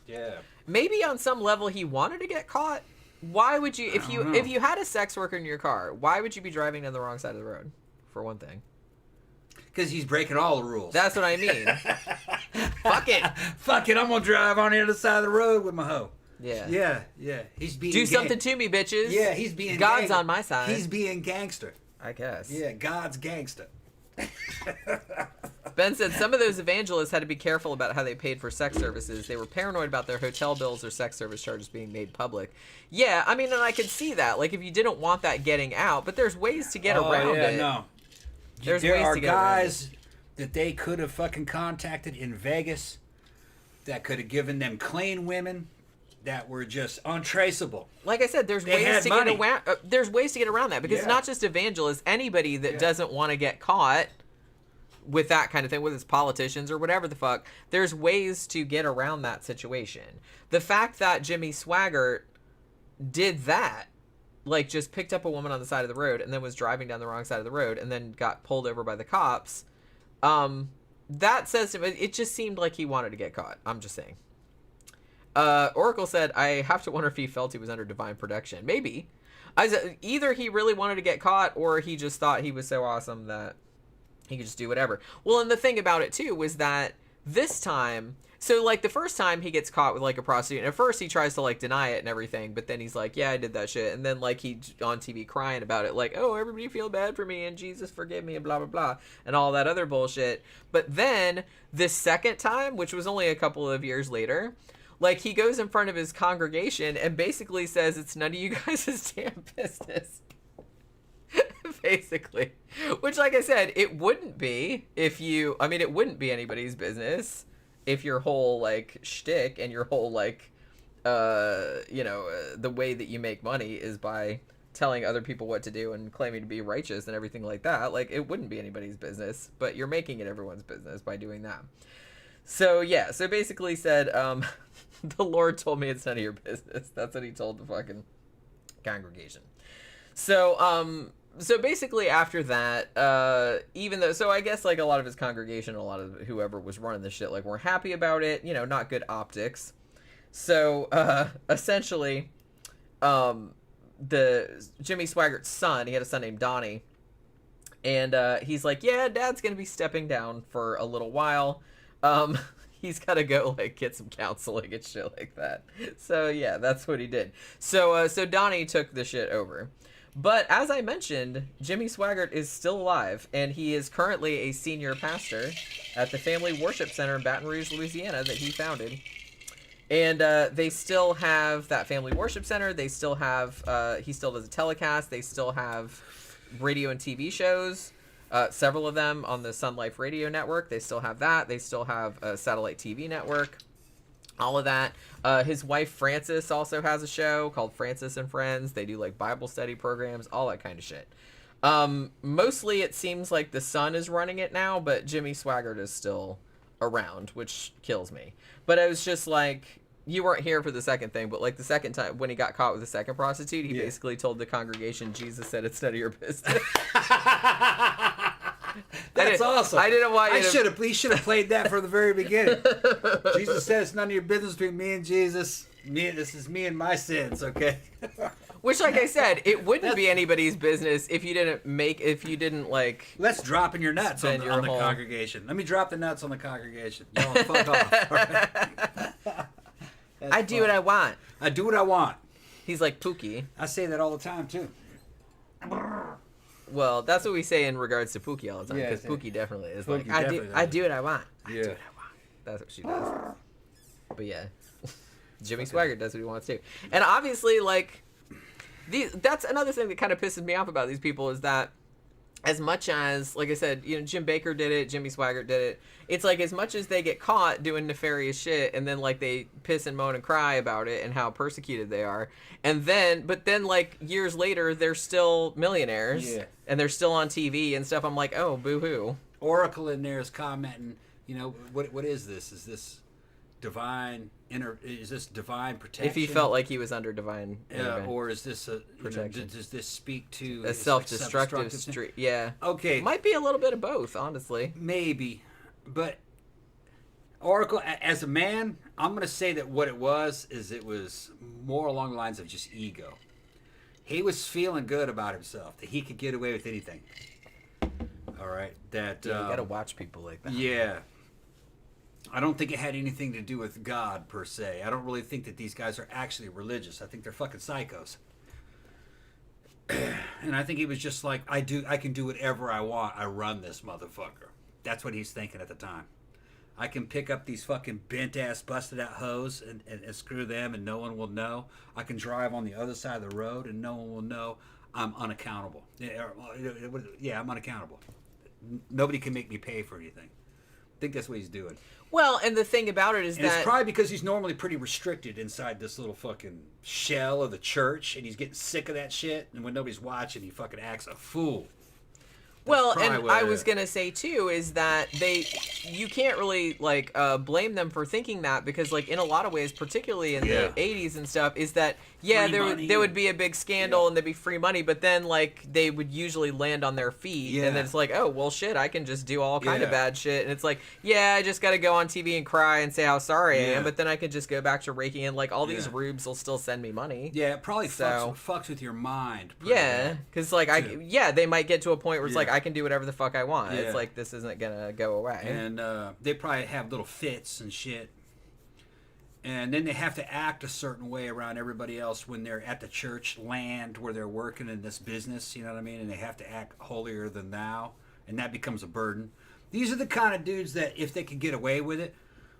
Yeah. Maybe on some level he wanted to get caught. Why would you, if you had a sex worker in your car, why would you be driving down the wrong side of the road? For one thing. Because he's breaking all the rules. That's what I mean. Fuck it. Fuck it. I'm gonna drive on the other side of the road with my hoe. Yeah. Yeah. He's being do something to me, bitches. Yeah, he's being God's on my side. He's being gangster. I guess. Yeah, God's gangster. Ben said some of those evangelists had to be careful about how they paid for sex services. They were paranoid about their hotel bills or sex service charges being made public. Yeah, I mean, and I could see that. Like, if you didn't want that getting out, but there's ways to get around it. No. There are guys that they could have fucking contacted in Vegas that could have given them clean women that were just untraceable. Like I said, there's ways to get around. There's ways to get around that because it's not just evangelists. Anybody that doesn't want to get caught with that kind of thing, whether it's politicians or whatever the fuck, there's ways to get around that situation. The fact that Jimmy Swaggart did that, like just picked up a woman on the side of the road and then was driving down the wrong side of the road and then got pulled over by the cops, that says to me, it just seemed like he wanted to get caught. I'm just saying. Oracle said, I have to wonder if he felt he was under divine protection. Maybe. Either he really wanted to get caught or he just thought he was so awesome that he could just do whatever. Well, and the thing about it, too, was that this time... So, like, the first time he gets caught with, like, a prostitute, and at first he tries to, like, deny it and everything, but then he's like, yeah, I did that shit. And then, like, he's on TV crying about it, like, oh, everybody feel bad for me, and Jesus forgive me, and blah, blah, blah, and all that other bullshit. But then, this second time, which was only a couple of years later... Like, he goes in front of his congregation and basically says it's none of you guys' damn business. Basically. Which, like I said, it wouldn't be it wouldn't be anybody's business if your whole, like, shtick and your whole, like, the way that you make money is by telling other people what to do and claiming to be righteous and everything like that. Like, it wouldn't be anybody's business, but you're making it everyone's business by doing that. So, yeah, so basically said, the Lord told me it's none of your business. That's what he told the fucking congregation. So, so basically after that, even though, so I guess, like, a lot of his congregation, a lot of whoever was running this shit, like, weren't happy about it, not good optics. So, essentially, the Jimmy Swaggart's son, he had a son named Donnie, and, he's like, yeah, Dad's gonna be stepping down for a little while. He's gotta go, like, get some counseling and shit like that. So, yeah, that's what he did. So, so Donnie took the shit over. But as I mentioned, Jimmy Swaggart is still alive, and he is currently a senior pastor at the Family Worship Center in Baton Rouge, Louisiana, that he founded. And they still have that Family Worship Center. They still have, he still does a telecast. They still have radio and TV shows, several of them on the Sun Life Radio Network. They still have that. They still have a satellite TV network. All of that. His wife Frances also has a show called Frances and Friends. They do, like, Bible study programs, all that kind of shit. Mostly it seems like the son is running it now, but Jimmy Swaggart is still around, which kills me. But I was just like, you weren't here for the second thing, but, like, the second time when he got caught with the second prostitute, he basically told the congregation, Jesus said it's none of your business. That's awesome. I didn't want you He should have played that from the very beginning. Jesus says it's none of your business between me and Jesus. This is me and my sins, okay? Which, like I said, it wouldn't be anybody's business if you didn't like. Let's drop in your nuts on the congregation. Let me drop the nuts on the congregation. Y'all fuck off. Right? I do what I want. I do what I want. He's like Pookie. I say that all the time too. Well, that's what we say in regards to Pookie all the time, because Pookie definitely is like, I do what I want. I do what I want. That's what she does. But yeah, Jimmy Swaggart does what he wants to. And obviously, like, that's another thing that kind of pisses me off about these people is that as much as, like I said, Jim Baker did it, Jimmy Swaggart did it, it's like as much as they get caught doing nefarious shit and then, like, they piss and moan and cry about it and how persecuted they are, but then like years later they're still millionaires and they're still on TV and stuff. I'm like, oh, boo-hoo. Oracle in there is commenting, what is this? Is this divine protection? If he felt like he was under divine or is this protection? Does this speak to a self-destructive streak? Yeah. Okay. Might be a little bit of both, honestly. Maybe. But Oracle, as a man, I'm going to say that what it was more along the lines of just ego. He was feeling good about himself, that he could get away with anything. All right? That you got to watch people like that. Yeah. I don't think it had anything to do with God, per se. I don't really think that these guys are actually religious. I think they're fucking psychos. And I think he was just like, I can do whatever I want. I run this motherfucker. That's what he's thinking at the time. I can pick up these fucking bent-ass, busted-out hoes and screw them and no one will know. I can drive on the other side of the road and no one will know I'm unaccountable. Yeah, I'm unaccountable. Nobody can make me pay for anything. I think that's what he's doing. Well, and the thing about it is and it's probably because he's normally pretty restricted inside this little fucking shell of the church, and he's getting sick of that shit, and when nobody's watching, he fucking acts a fool. Well, and I was going to say, too, is that you can't really, like, blame them for thinking that because, like, in a lot of ways, particularly in the 80s and stuff, is that, there would be a big scandal and there'd be free money, but then, like, they would usually land on their feet and then it's like, oh, well, shit, I can just do all kind of bad shit. And it's like, I just got to go on TV and cry and say how sorry I am, but then I could just go back to raking in, like, all these rubes will still send me money. Yeah, it probably fucks with your mind. Yeah, because, like, they might get to a point where it's like, I can do whatever the fuck I want. It's like, this isn't gonna go away. And they probably have little fits and shit. And then they have to act a certain way around everybody else when they're at the church land where they're working in this business, you know what I mean? And they have to act holier-than-thou, and that becomes a burden. These are the kind of dudes that, if they could get away with it,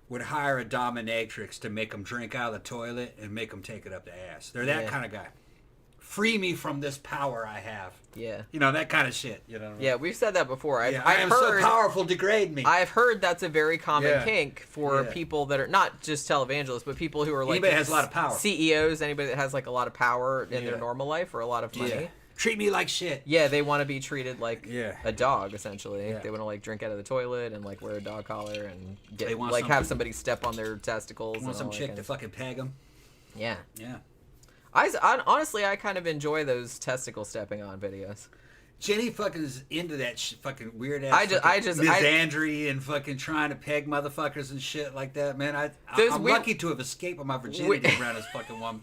would hire a dominatrix to make them drink out of the toilet and make them take it up the ass. They're that kind of guy. free me from this power I have. Yeah. You know, that kind of shit. You know. Yeah, we've said that before. I am so powerful, degrade me. I've heard that's a very common kink for Yeah. people that are not just televangelists, but people who are like anybody has a lot of power. CEOs, anybody that has like a lot of power in their normal life or a lot of money. Yeah. Treat me like shit. Yeah, they want to be treated like Yeah. a dog, essentially. Yeah. They want to like drink out of the toilet and like wear a dog collar and They get want like some- have somebody step on their testicles. Want and some all that chick kind to of fucking peg him? Yeah. Yeah. Honestly, I kind of enjoy those testicle stepping on videos. Jenny fucking is into that fucking weird ass misandry and fucking trying to peg motherfuckers and shit like that, man. I'm lucky to have escaped my virginity around this fucking woman.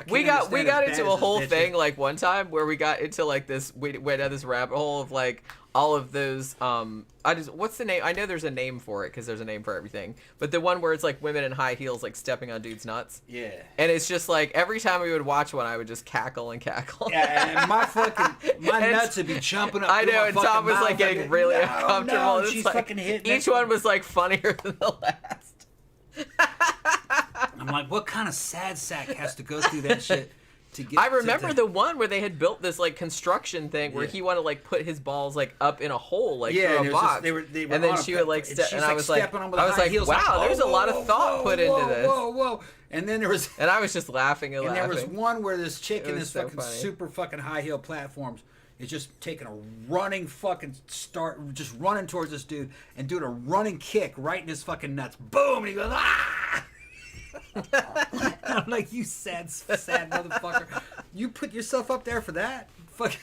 We got into a whole thing like one time where we got into like this. We went down this rabbit hole of like all of those. What's the name? I know there's a name for it because there's a name for everything. But the one where it's like women in high heels like stepping on dudes' nuts. Yeah. And it's just like every time we would watch one, I would just cackle and cackle. Yeah, and my nuts would be jumping up. I know, and Tom was like getting really uncomfortable. No, It's she's like, fucking hitting each one was like funnier than the last. I'm like, what kind of sad sack has to go through that shit to get? I remember the one where they had built this like construction thing where Yeah. he wanted to like put his balls like up in a hole like Yeah, through and a it was box, just- they were and then on a she would like and step, she's, and like, I was like, stepping on with high heels, wow, like, there's a lot of thought put into this, Whoa! And then there was, and I was just laughing and and laughing. there was one where this chick It in was this so fucking funny. super fucking high heel platforms is just taking a running fucking start, just running towards this dude and doing a running kick right in his fucking nuts. Boom! And he goes, ah! I'm like, you sad motherfucker. You put yourself up there for that? Fuck.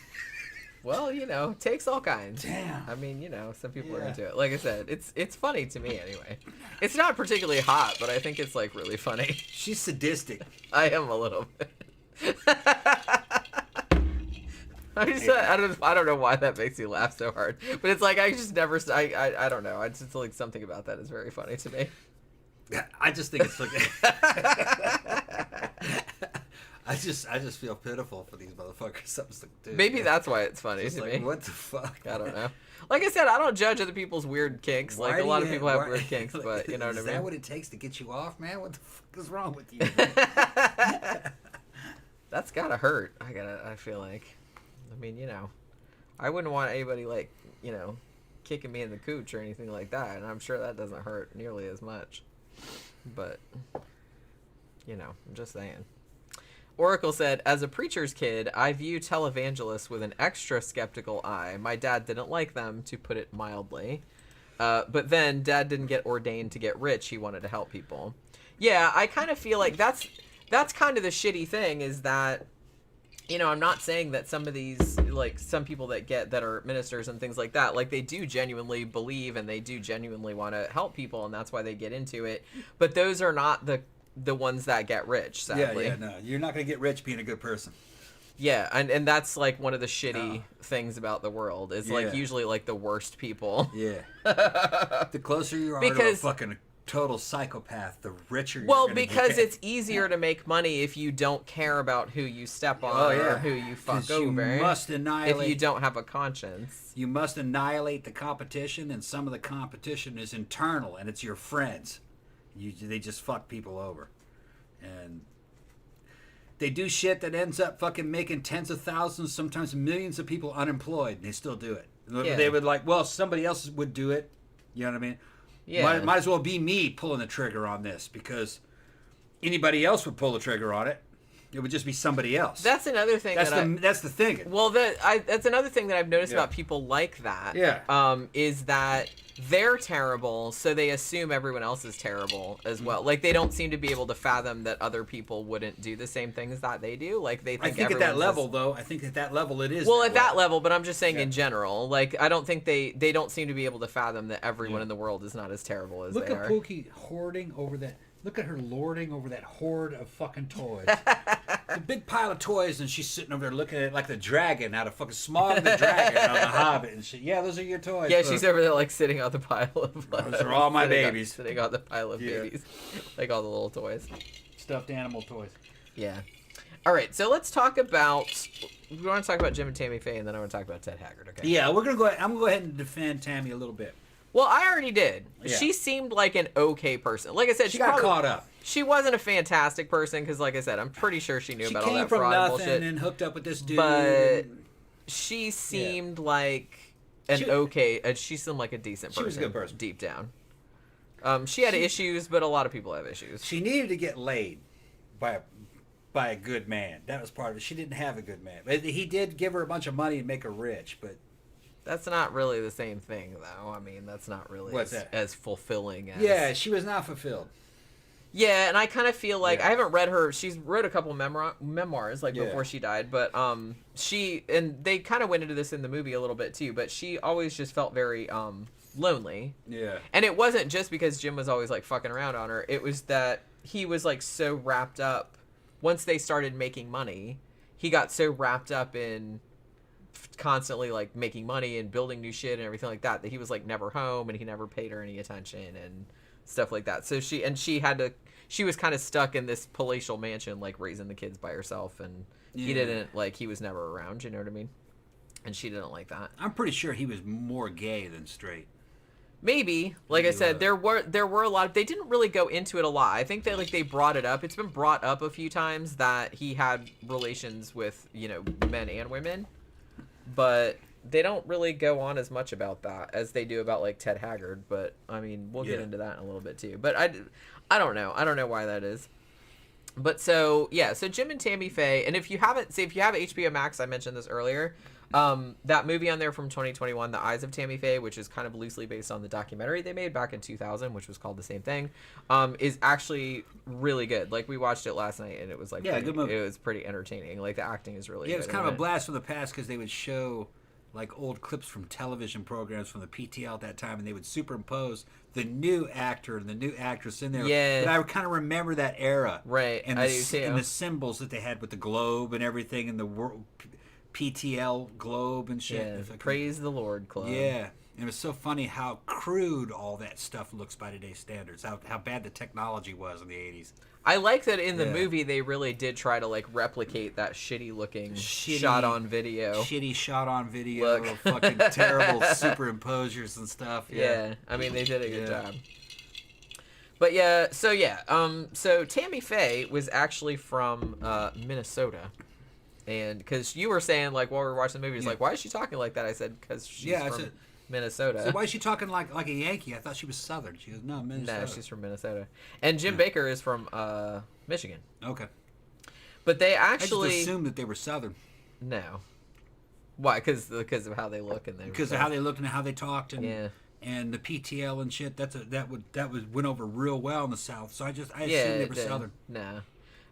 Well, you know, takes all kinds. Damn. I mean, you know, some people are Yeah. into it. Like I said, it's funny to me anyway. It's not particularly hot, but I think it's like really funny. She's sadistic. I am a little bit. I don't know why that makes you laugh so hard, but it's like I just never. I don't know. I just like something about that is very funny to me. I just think it's like I just feel pitiful for these motherfuckers. Something to do. Maybe that's why it's funny Just to like, me. what the fuck? I don't know. Like I said, I don't judge other people's weird kinks. Why Like a do lot you of people have why- weird kinks, but you know what I Is mean. that what it takes to get you off, man? What the fuck is wrong with you? That's gotta hurt. I feel like. I mean, you know, I wouldn't want anybody like, you know, kicking me in the cooch or anything like that, and I'm sure that doesn't hurt nearly as much. But, you know, I'm just saying. Oracle said, as a preacher's kid, I view televangelists with an extra skeptical eye. My dad didn't like them, to put it mildly. But then Dad didn't get ordained to get rich. He wanted to help people. Yeah, I kind of feel like that's kind of the shitty thing is that, you know, I'm not saying that some of these, like, some people that are ministers and things like that, like, they do genuinely believe and they do genuinely want to help people, and that's why they get into it. But those are not the ones that get rich, sadly. Yeah, no. You're not going to get rich being a good person. Yeah, and that's, like, one of the shitty things about the world is, like, Yeah. usually, like, the worst people. Yeah. The closer you are to a Because- fucking total psychopath, the richer you're Well, gonna because get. it's easier to make money if you don't care about who you step on or who you fuck 'Cause over. You must annihilate. if you don't have a conscience. You must annihilate the competition, and some of the competition is internal, and it's your friends. They just fuck people over, and they do shit that ends up fucking making tens of thousands, sometimes millions of people unemployed, and they still do it. Yeah. They would like, well, somebody else would do it. You know what I mean? Yeah. Might as well be me pulling the trigger on this, because anybody else would pull the trigger on it. It would just be somebody else. That's another thing. That's the thing. Well, that's another thing that I've noticed about people like that. Yeah. Is that they're terrible, so they assume everyone else is terrible as well. Like, they don't seem to be able to fathom that other people wouldn't do the same things that they do. Like, they think I think at that everyone's level, though, I think at that level it is. Well, at way. that level, but I'm just saying in general. Like, I don't think they don't seem to be able to fathom that everyone in the world is not as terrible as Look they at are. Pookie hoarding over that. Look at her lording over that hoard of fucking toys. The big pile of toys, and she's sitting over there looking at it like the dragon out of fucking Smog the Dragon out of The Hobbit and shit. Yeah, those are your toys. Yeah, Look. she's over there like sitting on the pile of. Those are all my babies. Sitting on the pile of babies, like all the little toys. Stuffed animal toys. Yeah. All right, so let's talk about. We want to talk about Jim and Tammy Faye, and then I want to talk about Ted Haggard. Okay. Yeah, we're gonna go. I'm gonna go ahead and defend Tammy a little bit. Well, I already did. Yeah. She seemed like an okay person. Like I said, She got caught up. She wasn't a fantastic person because, like I said, I'm pretty sure she knew about all that fraud and bullshit. She came from nothing and hooked up with this dude. But she seemed like she seemed like a decent person. She was a good person. Deep down. She had issues, but a lot of people have issues. She needed to get laid by a good man. That was part of it. She didn't have a good man. He did give her a bunch of money and make her rich, but... That's not really the same thing, though. I mean, that's not really as fulfilling as... Yeah, she was not fulfilled. Yeah, and I kind of feel like... I haven't read her... She's wrote a couple memoirs, before she died, but she... And they kind of went into this in the movie a little bit, too, but she always just felt very lonely. Yeah. And it wasn't just because Jim was always, like, fucking around on her. It was that he was, like, so wrapped up... Once they started making money, he got so wrapped up in... constantly like making money and building new shit and everything like that he was like never home, and he never paid her any attention and stuff like that. So she was kind of stuck in this palatial mansion, like raising the kids by herself, and he didn't like, he was never around, you know what I mean? And she didn't like that. I'm pretty sure he was more gay than straight. Maybe. Like I said, there were a lot of, they didn't really go into it a lot. I think they brought it up. It's been brought up a few times that he had relations with, men and women. But they don't really go on as much about that as they do about like Ted Haggard. But I mean, we'll get into that in a little bit too. But I don't know. I don't know why that is. But so Jim and Tammy Faye, and if you have HBO Max, I mentioned this earlier. That movie on there from 2021, The Eyes of Tammy Faye, which is kind of loosely based on the documentary they made back in 2000, which was called the same thing, is actually really good. Like, we watched it last night, and it was like, good movie. It was pretty entertaining. Like, the acting is really good. Yeah, it was kind of a blast from the past because they would show like old clips from television programs from the PTL at that time, and they would superimpose the new actor and the new actress in there. Yeah. But I kind of remember that era. Right, And I do too. And the symbols that they had with the globe and everything, and the world PTL globe and shit. Yeah, Praise the Lord Club. Yeah. And it was so funny how crude all that stuff looks by today's standards, how bad the technology was in the 80s. I like that in the movie they really did try to like replicate that shitty looking shot on video. Shitty shot on video, fucking terrible superimposers and stuff. Yeah. I mean, they did a good job. But so Tammy Faye was actually from Minnesota. And because you were saying, like, while we were watching the movie, it's like, why is she talking like that? I said, because she's from Minnesota. So why is she talking like a Yankee? I thought she was Southern. She goes, no, Minnesota. No, she's from Minnesota. And Jim Baker is from Michigan. Okay. But they actually... I just assumed that they were Southern. No. Why? Because of how they look and because of how they looked and how they talked and the PTL and shit. That went over real well in the South. So I assumed they were Southern. Nah,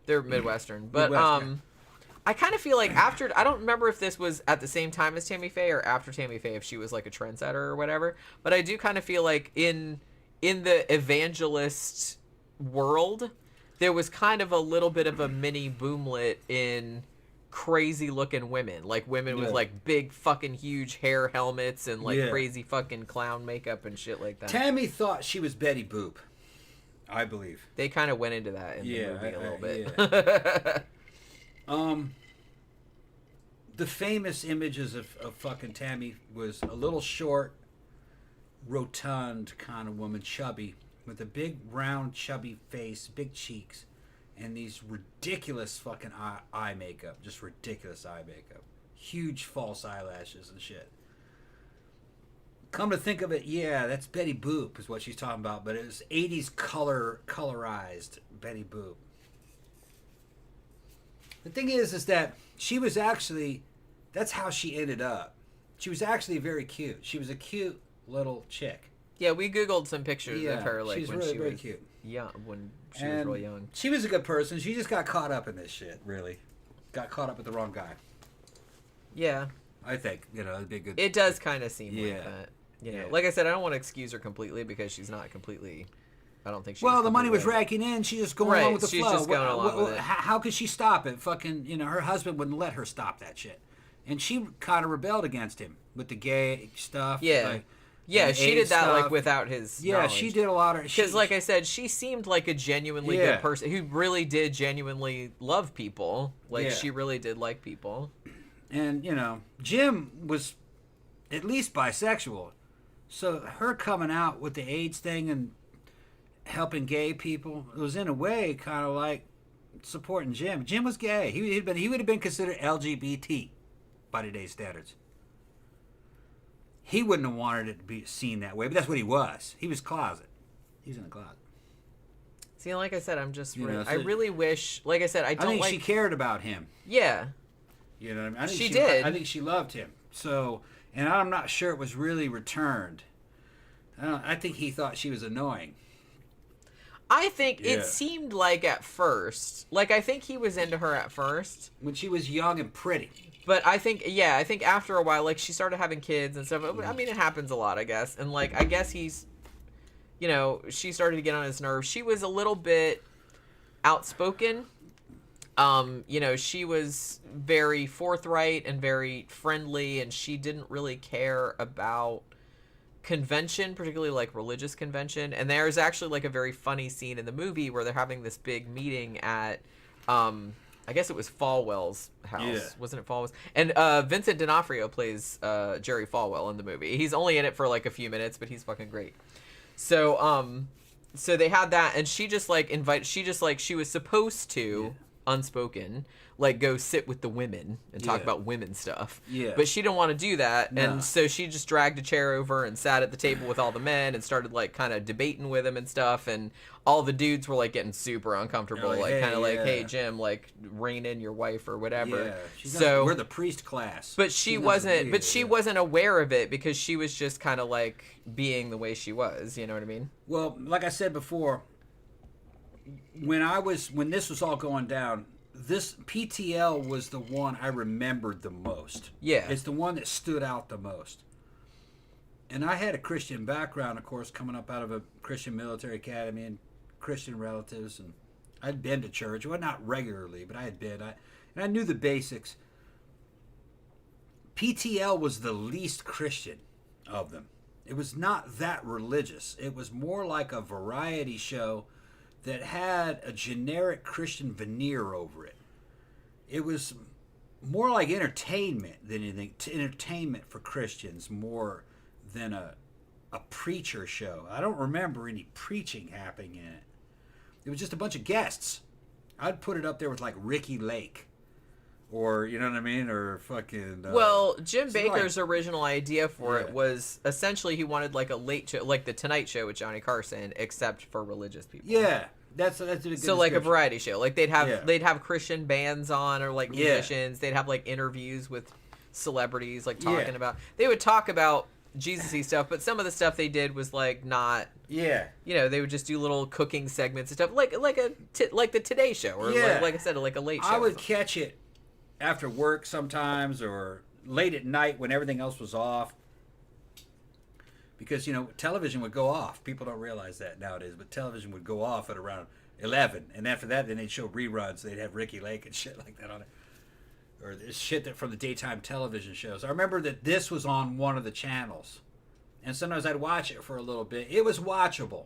they're Midwestern. But I kind of feel like after, I don't remember if this was at the same time as Tammy Faye or after Tammy Faye, if she was like a trendsetter or whatever, but I do kind of feel like in the evangelist world, there was kind of a little bit of a mini boomlet in crazy looking women, like women with like big fucking huge hair helmets and like crazy fucking clown makeup and shit like that. Tammy thought she was Betty Boop, I believe. They kind of went into that in the movie a little bit. Yeah. The famous images of fucking Tammy was a little short, rotund kind of woman, chubby, with a big, round, chubby face, big cheeks, and these ridiculous fucking eye makeup. Just ridiculous eye makeup. Huge false eyelashes and shit. Come to think of it, that's Betty Boop is what she's talking about, but it was 80s colorized Betty Boop. The thing is that she was actually, that's how she ended up. She was actually very cute. She was a cute little chick. Yeah, we Googled some pictures of her like when really she very was cute. young, when she was really young. She was a good person. She just got caught up in this shit, really. Got caught up with the wrong guy. Yeah. I think, it'd be a good... It does kind of seem like that. Like I said, I don't want to excuse her completely because she's not completely... I don't think she. Well, the money was racking in. She's just going along with the flow. She's just going along with it. How could she stop it? Fucking, her husband wouldn't let her stop that shit, and she kind of rebelled against him with the gay stuff. Yeah, she did that like without his. Yeah, knowledge. she did a lot of. Because, like I said, she seemed like a genuinely good person who really did genuinely love people. Like she really did like people. And Jim was at least bisexual. So her coming out with the AIDS thing and helping gay people, it was in a way kind of like supporting Jim. Jim was gay. He would have been considered LGBT by today's standards. He wouldn't have wanted it to be seen that way, but that's what he was. He was closet. He was in the closet. See, like I said, I'm just. So I really wish. Like I said, I don't think like. she cared about him. Yeah. You know what I mean? I think She did. I think she loved him. So, and I'm not sure it was really returned. I think he thought she was annoying. I think it seemed like at first. Like, I think he was into her at first. When she was young and pretty. But I think after a while, like, she started having kids and stuff. I mean, it happens a lot, I guess. And, like, I guess he's, you know, she started to get on his nerves. She was a little bit outspoken. You know, she was very forthright and very friendly, and she didn't really care about convention, particularly like religious convention. And there's actually like a very funny scene in the movie where they're having this big meeting at I guess it was Falwell's house. Yeah. Wasn't it Falwell's? And Vincent D'Onofrio plays Jerry Falwell in the movie. He's only in it for like a few minutes, but he's fucking great. So so they had that, and she just like she was supposed to unspoken like go sit with the women and talk about women stuff, but she didn't want to do that. And so she just dragged a chair over and sat at the table with all the men and started like kind of debating with them and stuff, and all the dudes were like getting super uncomfortable, like kind of like, hey Jim, like rein in your wife or whatever. We're the priest class, but she wasn't aware of it because she was just kind of like being the way she was, you know what I mean? Well, like I said before, when this was all going down, this PTL was the one I remembered the most. Yeah. It's the one that stood out the most. And I had a Christian background, of course, coming up out of a Christian military academy and Christian relatives, and I'd been to church. Well, not regularly, but I had been. And I knew the basics. PTL was the least Christian of them. It was not that religious. It was more like a variety show that had a generic Christian veneer over it. It was more like entertainment than anything. Entertainment for Christians more than a preacher show. I don't remember any preaching happening in it. It was just a bunch of guests. I'd put it up there with like Ricky Lake. Or, you know what I mean? Or fucking... well, Jim Baker's original idea for it was essentially he wanted like a late show, like the Tonight Show with Johnny Carson, except for religious people. Yeah, that's a good so like a variety show. Like they'd have Christian bands on or like musicians. They'd have like interviews with celebrities, like talking about... They would talk about Jesus-y stuff, but some of the stuff they did was like not... Yeah. You know, they would just do little cooking segments and stuff, like the Today Show, or like I said, like a late show. I would catch it after work sometimes, or late at night when everything else was off, because, you know, television would go off. People don't realize that nowadays, but television would go off at around 11, and after that then they'd show reruns. They'd have Ricky Lake and shit like that on it, or this shit that from the daytime television shows. I remember that this was on one of the channels, and sometimes I'd watch it for a little bit. It was watchable.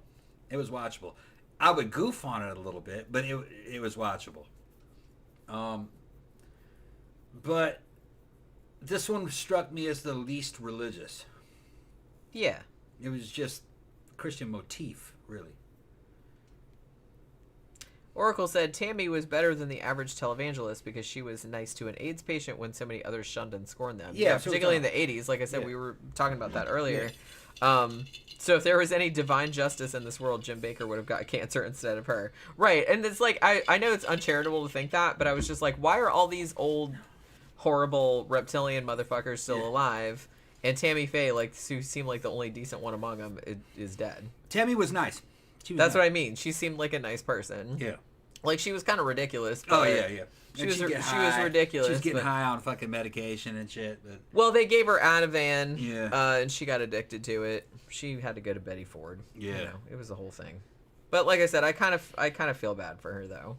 I would goof on it a little bit, but it was watchable. But this one struck me as the least religious. Yeah. It was just Christian motif, really. Oracle said Tammy was better than the average televangelist because she was nice to an AIDS patient when so many others shunned and scorned them. Yeah, particularly in the 80s. Like I said, we were talking about that earlier. So if there was any divine justice in this world, Jim Baker would have got cancer instead of her. Right. And it's like, I know it's uncharitable to think that, but I was just like, why are all these old, horrible reptilian motherfuckers still alive? And Tammy Faye, like, who seemed like the only decent one among them, is dead. Tammy was nice. That's what I mean. She seemed like a nice person. Yeah. Like, she was kind of ridiculous. Oh, yeah. She was ridiculous. She was getting high on fucking medication and shit. But... Well, they gave her Ativan, and she got addicted to it. She had to go to Betty Ford. Yeah. You know, it was a whole thing. But like I said, I kind of feel bad for her, though.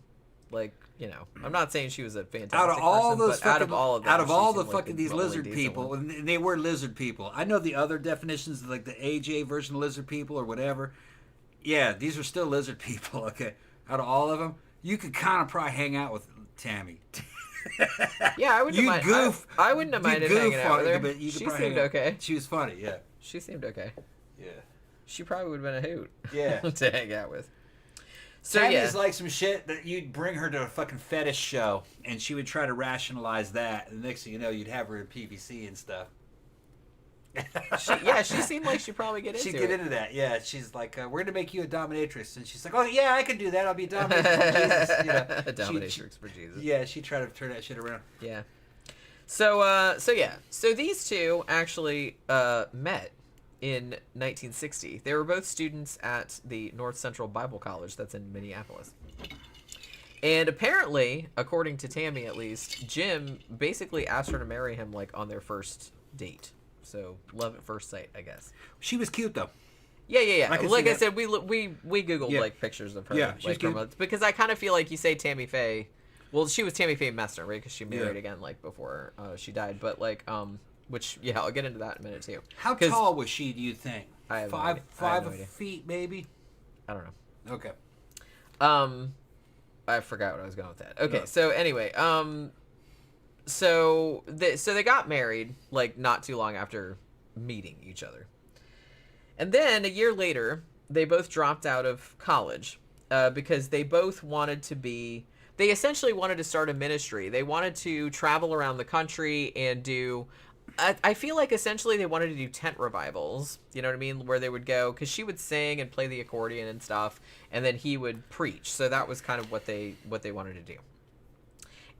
Like, you know, I'm not saying she was a fantastic out of all person, those but out of all of them, out of all the like fucking these lizard people, and they were lizard people. I know the other definitions, like the AJ version of lizard people or whatever. Yeah, these are still lizard people. Okay, out of all of them, you could kind of probably hang out with Tammy. Yeah, I wouldn't mind. I wouldn't have minded hanging out with her. But She seemed okay. She was funny. Yeah, she seemed okay. Yeah. She probably would have been a hoot. Yeah. To hang out with. So Tammy's like some shit that you'd bring her to a fucking fetish show, and she would try to rationalize that. And the next thing you know, you'd have her in PVC and stuff. She seemed like she'd probably get into it. She'd get into that, yeah. She's like, we're going to make you a dominatrix. And she's like, oh, yeah, I can do that. I'll be a dominatrix for Jesus. You know, a dominatrix for Jesus. Yeah, she tried to turn that shit around. Yeah. So these two actually met in 1960. They were both students at the North Central Bible College that's in Minneapolis. And apparently, according to Tammy at least, Jim basically asked her to marry him like on their first date. So love at first sight, I guess. She was cute though. Yeah. Like I said, we googled like pictures of her. Yeah, she's cute. Because I kind of feel like you say Tammy Faye. Well, she was Tammy Faye Bakker, right? Because she married again like before she died. But like which I'll get into that in a minute too. How tall was she? Do you think? I have five no idea. feet maybe. I don't know. Okay. I forgot what I was going with that. Okay, so anyway, so they got married like not too long after meeting each other, and then a year later they both dropped out of college because they both wanted to be. They essentially wanted to start a ministry. They wanted to travel around the country and do. I feel like essentially they wanted to do tent revivals, you know what I mean, where they would go, because she would sing and play the accordion and stuff, and then he would preach. So that was kind of what they wanted to do.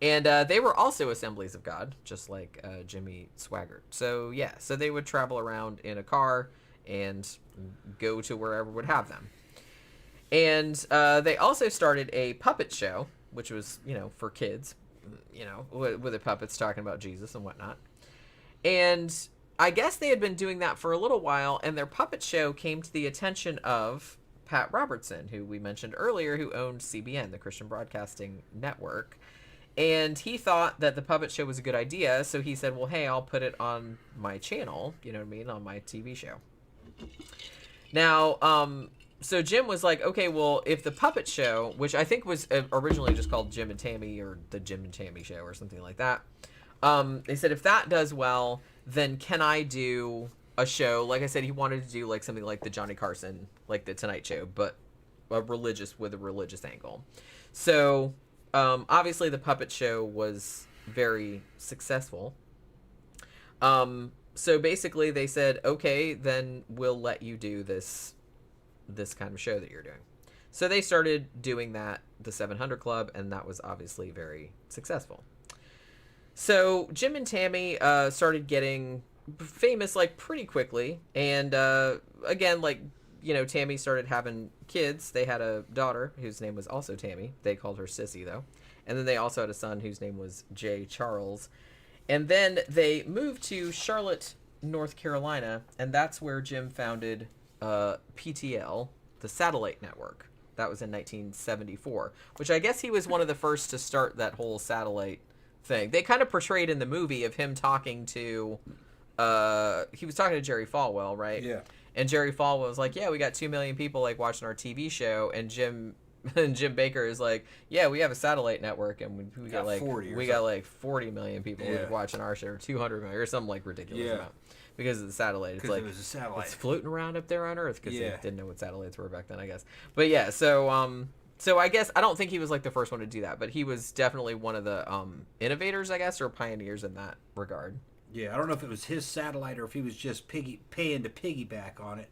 And they were also Assemblies of God, just like Jimmy Swaggart. So so they would travel around in a car and go to wherever would have them. And they also started a puppet show, which was, for kids, with the puppets talking about Jesus and whatnot. And I guess they had been doing that for a little while, and their puppet show came to the attention of Pat Robertson, who we mentioned earlier, who owned CBN, the Christian Broadcasting Network. And he thought that the puppet show was a good idea, so he said, well, hey, I'll put it on my channel, you know what I mean, on my TV show. Now, so Jim was like, okay, well, if the puppet show, which I think was originally just called Jim and Tammy, or the Jim and Tammy show, or something like that, they said, if that does well, then can I do a show? Like I said, he wanted to do like something like the Johnny Carson, like the Tonight Show, but with a religious angle. So obviously the puppet show was very successful. So basically they said, okay, then we'll let you do this kind of show that you're doing. So they started doing that, the 700 Club, and that was obviously very successful. So Jim and Tammy started getting famous like pretty quickly, and again, like, Tammy started having kids. They had a daughter whose name was also Tammy. They called her Sissy though, and then they also had a son whose name was Jay Charles. And then they moved to Charlotte, North Carolina, and that's where Jim founded PTL, the satellite network. That was in 1974, which I guess he was one of the first to start that whole satellite thing. They kind of portrayed in the movie of him talking to he was talking to Jerry Falwell, right? Yeah. And Jerry Falwell was like, yeah, we got 2 million people like watching our TV show, and Jim Bakker is like, yeah, we have a satellite network, and we got like 40 million people watching our show, or 200 million, or something like ridiculous amount, because of the satellite. It's like, it was a satellite. It's floating around up there on Earth, because they didn't know what satellites were back then, I guess. But yeah, so I guess I don't think he was like the first one to do that, but he was definitely one of the innovators, I guess, or pioneers in that regard. Yeah, I don't know if it was his satellite or if he was just paying to piggyback on it.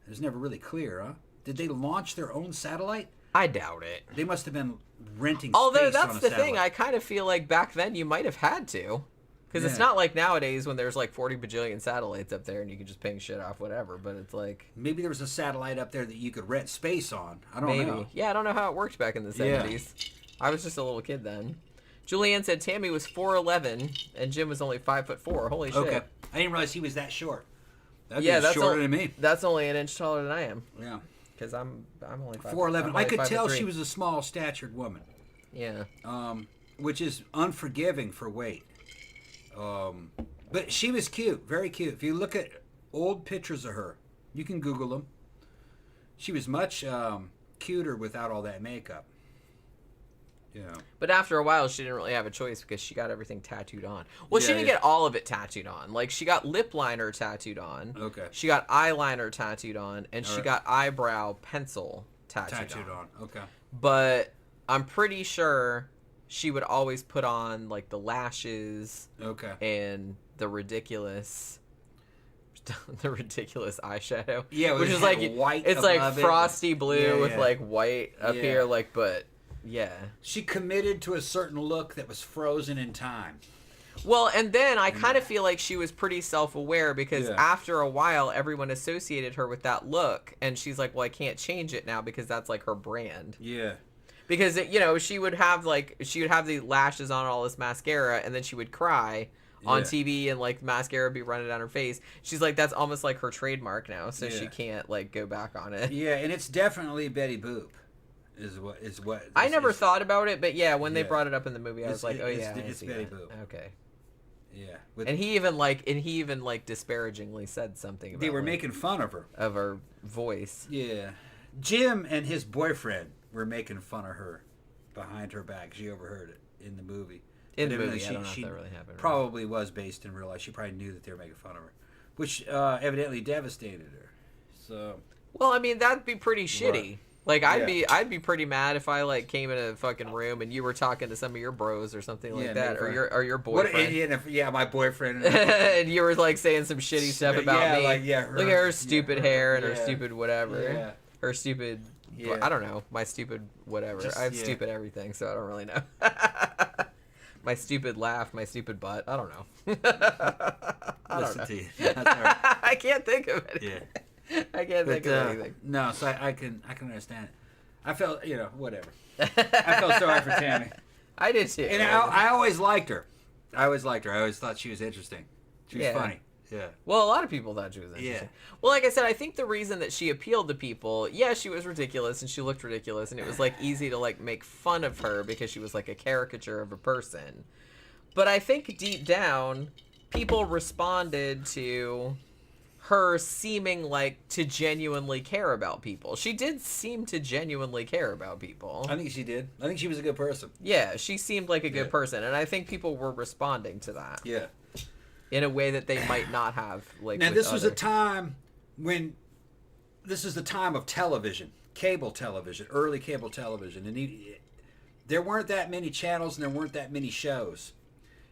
It was never really clear, huh? Did they launch their own satellite? I doubt it. They must have been renting Although space that's on a the satellite. thing, I kind of feel like back then you might have had to. Because it's not like nowadays when there's like 40 bajillion satellites up there and you can just ping shit off whatever, but it's like... Maybe there was a satellite up there that you could rent space on. I don't know. Yeah, I don't know how it worked back in the 70s. I was just a little kid then. Julianne said Tammy was 4'11", and Jim was only 5'4". Holy shit. Okay. I didn't realize he was that short. That's shorter than me. That's only an inch taller than I am. Yeah. Because I'm only 4'11". I could tell she was a small-statured woman. Yeah. Which is unforgiving for weight. But she was cute, very cute. If you look at old pictures of her, you can Google them. She was much cuter without all that makeup. Yeah. But after a while, she didn't really have a choice because she got everything tattooed on. Well, she Yeah, didn't yeah. get all of it tattooed on. Like, she got lip liner tattooed on. Okay. She got eyeliner tattooed on. And she Alright. got eyebrow pencil tattooed on. Okay. But I'm pretty sure she would always put on, like, the lashes Okay. and the ridiculous eyeshadow. Yeah, which it is like white it's like above it. frosty blue Yeah, with yeah. like white up Yeah. here, like, but yeah. She committed to a certain look that was frozen in time. Well, and then I kind of feel like she was pretty self-aware because Yeah. after a while, everyone associated her with that look, and she's like, "Well, I can't change it now because that's like her brand." Yeah. Because she would have the lashes on, all this mascara, and then she would cry on Yeah. TV, and like mascara would be running down her face. She's like, that's almost like her trademark now, so she Yeah. can't like go back on it. Yeah, and it's definitely Betty Boop. Is what I never is- thought about it, but yeah, when they Yeah. brought it up in the movie, I was like, oh it's- yeah, I it's see Betty that. Boop. Okay. Yeah. And he even disparagingly said something about they were like, making fun of her. of her voice. Yeah. Jim and his boyfriend were making fun of her behind her back. She overheard it in the movie. In But the movie, evidently I don't know if that really happened. Probably was based in real life. She probably knew that they were making fun of her, which evidently devastated her. So. Well, I mean, that'd be pretty shitty. Right. Like, Yeah. I'd be pretty mad if I like came in a fucking room and you were talking to some of your bros or something like Yeah, that, make or your What, boyfriend. yeah, my boyfriend. And you were like saying some shitty stuff about Yeah, me. like, yeah, Look at her stupid hair and her yeah. stupid whatever. Yeah. Her stupid. Yeah. I don't know. My stupid whatever. Just- I have yeah. stupid everything, so I don't really know. My stupid laugh, my stupid butt. I don't know. I don't Listen know. to you. That's all right. I can't think of it. Yeah. I can't think of anything. No, so I can understand it. I felt, whatever. I felt sorry for Tammy. I did too. And I always liked her. I always thought she was interesting. She was Yeah. funny. Yeah. Well, a lot of people thought she was interesting. Yeah. Well, like I said, I think the reason that she appealed to people, yeah, she was ridiculous and she looked ridiculous, and it was like easy to like make fun of her because she was like a caricature of a person. But I think deep down, people responded to her seeming like to genuinely care about people. She did seem to genuinely care about people. I think she did. I think she was a good person. Yeah, she seemed like a good Yeah. person, and I think people were responding to that Yeah. in a way that they might not have. Like, Now, with this was a other- time this is the time of television, cable television, early cable television. And there weren't that many channels and there weren't that many shows.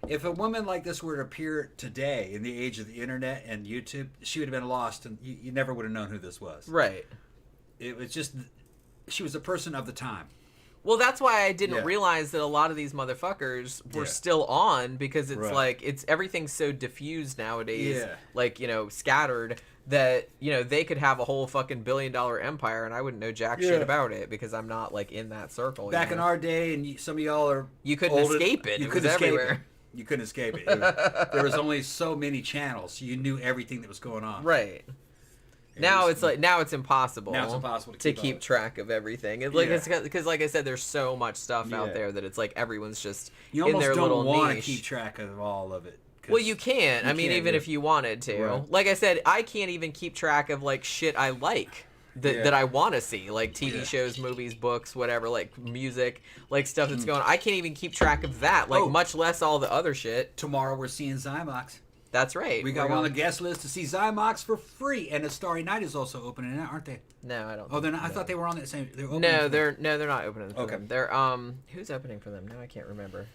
If a woman like this were to appear today in the age of the internet and YouTube, she would have been lost and you never would have known who this was. Right. It was just, she was a person of the time. Well, that's why I didn't Yeah. realize that a lot of these motherfuckers were Yeah. still on, because it's Right. like everything's so diffused nowadays, Yeah. like, scattered, that they could have a whole fucking $1 billion empire and I wouldn't know jack shit Yeah. about it because I'm not like in that circle. Back in our day, and some of y'all are you couldn't older- escape it. You It couldn't was escape everywhere. it. You couldn't escape it. There was only so many channels. You knew everything that was going on. Right. It Now was- it's impossible. Now it's impossible to keep up. track of everything. It's like Yeah. it's because, like I said, there's so much stuff out Yeah. there that it's like everyone's just You in almost their don't little want to niche. keep track of all of it. 'cause Well, you can't. you I mean, can't, even yeah. if you wanted to. Right. Like I said, I can't even keep track of like shit I like that, Yeah. that I want to see, like TV Yeah. shows, movies, books, whatever, like music, like stuff that's going on. I can't even keep track of that, like Oh. much less all the other shit. Tomorrow we're seeing Zymox. That's right. We got We're one on the going- guest list to see Zymox for free, and the Starry Night is also opening, aren't they? No, I don't. Oh, they're not. I no. thought they were on that same. They're opening No, for- they're not opening for Okay. them. They're who's opening for them? No, I can't remember.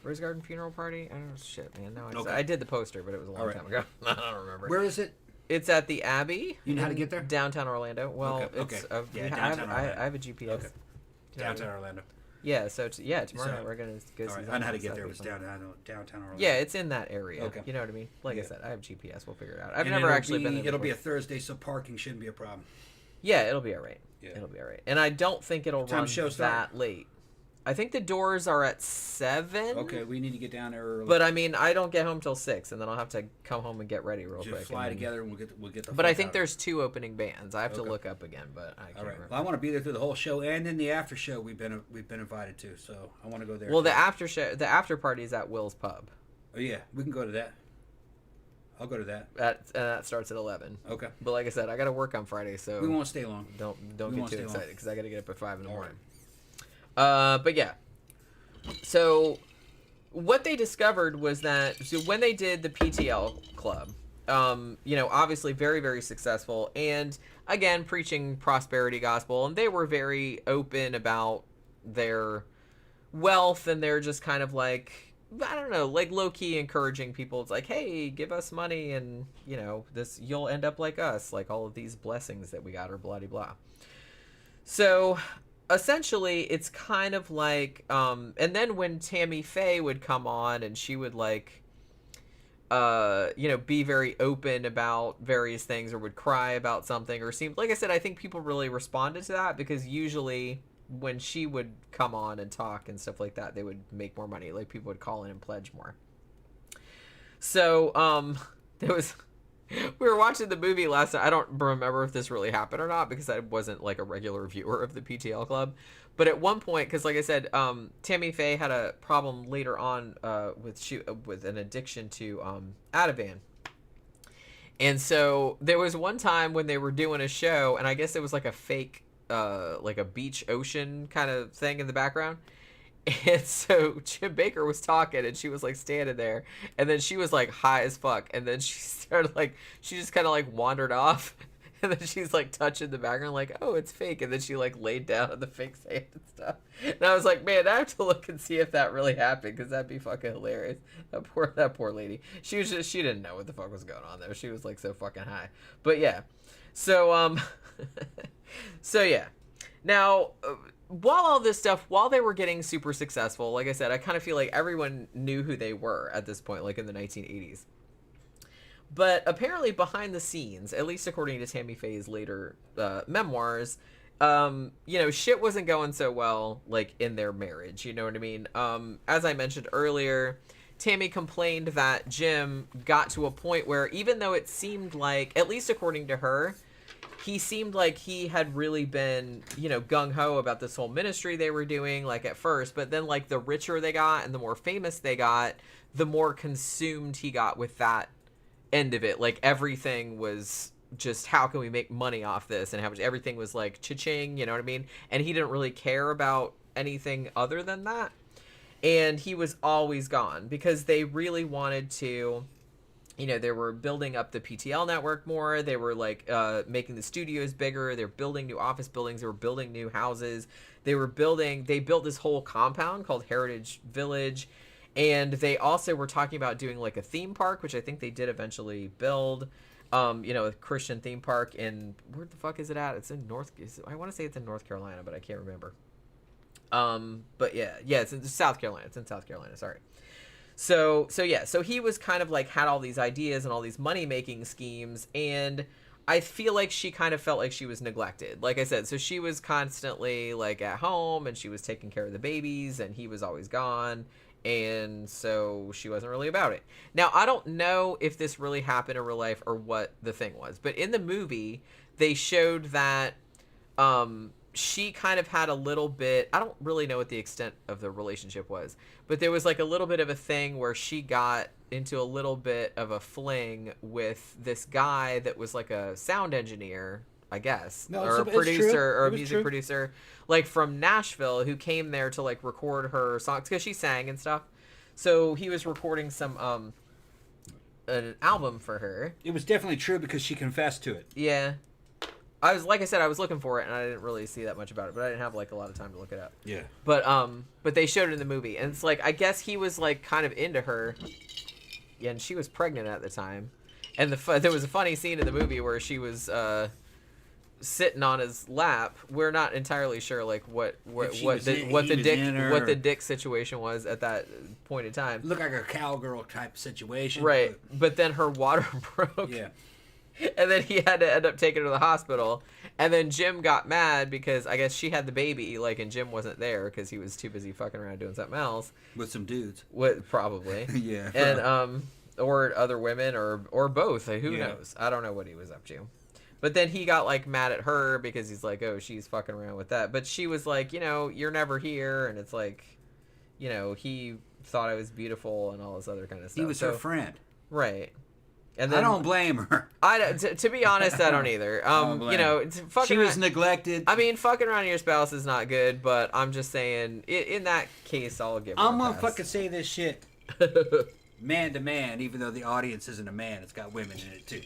Rose Garden Funeral Party? I don't know. Shit, man. No, Okay. I did the poster, but it was a long Alright. time ago. I don't remember. Where is it? It's at the Abbey. You know how to in get there? Downtown Orlando. Well, Okay, it's okay. Yeah, I downtown Orlando. have a GPS. Okay. Yeah. Downtown Orlando. Yeah, so tomorrow So- night we're gonna go All see. right. I know how to Zymox. get there. It That'd was be fun. downtown Orlando. Yeah, it's in that area. Okay. You know what I mean? Like I Yeah. said, I have GPS. We'll figure it out. I've And never it'll actually be, been there. It'll be a before. Thursday, so parking shouldn't be a problem. Yeah, it'll be all right. Yeah. It'll be all right. And I don't think it'll Time run show start? that late. I think the doors are at 7. Okay, we need to get down there early. But I mean, I don't get home till 6, and then I'll have to come home and get ready real just quick. fly and then- together, and we'll get the. But I fuck think out. there's 2 opening bands. I have to Okay. look up again, but I can't All right. remember. Well, I want to be there through the whole show and in the after show. We've been invited to, so I want to go there. Well, the after party is at Will's Pub. Oh yeah, we can go to that. I'll go to that. That starts at 11. Okay. But like I said, I got to work on Friday, so We won't stay long. don't we get won't too stay long. excited because I got to get up at 5 in the All morning. But yeah, So what they discovered was that when they did the PTL club, obviously very, very successful, and again, preaching prosperity gospel, and they were very open about their wealth, and they're just kind of like, I don't know, like low-key encouraging people. It's like, hey, give us money, and, you'll end up like us, like all of these blessings that we got, or blah-de-blah. So essentially, it's kind of like, and then when Tammy Faye would come on and she would like, be very open about various things, or would cry about something, or seem, like I said, I think people really responded to that, because usually when she would come on and talk and stuff like that, they would make more money. Like, people would call in and pledge more. So, there was... We were watching the movie last night. I don't remember if this really happened or not, because I wasn't like a regular viewer of the PTL Club. But at one point, because like I said, Tammy Faye had a problem later on with an addiction to Ativan. And so there was one time when they were doing a show, and I guess it was like a fake, like a beach ocean kind of thing in the background. And so Jim Baker was talking, and she was like standing there, and then she was like high as fuck, and then she started like, she just kind of like wandered off, and then she's like touching the background like, oh, it's fake, and then she like laid down on the fake sand and stuff. And I was like, man, I have to look and see if that really happened, because that'd be fucking hilarious. That poor lady. She didn't know what the fuck was going on there. She was like so fucking high. But yeah, so so yeah. Now, while all this stuff, while they were getting super successful, like I said, I kind of feel like everyone knew who they were at this point, like in the 1980s. But apparently behind the scenes, at least according to Tammy Faye's later memoirs, shit wasn't going so well, like, in their marriage, you know what I mean? As I mentioned earlier, Tammy complained that Jim got to a point where, even though it seemed like, at least according to her, he seemed like he had really been, gung-ho about this whole ministry they were doing, like, at first. But then, like, the richer they got and the more famous they got, the more consumed he got with that end of it. Like, everything was just, how can we make money off this? And how much everything was, like, cha-ching, you know what I mean? And he didn't really care about anything other than that. And he was always gone, because they really wanted to... they were building up the PTL network more. They were, like, making the studios bigger. They were building new office buildings. They were building new houses. They built this whole compound called Heritage Village. And they also were talking about doing, like, a theme park, which I think they did eventually build. A Christian theme park in, where the fuck is it at? It's in I want to say it's in North Carolina, but I can't remember. But yeah, it's in South Carolina. It's in South Carolina, sorry. So he was kind of like, had all these ideas and all these money-making schemes, and I feel like she kind of felt like she was neglected. Like I said, so she was constantly, like, at home, and she was taking care of the babies, and he was always gone, and so she wasn't really about it. Now, I don't know if this really happened in real life or what the thing was, but in the movie, they showed that she kind of had a little bit, I don't really know what the extent of the relationship was, but there was like a little bit of a thing where she got into a little bit of a fling with this guy that was like a sound engineer, I guess, or a producer, or a music producer, like from Nashville, who came there to like record her songs, because she sang and stuff. So he was recording some an album for her. It was definitely true, because she confessed to it. Yeah. I was looking for it, and I didn't really see that much about it, but I didn't have like a lot of time to look it up. Yeah. But they showed it in the movie, and it's like, I guess he was like kind of into her, and she was pregnant at the time, and there was a funny scene in the movie where she was sitting on his lap. We're not entirely sure like what the dick situation was at that point in time. Looked like a cowgirl type situation. Right, but then her water broke. Yeah. And then he had to end up taking her to the hospital. And then Jim got mad because I guess she had the baby, like, and Jim wasn't there because he was too busy fucking around doing something else. With some dudes. Probably. Yeah. And, or other women or both. Who knows? I don't know what he was up to. But then he got, like, mad at her because he's like, oh, she's fucking around with that. But she was like, you're never here. And it's like, he thought I was beautiful and all this other kind of stuff. He was her friend. Right. And then, I don't blame her. To be honest, I don't either. You know, it's fucking. She was neglected. I mean, fucking around your spouse is not good, but I'm just saying, in that case, I'll give her I'm a gonna pass. fucking say this shit, man to man. Even though the audience isn't a man, it's got women in it too.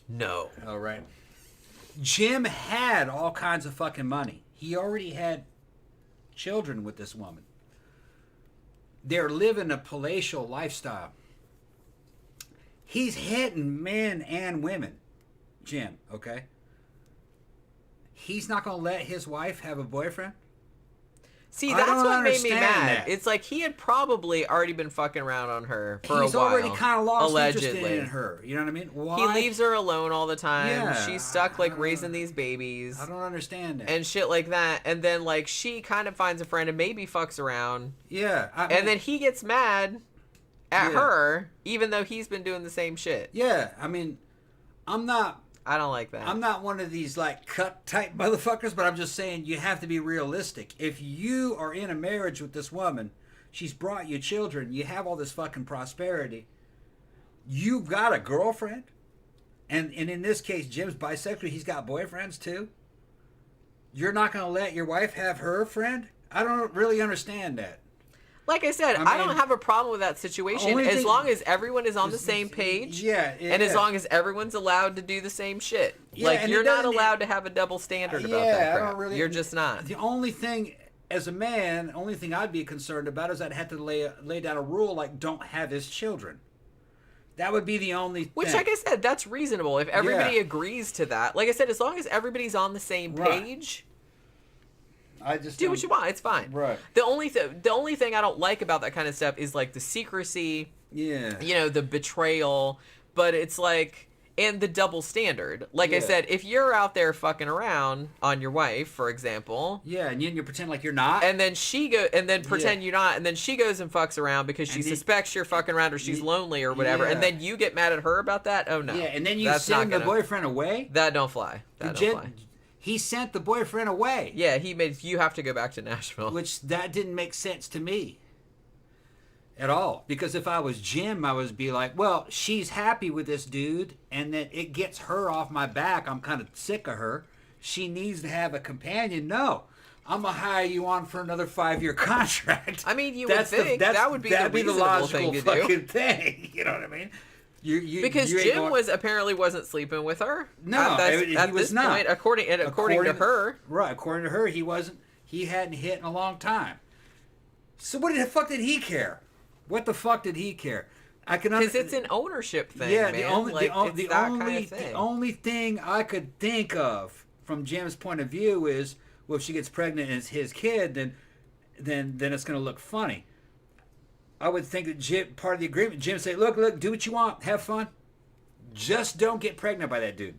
No. All right. Jim had all kinds of fucking money. He already had children with this woman. They're living a palatial lifestyle. He's hitting men and women, Jim, okay? He's not going to let his wife have a boyfriend? See, I that's don't what made me understand mad. that. It's like he had probably already been fucking around on her for a while. He's already kind of lost allegedly. interest in her. You know what I mean? Why? He leaves her alone all the time. Yeah. She's stuck, like, raising these babies. I don't understand that. And shit like that. And then, like, she kind of finds a friend and maybe fucks around. Yeah. And then he gets mad at her, even though he's been doing the same shit. Yeah. I mean, I don't like that. I'm not one of these like cut type motherfuckers, but I'm just saying you have to be realistic. If you are in a marriage with this woman, she's brought you children, you have all this fucking prosperity, you've got a girlfriend, and in this case, Jim's bisexual, he's got boyfriends too. You're not going to let your wife have her friend? I don't really understand that. Like I said, I don't have a problem with that situation as long as everyone is on the same page. Yeah. And as long as everyone's allowed to do the same shit. Yeah, like, and you're not allowed to have a double standard about that crap. I don't really, you're just not. The only thing, as a man, the only thing I'd be concerned about is I'd have to lay down a rule like don't have his children. That would be the only thing. Which, like I said, that's reasonable. If everybody agrees to that. Like I said, as long as everybody's on the same page... I just do what you want. It's fine. Right. The only thing I don't like about that kind of stuff is like the secrecy. Yeah. You know, the betrayal, but it's like, and the double standard. Like I said, if you're out there fucking around on your wife, for example. Yeah, and you pretend like you're not. And then pretend you're not, and then she goes and fucks around because she suspects you're fucking around or she's lonely or whatever, and then you get mad at her about that. Oh no. Yeah, and then you send the boyfriend away. That don't fly. That don't fly. He sent the boyfriend away. Yeah, you have to go back to Nashville. Which that didn't make sense to me at all. Because if I was Jim, I would be like, well, she's happy with this dude, and that it gets her off my back. I'm kind of sick of her. She needs to have a companion. No. I'm going to hire you on for another 5-year contract. I mean, would think that would be the reasonable thing to fucking thing. You know what I mean? Because Jim wasn't sleeping with her. No, at he was this not. point, according to her. Right, according to her, he wasn't. He hadn't hit in a long time. So what the fuck did he care? What the fuck did he care? Because it's an ownership thing. Yeah, man. the only thing I could think of from Jim's point of view is, well, if she gets pregnant and it's his kid, then it's going to look funny. I would think that part of the agreement, Jim say, look, do what you want, have fun. Just don't get pregnant by that dude.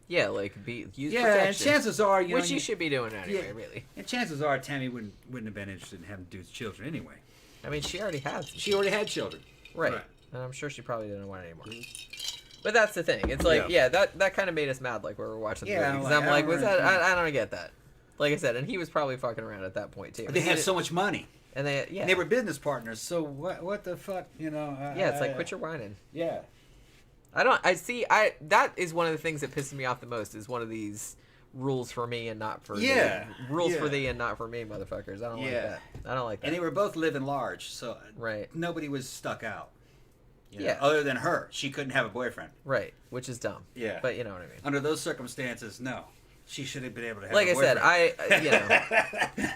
Yeah, like use protection. And chances are, which you should be doing anyway, really. And chances are, Tammy wouldn't have been interested in having dudes' children anyway. I mean, she already had. She already had children, right? And I'm sure she probably didn't want any more. But that's the thing. It's like, that kind of made us mad, like, when we were watching the movie. Because I'm like, I don't get that. Like I said, and he was probably fuking around at that point too. They had so much money. And they were business partners, so what the fuck, you know? It's like, quit your whining. Yeah. That is one of the things that pisses me off the most, is one of these rules for me and not for rules for thee and not for me, motherfuckers. I don't like that. I don't like that. And they were both living large, so nobody was stuck out. You know, other than her. She couldn't have a boyfriend. Right, which is dumb. Yeah. But you know what I mean. Under those circumstances, no. She should have been able to have a boyfriend. Like I said,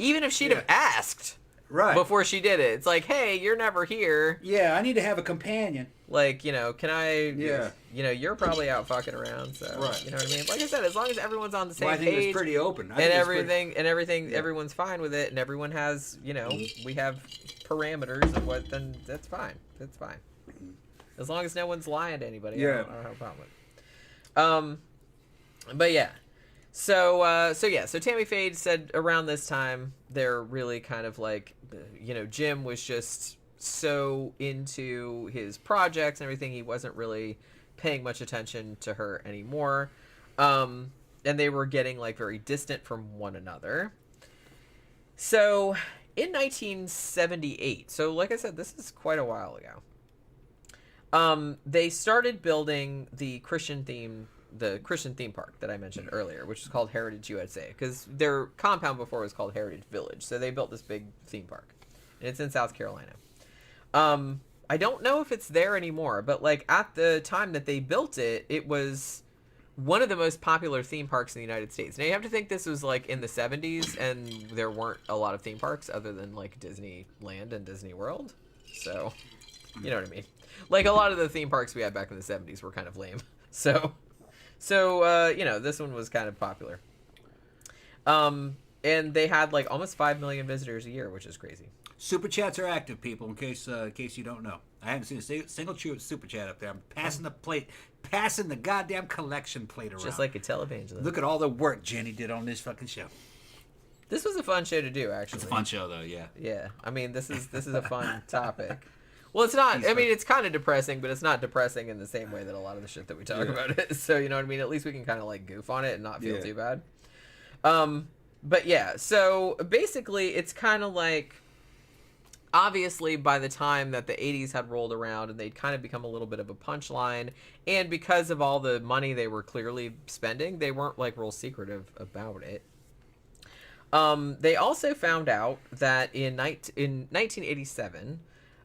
even if she'd have asked before she did it, it's like, hey, you're never here. Yeah, I need to have a companion. Like, can I... Yeah. You're probably out fucking around, so... Right. You know what I mean? Like I said, as long as everyone's on the same page... I think it's pretty open. Everyone's fine with it, and everyone has, we have parameters of then that's fine. That's fine. As long as no one's lying to anybody, I don't have a problem with it. But yeah. So Tammy Faye said around this time, they're really kind of like, Jim was just so into his projects and everything, he wasn't really paying much attention to her anymore. And they were getting like very distant from one another. So in 1978, so like I said, this is quite a while ago, They started building the Christian theme park that I mentioned earlier, which is called Heritage USA, because their compound before was called Heritage Village. So they built this big theme park, and it's in South Carolina. I don't know if it's there anymore, but like at the time that they built it, it was one of the most popular theme parks in the United States. Now you have to think this was like in the 70s, and there weren't a lot of theme parks other than like Disneyland and Disney World. So, you know what I mean? Like a lot of the theme parks we had back in the 70s were kind of lame. So you know, this one was kind of popular. And they had like almost 5 million visitors a year, which is crazy. Super chats are active, people. In case you don't know, I haven't seen a single super chat up there. I'm passing the plate, passing the goddamn collection plate around. Just like a televangelist. Look at all the work Jenny did on this fucking show. This was a fun show to do, actually. It's a fun show, though. Yeah. Yeah. I mean, this is a fun topic. Well, it's not. I mean, it's kind of depressing, but it's not depressing in the same way that a lot of the shit that we talk about is. So you know what I mean. At least we can kind of like goof on it and not feel too bad. But yeah. So basically, it's kind of like. Obviously, by the time that the 80s had rolled around and they'd kind of become a little bit of a punchline, and because of all the money they were clearly spending, they weren't like real secretive about it. They also found out that in 1987,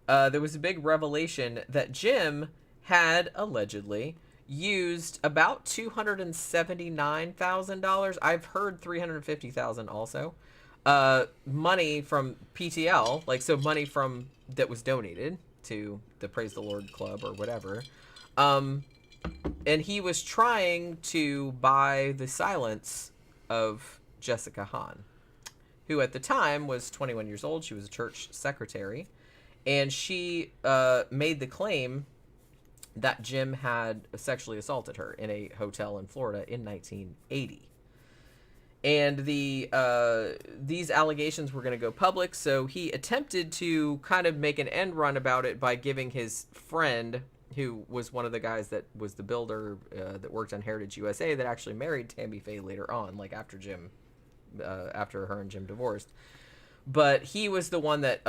there was a big revelation that Jim had allegedly used about $279,000. I've heard $350,000 also. Money from PTL, like so money from that was donated to the Praise the Lord Club or whatever. And he was trying to buy the silence of Jessica Hahn, who at the time was 21 years old. She was a church secretary, and she made the claim that Jim had sexually assaulted her in a hotel in Florida in 1980. And these allegations were going to go public, so he attempted to kind of make an end run about it by giving his friend, who was one of the guys that was the builder that worked on Heritage USA, that actually married Tammy Faye later on, like after her and Jim divorced. But he was the one that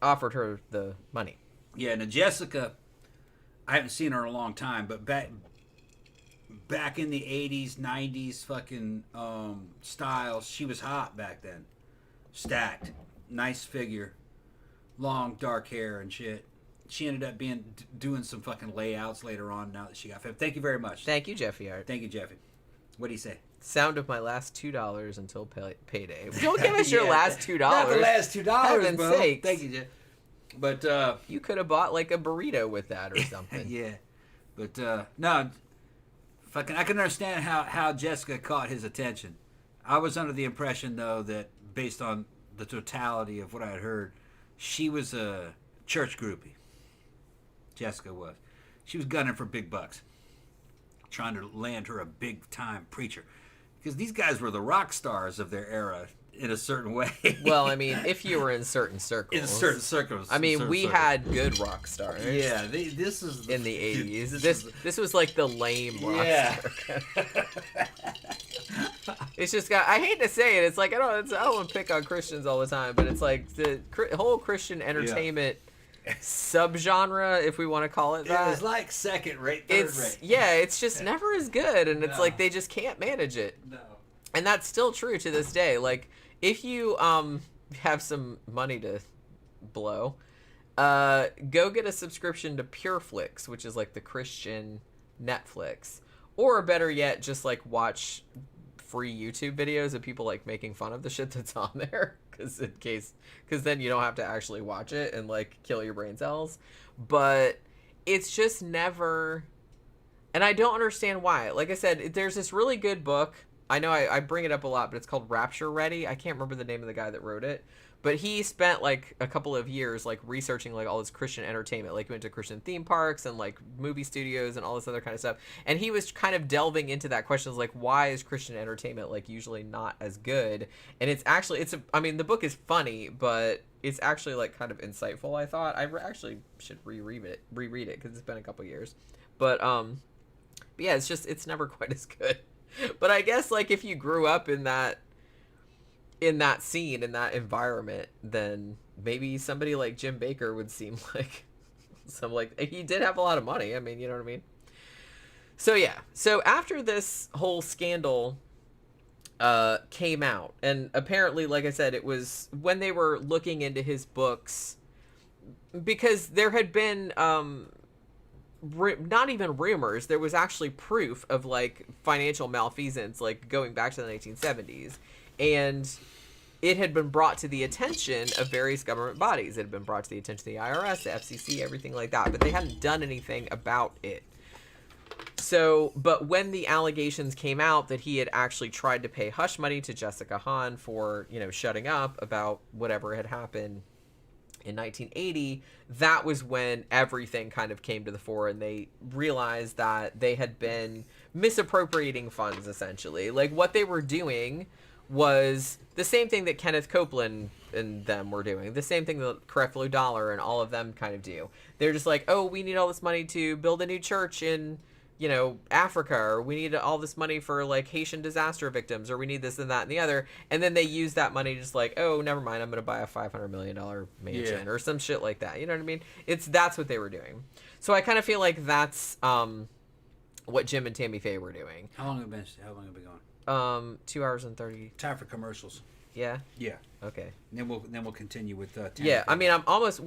offered her the money. Yeah, now Jessica, I haven't seen her in a long time, but back in the 80s, 90s fucking style, she was hot back then. Stacked. Nice figure. Long, dark hair and shit. She ended up doing some fucking layouts later on now that she got fit. Thank you very much. Thank you, Jeffy Art. Thank you, Jeffy. What do you say? Sound of my last $2 until payday. Don't give us your last $2. Not the last $2, Heaven's bro. sakes. Thank you, Jeff. But you could have bought like a burrito with that or something. Yeah. But no, fucking, I can understand how Jessica caught his attention. I was under the impression, though, that based on the totality of what I had heard, she was a church groupie. Jessica was. She was gunning for big bucks, trying to land her a big-time preacher. Because these guys were the rock stars of their era in a certain way. Well, I mean, if you were in certain circles. In certain circles. I mean, we had good rock stars. Yeah, this is... in the 80s. This was like the lame rock star. It's just got... I hate to say it. It's like, I don't want to pick on Christians all the time, but it's like the whole Christian entertainment subgenre, if we want to call it that. It was like second rate, third rate. Yeah, it's just never as good, and it's like they just can't manage it. No. And that's still true to this day. Like, if you have some money to blow, go get a subscription to PureFlix, which is like the Christian Netflix. Or better yet, just like watch free YouTube videos of people like making fun of the shit that's on there. Because then you don't have to actually watch it and like kill your brain cells. But it's just never... And I don't understand why. Like I said, there's this really good book. I know I bring it up a lot, but it's called Rapture Ready. I can't remember the name of the guy that wrote it. But he spent like a couple of years like researching like all this Christian entertainment. Like he went to Christian theme parks and like movie studios and all this other kind of stuff. And he was kind of delving into that question, like, why is Christian entertainment like usually not as good? And it's actually, I mean, the book is funny, but it's actually like kind of insightful, I thought. I actually should reread it because it's been a couple years. But yeah, it's never quite as good. But I guess like if you grew up in that scene, in that environment, then maybe somebody like Jim Bakker would seem like So like, he did have a lot of money. I mean, you know what I mean? So yeah. So after this whole scandal came out, and apparently, like I said, it was when they were looking into his books, because there had been not even rumors, there was actually proof of like financial malfeasance, like going back to the 1970s, and it had been brought to the attention of various government bodies. It had been brought to the attention of the IRS, the FCC, everything like that, but they hadn't done anything about it. So, but when the allegations came out that he had actually tried to pay hush money to Jessica Hahn for, you know, shutting up about whatever had happened in 1980, that was when everything kind of came to the fore, and they realized that they had been misappropriating funds, essentially. Like, what they were doing was the same thing that Kenneth Copeland and them were doing, the same thing that Creflo Dollar and all of them kind of do. They're just like, oh, we need all this money to build a new church in, you know, Africa, or we need all this money for like Haitian disaster victims, or we need this and that and the other, and then they use that money just like, oh, never mind, I'm gonna buy a $500 million mansion or some shit like that. You know what I mean? That's what they were doing. So I kind of feel like that's what Jim and Tammy Faye were doing. How long have we been going? 2 hours and 30. Time for commercials. Yeah. Yeah. Okay. And then we'll continue with Tammy yeah. Faye. I mean, I'm almost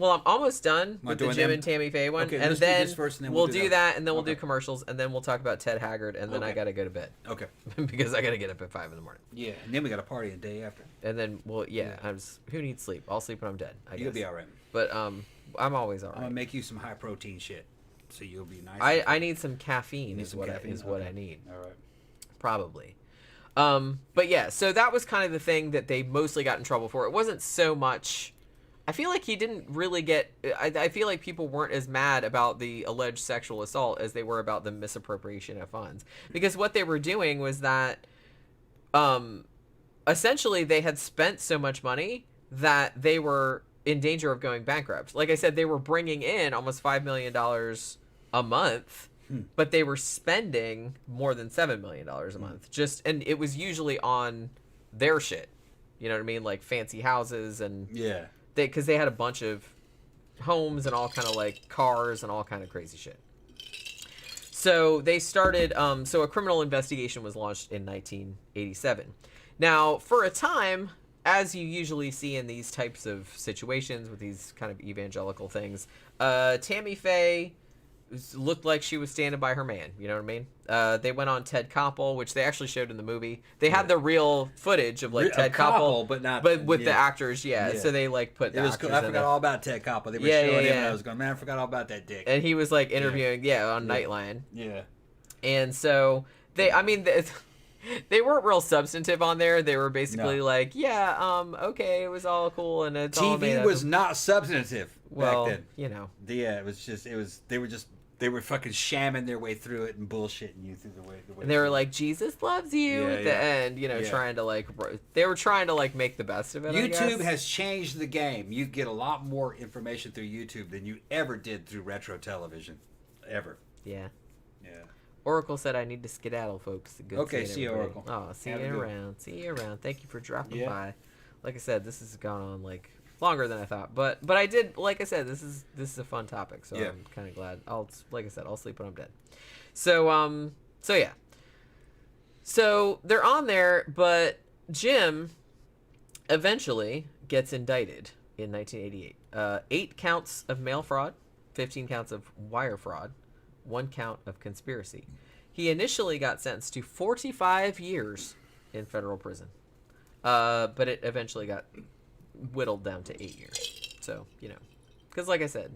done with the Jim and Tammy Faye one, okay, and then, first, and then we'll do that, and then we'll okay. do commercials, and then we'll talk about Ted Haggard, and then I gotta go to bed. Okay. Because I gotta get up at 5 in the morning. Yeah, and then we got a party the day after. And then, well, yeah. Who needs sleep? I'll sleep when I'm dead, I guess. You'll be all right. But I'm always all right. I'm gonna make you some high protein shit, so you'll be nice. I need some caffeine. What I need. All right. Probably. But yeah, so that was kind of the thing that they mostly got in trouble for. It wasn't so much. I feel like he didn't really get. I feel like people weren't as mad about the alleged sexual assault as they were about the misappropriation of funds, because what they were doing was that, essentially, they had spent so much money that they were in danger of going bankrupt. Like I said, they were bringing in almost $5 million a month. But they were spending more than $7 million a month. And it was usually on their shit. You know what I mean? Like fancy houses and because they had a bunch of homes and all kind of like cars and all kind of crazy shit. So they started. So a criminal investigation was launched in 1987. Now, for a time, as you usually see in these types of situations with these kind of evangelical things, Tammy Faye looked like she was standing by her man. You know what I mean? They went on Ted Koppel, which they actually showed in the movie. They had the real footage of like Ted Koppel, but with the actors. So they like put the actors cool. I forgot all about Ted Koppel. They were showing him, and I was going, man, I forgot all about that dick. And he was like interviewing, on Nightline. Yeah. And so they weren't real substantive on there. They were basically like, okay, it was all cool, and it's all made TV up was not substantive back then. You know. Yeah, they were fucking shamming their way through it and bullshitting you through the way. And they were like, Jesus loves you at the end, trying to like, they were trying to like make the best of it. YouTube has changed the game. You get a lot more information through YouTube than you ever did through retro television, ever. Yeah. Yeah. Oracle said I need to skedaddle, folks. Good okay, see you, Oracle. Oh, see you around. See you around. Thank you for dropping by. Like I said, this has gone on like longer than I thought, but I did, like I said, this is a fun topic, so I'm kind of glad. I'll sleep when I'm dead. So yeah. So they're on there, but Jim eventually gets indicted in 1988. 8 counts of mail fraud, 15 counts of wire fraud, 1 count of conspiracy. He initially got sentenced to 45 years in federal prison, but it eventually got whittled down to 8 years. So, because like I said,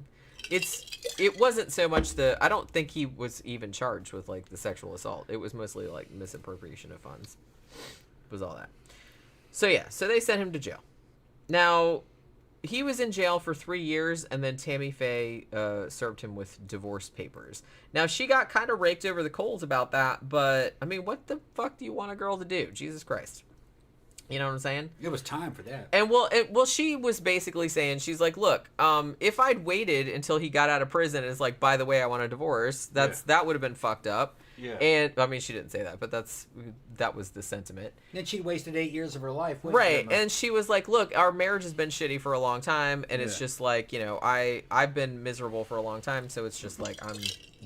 it wasn't so much I don't think he was even charged with like the sexual assault. It was mostly like misappropriation of funds. Was all that. So yeah, so they sent him to jail. Now, he was in jail for 3 years, and then Tammy Faye served him with divorce papers. Now, she got kind of raked over the coals about that, but I mean, what the fuck do you want a girl to do? Jesus Christ. You know what I'm saying? It was time for that. And well, she was basically saying, she's like, look, if I'd waited until he got out of prison and is like, by the way, I want a divorce, that would have been fucked up. Yeah. And I mean, she didn't say that, but that was the sentiment. Then she wasted 8 years of her life. Right. And she was like, look, our marriage has been shitty for a long time. And it's just like, I've been miserable for a long time. So it's just like, I'm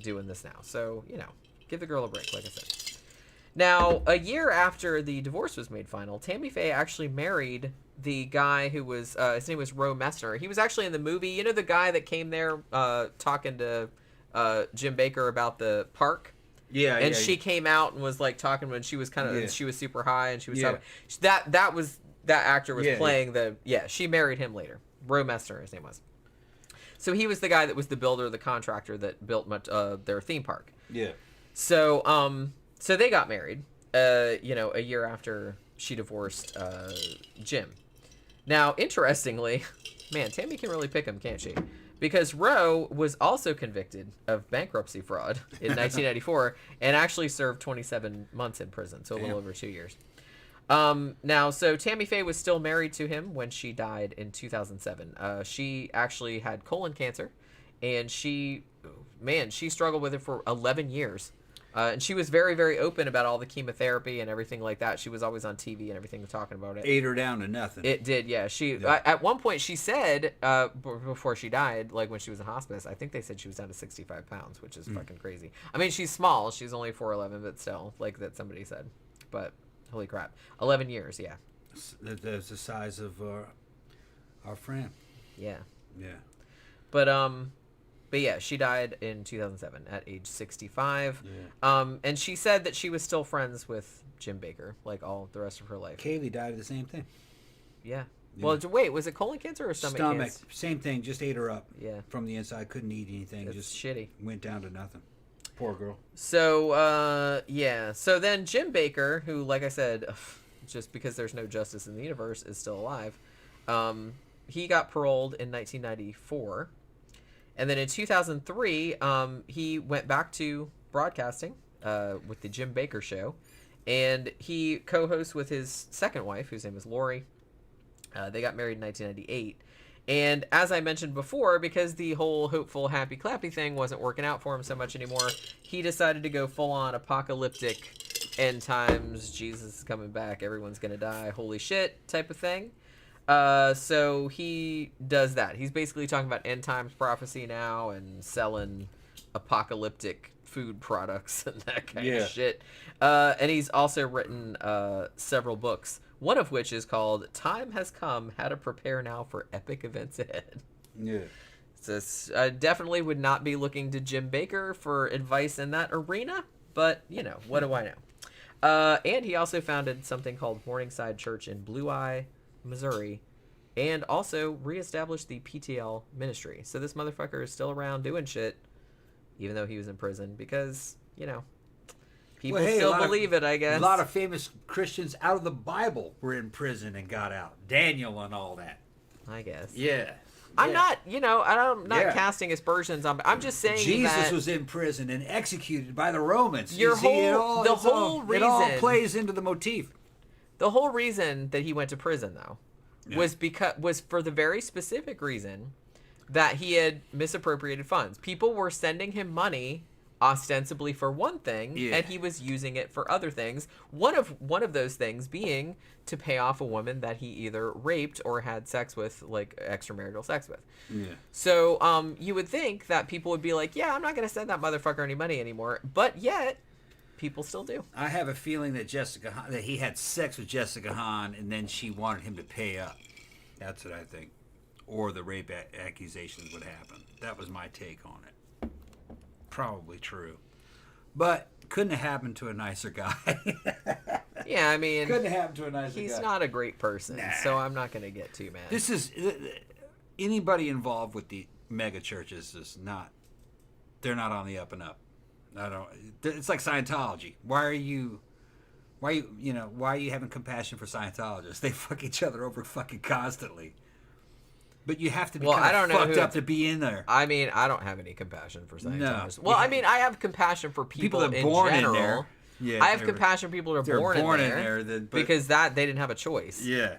doing this now. So, give the girl a break, like I said. Now, a year after the divorce was made final, Tammy Faye actually married the guy who was, his name was Roe Messner. He was actually in the movie, the guy that came there talking to Jim Baker about the park. Yeah, and she came out and was like talking when she was she was super high and she was talking. That actor was playing she married him later. Roe Messner, his name was. So he was the guy that was the builder, the contractor that built their theme park. Yeah. So so they got married, a year after she divorced Jim. Now, interestingly, man, Tammy can really pick him, can't she? Because Roe was also convicted of bankruptcy fraud in 1994 and actually served 27 months in prison, so a little over 2 years. Now, so Tammy Faye was still married to him when she died in 2007. She actually had colon cancer, and she struggled with it for 11 years. And she was very, very open about all the chemotherapy and everything like that. She was always on TV and everything talking about it. Ate her down to nothing. It did, yeah. At one point, she said, before she died, like when she was in hospice, I think they said she was down to 65 pounds, which is fucking crazy. I mean, she's small. She's only 4'11", but still, like that somebody said. But holy crap. 11 years, yeah. That's the size of our friend. Yeah. Yeah. But yeah, she died in 2007 at age 65. Yeah. And she said that she was still friends with Jim Baker, like all the rest of her life. Kaylee died of the same thing. Yeah. Well, wait, was it colon cancer or stomach cancer? Same thing, just ate her up. Yeah. From the inside, couldn't eat anything. It's just shitty. Went down to nothing. Poor girl. So, So then Jim Baker, who, like I said, just because there's no justice in the universe, is still alive, he got paroled in 1994. And then in 2003, he went back to broadcasting with the Jim Baker Show. And he co-hosts with his second wife, whose name is Lori. They got married in 1998. And as I mentioned before, because the whole hopeful, happy, clappy thing wasn't working out for him so much anymore, he decided to go full-on apocalyptic, end times, Jesus is coming back, everyone's going to die, holy shit type of thing. So he does that. He's basically talking about end times prophecy now and selling apocalyptic food products and that kind of shit. And he's also written several books, one of which is called Time Has Come, How to Prepare Now for Epic Events Ahead. Yeah. So I definitely would not be looking to Jim Baker for advice in that arena, but, what do I know? And he also founded something called Morningside Church in Blue Eye, Missouri, and also reestablished the PTL ministry. So this motherfucker is still around doing shit, even though he was in prison, because, people still believe it, I guess. A lot of famous Christians out of the Bible were in prison and got out. Daniel and all that. I guess. Yeah. I'm not, I'm not casting aspersions on, I'm just saying Jesus was in prison and executed by the Romans. It all plays into the motif. The whole reason that he went to prison, though, was for the very specific reason that he had misappropriated funds. People were sending him money ostensibly for one thing, and he was using it for other things. One of those things being to pay off a woman that he either raped or had sex with, like extramarital sex with. Yeah. So you would think that people would be like, yeah, I'm not going to send that motherfucker any money anymore, but yet people still do. I have a feeling that that he had sex with Jessica Hahn and then she wanted him to pay up. That's what I think. Or the rape accusations would happen. That was my take on it. Probably true. But couldn't have happened to a nicer guy. Yeah, I mean, couldn't have happened to a nicer guy. He's not a great person, so I'm not going to get too mad. This is anybody involved with the mega churches is not. They're not on the up and up. I don't. It's like Scientology. Why are you having compassion for Scientologists? They fuck each other over fucking constantly. But you have to be fucked up to be in there. I mean, I don't have any compassion for Scientologists. No. Well, I mean, I have compassion for people that are born in there. Yeah, I have compassion for people that are born in there because they didn't have a choice. Yeah.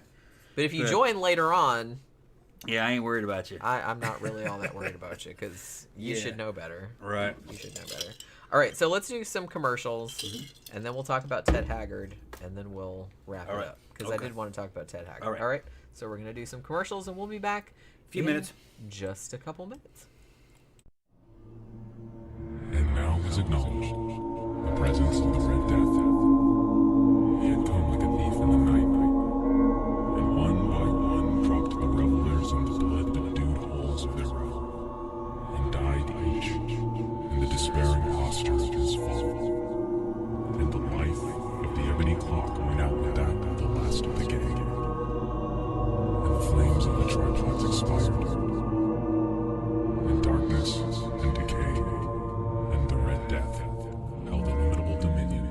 But if you join later on, Yeah, I ain't worried about you. I'm not really all that worried about you because you should know better. Right. You should know better. All right, so let's do some commercials, and then we'll talk about Ted Haggard, and then we'll wrap it up because I did want to talk about Ted Haggard. All right, so we're gonna do some commercials, and we'll be back. A few minutes. Just a couple minutes. And now was acknowledged the presence of the Red Death. He had come like a thief in the night, and one by one dropped the revelers in the blood-bedewed holes of their row, and died each in the despairing posture of his fall. And the life of the ebony clock went out with that of the last of the gang, and the flames of the tripods expired, and darkness and decay and the Red Death held illimitable dominion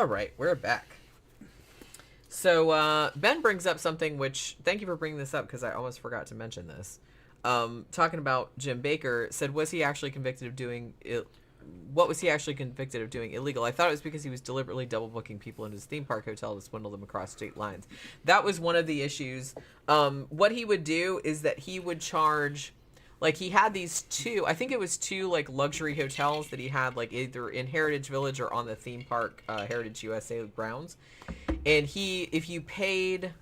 All right, we're back. So Ben brings up something which, thank you for bringing this up because I almost forgot to mention this. Talking about Jim Baker, said, was he actually convicted of doing it? What was he actually convicted of doing illegal? I thought it was because he was deliberately double booking people in his theme park hotel to swindle them across state lines. That was one of the issues. What he would do is that he would charge, like he had these two, I think it was two like luxury hotels that he had like either in Heritage Village or on the theme park Heritage USA grounds. And if you paid,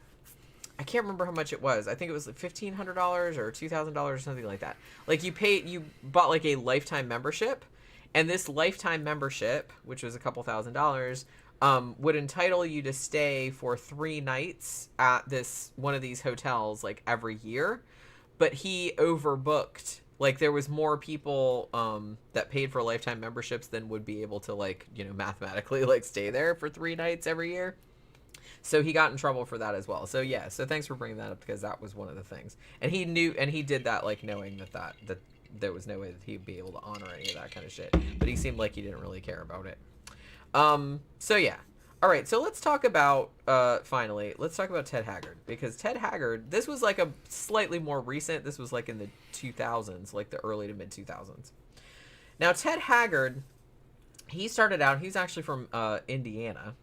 I can't remember how much it was. I think it was like $1,500 or $2,000 or something like that. Like you bought like a lifetime membership. And this lifetime membership, which was a couple $1,000s, would entitle you to stay for 3 nights at one of these hotels like every year. But he overbooked. Like there was more people that paid for lifetime memberships than would be able to like, you know, mathematically like stay there for 3 nights every year. So he got in trouble for that as well. So yeah, so thanks for bringing that up because that was one of the things. And he knew, and he did that like knowing that there was no way that he'd be able to honor any of that kind of shit. But he seemed like he didn't really care about it. So yeah. All right, so let's talk about, finally, let's talk about Ted Haggard. Because Ted Haggard, this was like a slightly more recent, this was like in the 2000s, like the early to mid 2000s. Now, Ted Haggard, he started out, he's actually from Indiana.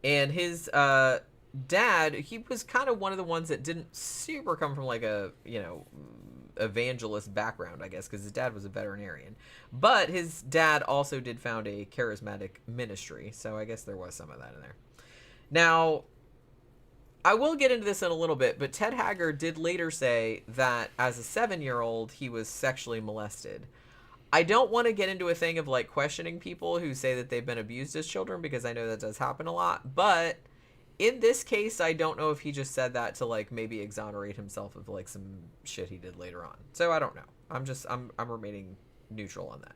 And his dad, he was kind of one of the ones that didn't super come from like a, you know, evangelist background, I guess, because his dad was a veterinarian. But his dad also did found a charismatic ministry, so I guess there was some of that in there. Now, I will get into this in a little bit, but Ted Haggard did later say that as a 7-year-old, he was sexually molested. I don't want to get into a thing of like questioning people who say that they've been abused as children, because I know that does happen a lot, but in this case, I don't know if he just said that to like maybe exonerate himself of like some shit he did later on. So I don't know. I'm remaining neutral on that.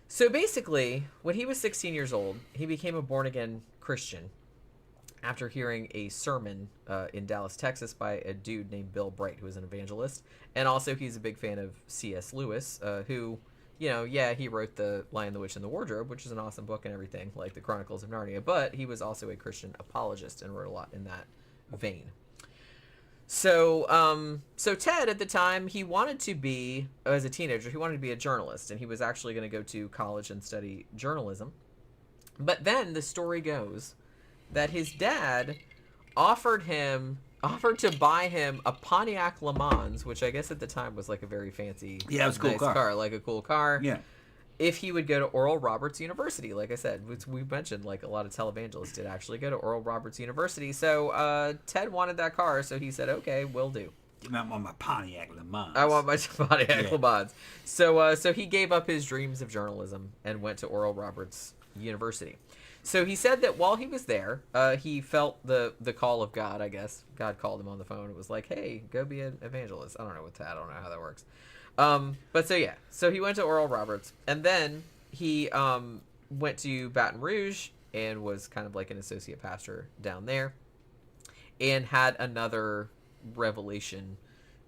So basically, when he was 16 years old, he became a born-again Christian after hearing a sermon in Dallas, Texas by a dude named Bill Bright, who was an evangelist. And also he's a big fan of C.S. Lewis, who, you know, yeah, he wrote The Lion, the Witch, and the Wardrobe, which is an awesome book and everything, like the Chronicles of Narnia, but he was also a Christian apologist and wrote a lot in that vein. So, so Ted, at the time, he wanted to be, as a teenager, he wanted to be a journalist, and he was actually going to go to college and study journalism. But then the story goes that his dad offered to buy him a Pontiac Le Mans, which I guess at the time was like a very fancy, yeah, it was a cool car, like a cool car. Yeah. If he would go to Oral Roberts University, like I said, which we mentioned, like a lot of televangelists did actually go to Oral Roberts University. So Ted wanted that car, so he said, "Okay, will do." I want my Pontiac Le Mans. I want my Pontiac Le Mans. So he gave up his dreams of journalism and went to Oral Roberts University. So he said that while he was there, he felt the call of God, I guess. God called him on the phone. It was like, hey, go be an evangelist. I don't know I don't know how that works. But so yeah, so he went to Oral Roberts, and then he went to Baton Rouge and was kind of like an associate pastor down there, and had another revelation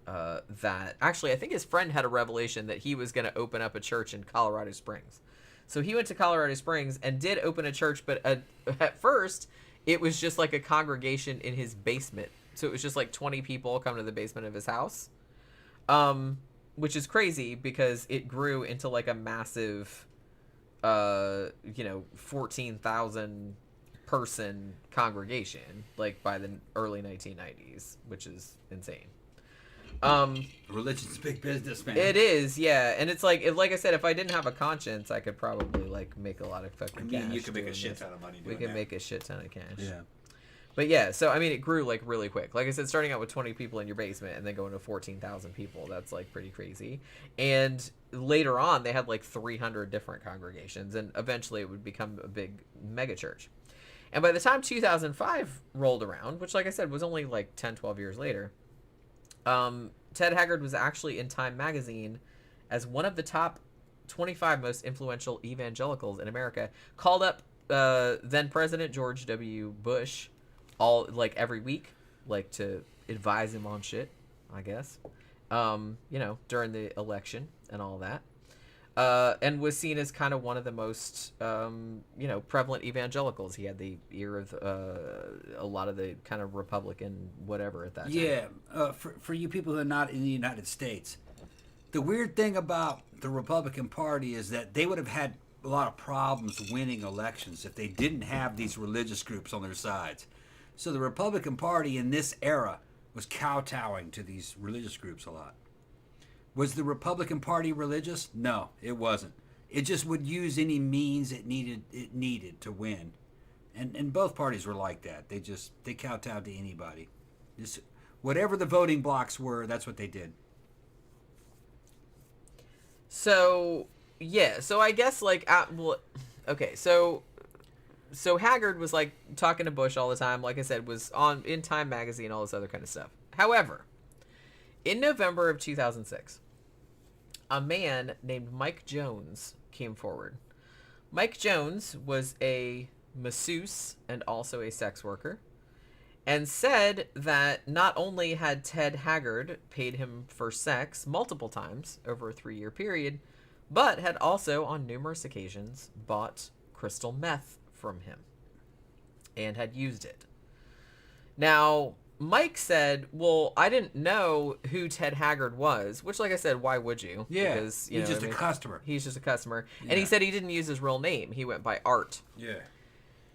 that actually I think his friend had a revelation that he was going to open up a church in Colorado Springs. So he went to Colorado Springs and did open a church, but at first it was just like a congregation in his basement. So it was just like 20 people come to the basement of his house. Which is crazy because it grew into like a massive, 14,000 person congregation, like by the early 1990s, which is insane. Religion's big business, man. It is, yeah. And it's like, I said, if I didn't have a conscience, I could probably like make a lot of fucking cash. You could make a shit ton of money doing We could that. make a shit ton of cash. Yeah. But yeah, so I mean, it grew like really quick. Like I said, starting out with 20 people in your basement and then going to 14,000 people, that's like pretty crazy. And later on, they had like 300 different congregations, and eventually it would become a big mega church. And by the time 2005 rolled around, which like I said was only like 10, 12 years later, Ted Haggard was actually in Time magazine as one of the top 25 most influential evangelicals in America. Called up then President George W. Bush all like every week, like to advise him on shit, I guess, during the election and all that. and was seen as kind of one of the most, prevalent evangelicals. He had the ear of a lot of the kind of Republican whatever at that time. Yeah, for you people who are not in the United States, the weird thing about the Republican Party is that they would have had a lot of problems winning elections if they didn't have these religious groups on their sides. So the Republican Party in this era was kowtowing to these religious groups a lot. Was the Republican Party religious? No, it wasn't. It just would use any means it needed to win. And both parties were like that. They kowtowed to anybody. Just whatever the voting blocks were, that's what they did. So I guess so Haggard was like talking to Bush all the time, like I said, was on in Time magazine, all this other kind of stuff. However, in November of 2006, a man named Mike Jones came forward. Mike Jones was a masseuse and also a sex worker, and said that not only had Ted Haggard paid him for sex multiple times over a 3-year period, but had also on numerous occasions bought crystal meth from him and had used it. Now, Mike said, well, I didn't know who Ted Haggard was, which, like I said, why would you? Yeah, because, he's just a customer. He's just a customer. Yeah. And he said he didn't use his real name. He went by Art. Yeah.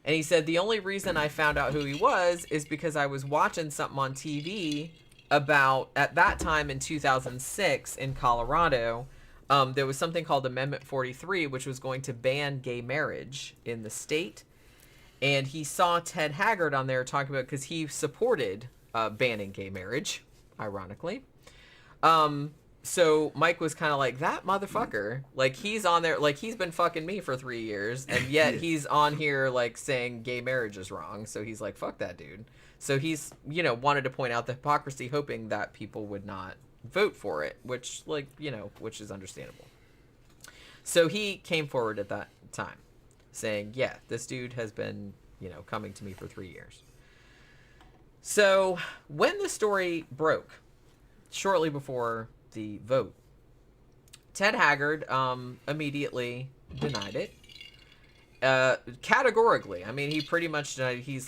And he said, the only reason I found out who he was is because I was watching something on TV about, at that time in 2006 in Colorado, there was something called Amendment 43, which was going to ban gay marriage in the state. And he saw Ted Haggard on there talking about, because he supported banning gay marriage, ironically. So Mike was kind of like, that motherfucker, like, he's on there, like, he's been fucking me for 3 years, and yet he's on here, like, saying gay marriage is wrong. So he's like, fuck that dude. So he's, wanted to point out the hypocrisy, hoping that people would not vote for it, which, like, which is understandable. So he came forward at that time saying, yeah, this dude has been, coming to me for 3 years. So when the story broke, shortly before the vote, Ted Haggard immediately denied it. Categorically. I mean, he pretty much denied it. He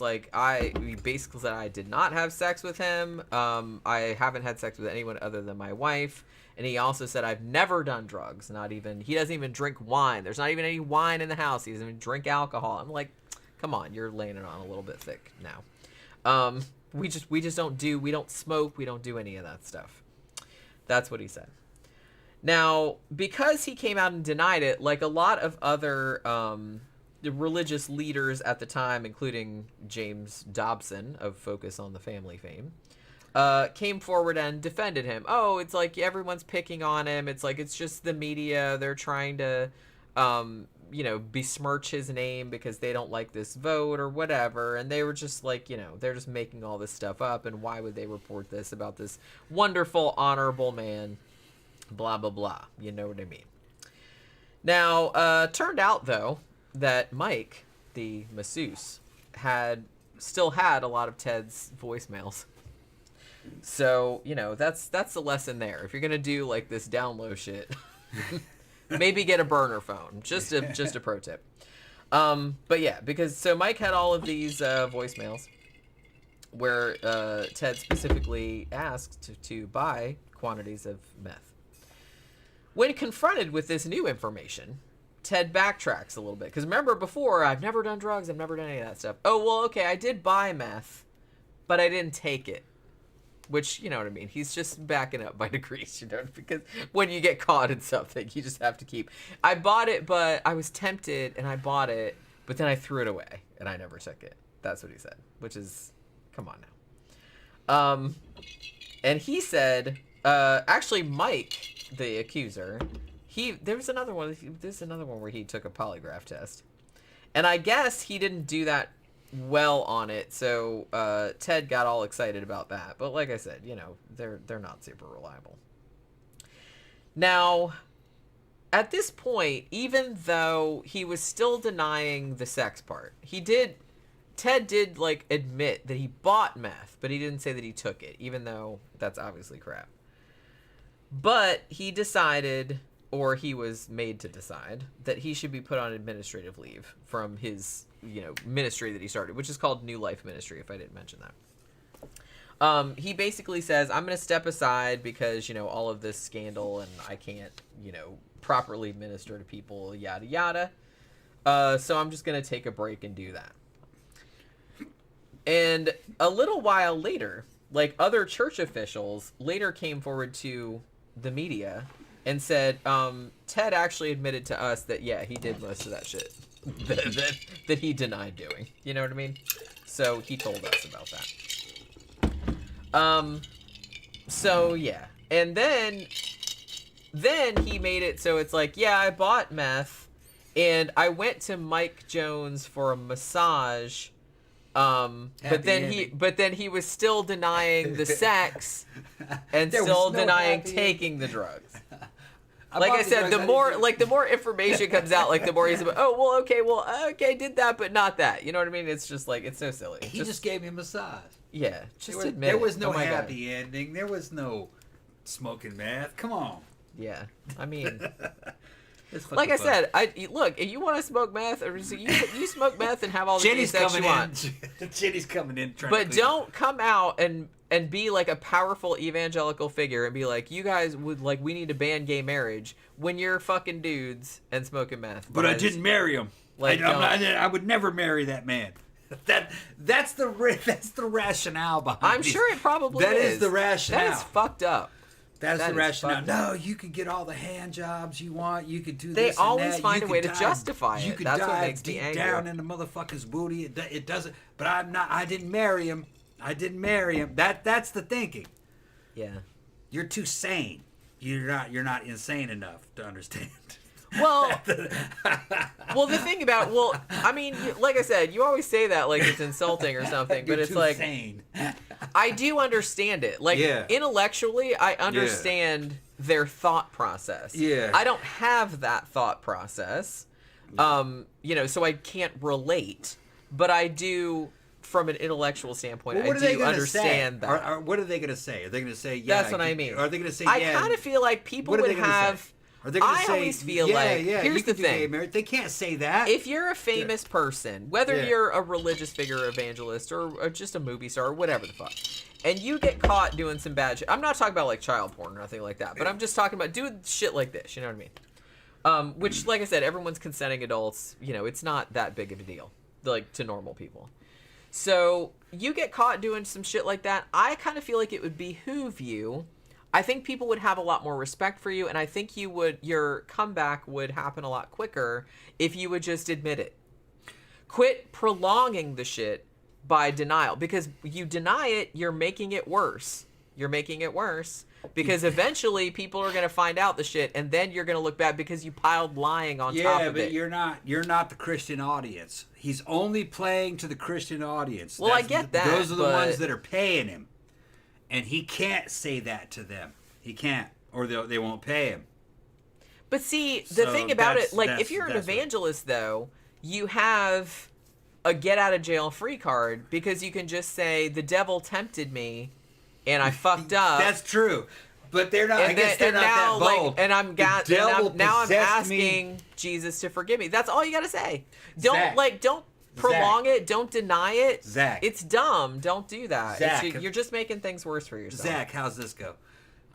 basically said, I did not have sex with him. I haven't had sex with anyone other than my wife. And he also said, I've never done drugs. He doesn't even drink wine. There's not even any wine in the house. He doesn't even drink alcohol. I'm like, come on, you're laying it on a little bit thick now. We just we don't smoke. We don't do any of that stuff. That's what he said. Now, because he came out and denied it, like a lot of other the religious leaders at the time, including James Dobson of Focus on the Family fame, came forward and defended him. Oh, it's like everyone's picking on him. It's like it's just the media. They're trying to, besmirch his name because they don't like this vote or whatever. And they were just like, they're just making all this stuff up. And why would they report this about this wonderful, honorable man? Blah, blah, blah. You know what I mean? Now, turned out, though, that Mike, the masseuse, still had a lot of Ted's voicemails. So, that's the lesson there. If you're going to do, like, this down low shit, maybe get a burner phone. Just a pro tip. But, yeah, so Mike had all of these voicemails where Ted specifically asked to buy quantities of meth. When confronted with this new information, Ted backtracks a little bit. Because remember before, I've never done drugs, I've never done any of that stuff. Oh, well, okay, I did buy meth, but I didn't take it. Which, you know what I mean? He's just backing up by degrees, because when you get caught in something, you just have to keep. I bought it, but I was tempted, and I bought it, but then I threw it away, and I never took it. That's what he said, which is, come on now. And he said, actually, Mike, the accuser, there's another one where he took a polygraph test, and I guess he didn't do that well on it, so Ted got all excited about that. But like I said, they're not super reliable. Now, at this point, even though he was still denying the sex part, Ted did like admit that he bought meth, but he didn't say that he took it, even though that's obviously crap. But he decided or he was made to decide that he should be put on administrative leave from his, ministry that he started, which is called New Life Ministry, if I didn't mention that. He basically says, I'm going to step aside because, all of this scandal and I can't, properly minister to people, yada, yada. So I'm just going to take a break and do that. And a little while later, like other church officials later came forward to the media and said, Ted actually admitted to us that, yeah, he did most of that shit that he denied doing. You know what I mean? So he told us about that. So yeah. And then he made it so it's like, yeah, I bought meth and I went to Mike Jones for a massage. But then he was still denying the sex and still denying taking the drugs. Like I said, the more information comes out, like the more he's about, okay, did that, but not that. You know what I mean? It's just like, it's so silly. He just gave me a massage. Yeah, just admit there it. was no Oh my God. happy ending. There was no smoking meth. Come on. Yeah, I mean, It's like I fucking said, look, if you want to smoke meth, or so you smoke meth and have all the Jenny's sex you coming want. in. Jenny's coming in. But don't come out and be like a powerful evangelical figure and be like, you guys would like, we need to ban gay marriage when you're fucking dudes and smoking meth. But I didn't marry him. Like, I would never marry that man. That's the rationale behind. I'm sure it probably is. That is the rationale. That is fucked up. That's That the is rationale. fucked No, you could get all the hand jobs you want. You could do They this and always that. find You a way could to dive- justify it. You could That's what dive makes me deep angry. down in the motherfucker's booty. It doesn't. But I'm not. I didn't marry him. I didn't marry him. That's the thinking. Yeah. You're too sane. You're not insane enough to understand. Well, the thing about, I mean, like I said, you always say that like it's insulting or something, but You're it's too like, sane. I do understand it. Like, Yeah. intellectually, I understand their thought process. Yeah. I don't have that thought process, so I can't relate, but I do, from an intellectual standpoint, Well, what I are they do gonna understand say? that. What are they going to say? Are they going to say, yeah? That's what I mean. Are they going to say, I yeah? kind of feel like people What are would they gonna have... say? Are they going to I say, always feel yeah, like, yeah, here's you the can do gay thing. marriage? They can't say that. If you're a famous person, whether Yeah. you're a religious figure, evangelist, or just a movie star, or whatever the fuck, and you get caught doing some bad shit. I'm not talking about like child porn or nothing like that, but I'm just talking about doing shit like this. You know what I mean? Which, like I said, everyone's consenting adults. It's not that big of a deal, like to normal people. So you get caught doing some shit like that. I kind of feel like it would behoove you. I think people would have a lot more respect for you, and I think your comeback would happen a lot quicker if you would just admit it. Quit prolonging the shit by denial, because you deny it, you're making it worse. You're making it worse because eventually people are going to find out the shit, and then you're going to look bad because you piled lying on top of it. Yeah, but you're not the Christian audience. He's only playing to the Christian audience. Well, I get that, Those are the but- ones that are paying him. And he can't say that to them. He can't, or they won't pay him. But see, the So thing about it, like, that's- if you're an that's what- evangelist, though, you have a get-out-of-jail-free card because you can just say, the devil tempted me, and I fucked up. That's true. But they're not, I guess they're not that bold. Like, and I'm asking Jesus to forgive me. That's all you gotta say. Don't prolong it. Don't deny it. Zach. It's dumb. Don't do that. Zach. You're just making things worse for yourself. Zach, how's this go?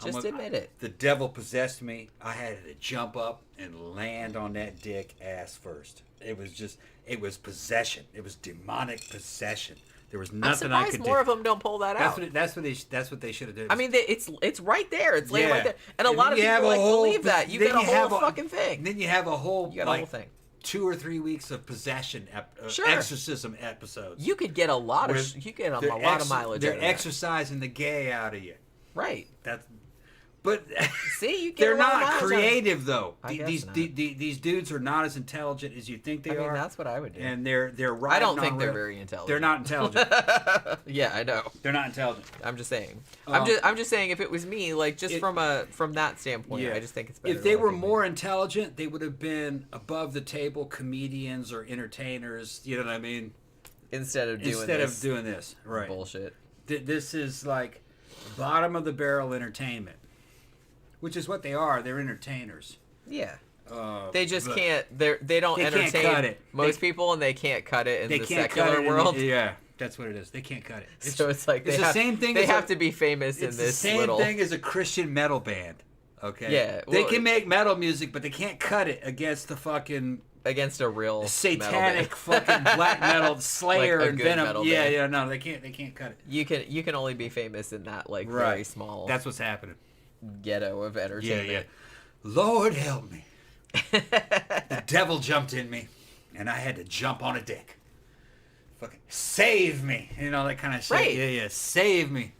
Just admit it. The devil possessed me. I had to jump up and land on that dick ass first. It was possession. It was demonic possession. There was nothing I could do. More of them don't pull that out. That's what they should have done. I mean, it's right there. It's laying Yeah. right there, and a lot of people believe that. You then got a have whole fucking thing. Then you have a whole You got a whole thing. 2 or 3 weeks of possession, Sure. exorcism episodes. You could get a lot of Where you get a they're lot of mileage. They're out of that. exercising the gay out of you. Right. But See, you get they're a lot of not mileage out of it. creative though. I guess These not. these dudes are not as intelligent as you think they I mean, are. that's what I would do. And they're riding I don't think on they're rail- very intelligent. They're not intelligent. Yeah, I know. They're not intelligent. I'm just saying. Um, I'm just saying. If it was me, like just from that standpoint, I just think it's better. If they to were let more intelligent, they would have been above the table comedians or entertainers. You know what I mean? instead of doing this, right? bullshit. This is like bottom of the barrel entertainment, which is what they are. They're entertainers. Yeah. They just can't. They don't they entertain can't cut it. most people, and they can't cut it in They the can't secular cut it world. yeah, that's what it is. They can't cut it. So it's like it's the same thing. They as have to be famous in it's this the same little. thing as a Christian metal band. Okay. Yeah, they well, can make metal music, but they can't cut it against the fucking against a real satanic fucking black metal Slayer Like a and good Venom. metal Yeah, band. yeah, no, they can't cut it. You can only be famous in that like Right. very small That's what's happening. ghetto of Yeah, entertainment. yeah. Lord help me. The devil jumped in me, and I had to jump on a dick. Fucking save me, you know, that kind of shit. Right. Yeah, yeah, save me.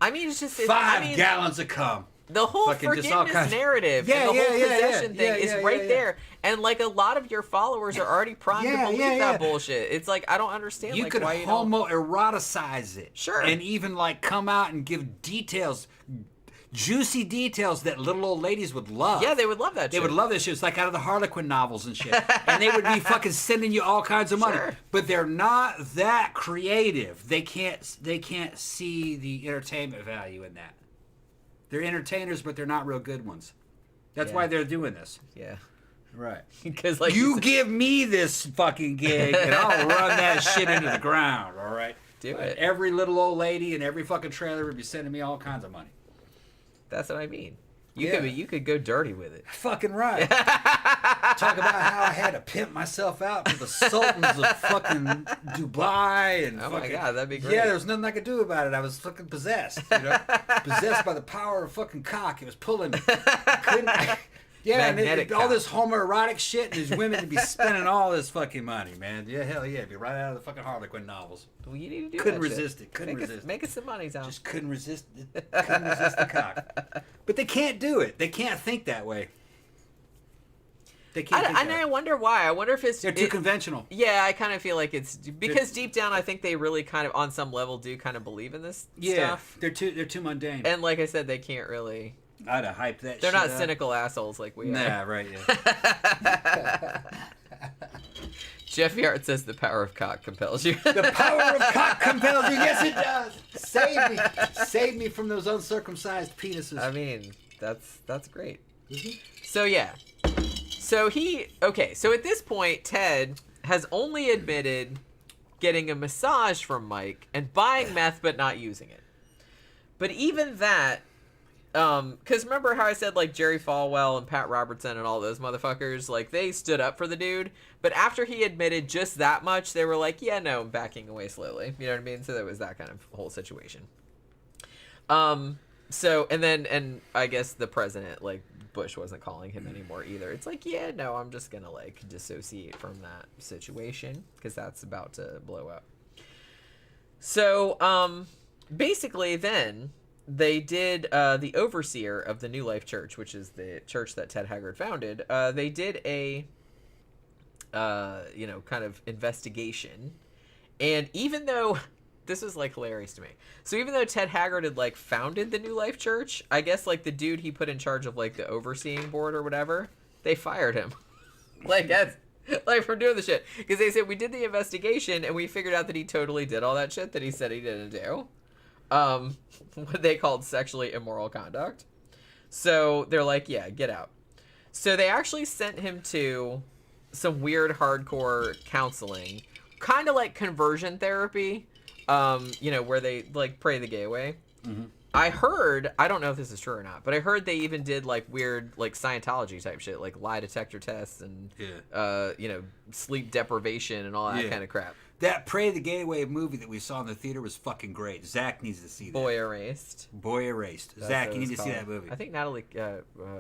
I mean, it's just 5 gallons of cum. the whole fucking just all forgiveness kinds- narrative Yeah, and the yeah, whole yeah, possession yeah, thing yeah, is yeah, right yeah. there, and like a lot of your followers are already primed Yeah, to believe yeah, that yeah. bullshit. It's like I don't understand You like could why you don't. homoeroticize it. Sure. And even like come out and give details, juicy details that little old ladies would love. Yeah, they would love that. They shit. would love this shit. It's like out of the Harlequin novels and shit. And they would be fucking sending you all kinds of money. Sure. But they're not that creative. They can't see the entertainment value in that. They're entertainers, but they're not real good ones. That's Yeah. why they're doing this. Yeah, Right. because like You said- give me this fucking gig, and I'll run that shit into the ground, all right? Do it. Every little old lady and every fucking trailer would be sending me all kinds of money. That's what I mean. Yeah. You could go dirty with it. Fucking right. Talk about how I had to pimp myself out to the sultans of fucking Dubai and Oh my fucking, God, that'd be great. Yeah, there was nothing I could do about it. I was fucking possessed, you know? Possessed by the power of fucking cock. It was pulling me. Yeah, and Magnetic all cock. this homoerotic shit, and these women to be spending all this fucking money, man. Yeah, hell yeah. It'd be right out of the fucking Harlequin novels. Well, you need to do Couldn't that shit. resist it. Couldn't resist it. Make us some money, Tom. Just couldn't resist it. Couldn't resist the cock. But they can't do it. They can't think that way. They can't think And that I way. wonder why. I wonder if it's They're too conventional. Yeah, I kind of feel like it's because deep down, I think they really kind of, on some level, do kind of believe in this Yeah, stuff. they're too mundane. And like I said, they can't really. I'd have hyped that. They're shit not up. cynical assholes like we Nah, are. right. Yeah. Jeff Yart says the power of cock compels you. The power of cock compels you. Yes, it does. Save me. Save me from those uncircumcised penises. I mean, that's great. Mhm. So yeah. So so at this point, Ted has only admitted getting a massage from Mike and buying meth but not using it. But even that, because remember how I said like Jerry Falwell and Pat Robertson and all those motherfuckers, like they stood up for the dude. But after he admitted just that much, they were like, yeah, no, I'm backing away slowly. You know what I mean? So there was that kind of whole situation. So, and I guess the president, like Bush, wasn't calling him anymore either. It's like, yeah, no, I'm just gonna like dissociate from that situation because that's about to blow up. So, basically then they did, the overseer of the New Life Church, which is the church that Ted Haggard founded, they did a, kind of investigation. And even though this was like hilarious to me. So even though Ted Haggard had like founded the New Life Church, I guess like the dude he put in charge of like the overseeing board or whatever, they fired him. Like that's like from doing the shit. Because they said we did the investigation and we figured out that he totally did all that shit that he said he didn't do. What they called sexually immoral conduct. So they're like, yeah, get out. So they actually sent him to some weird hardcore counseling, kind of like conversion therapy, where they like pray the gay away. Mm-hmm. I heard, I don't know if this is true or not, but I heard they even did like weird like Scientology type shit, like lie detector tests and sleep deprivation and all that kind of crap. That Pray the Gay Away movie that we saw in the theater was fucking great. Zach needs to see that. Boy Erased. Boy Erased. That's Zach, what you need it's to see called. that movie. I think Natalie,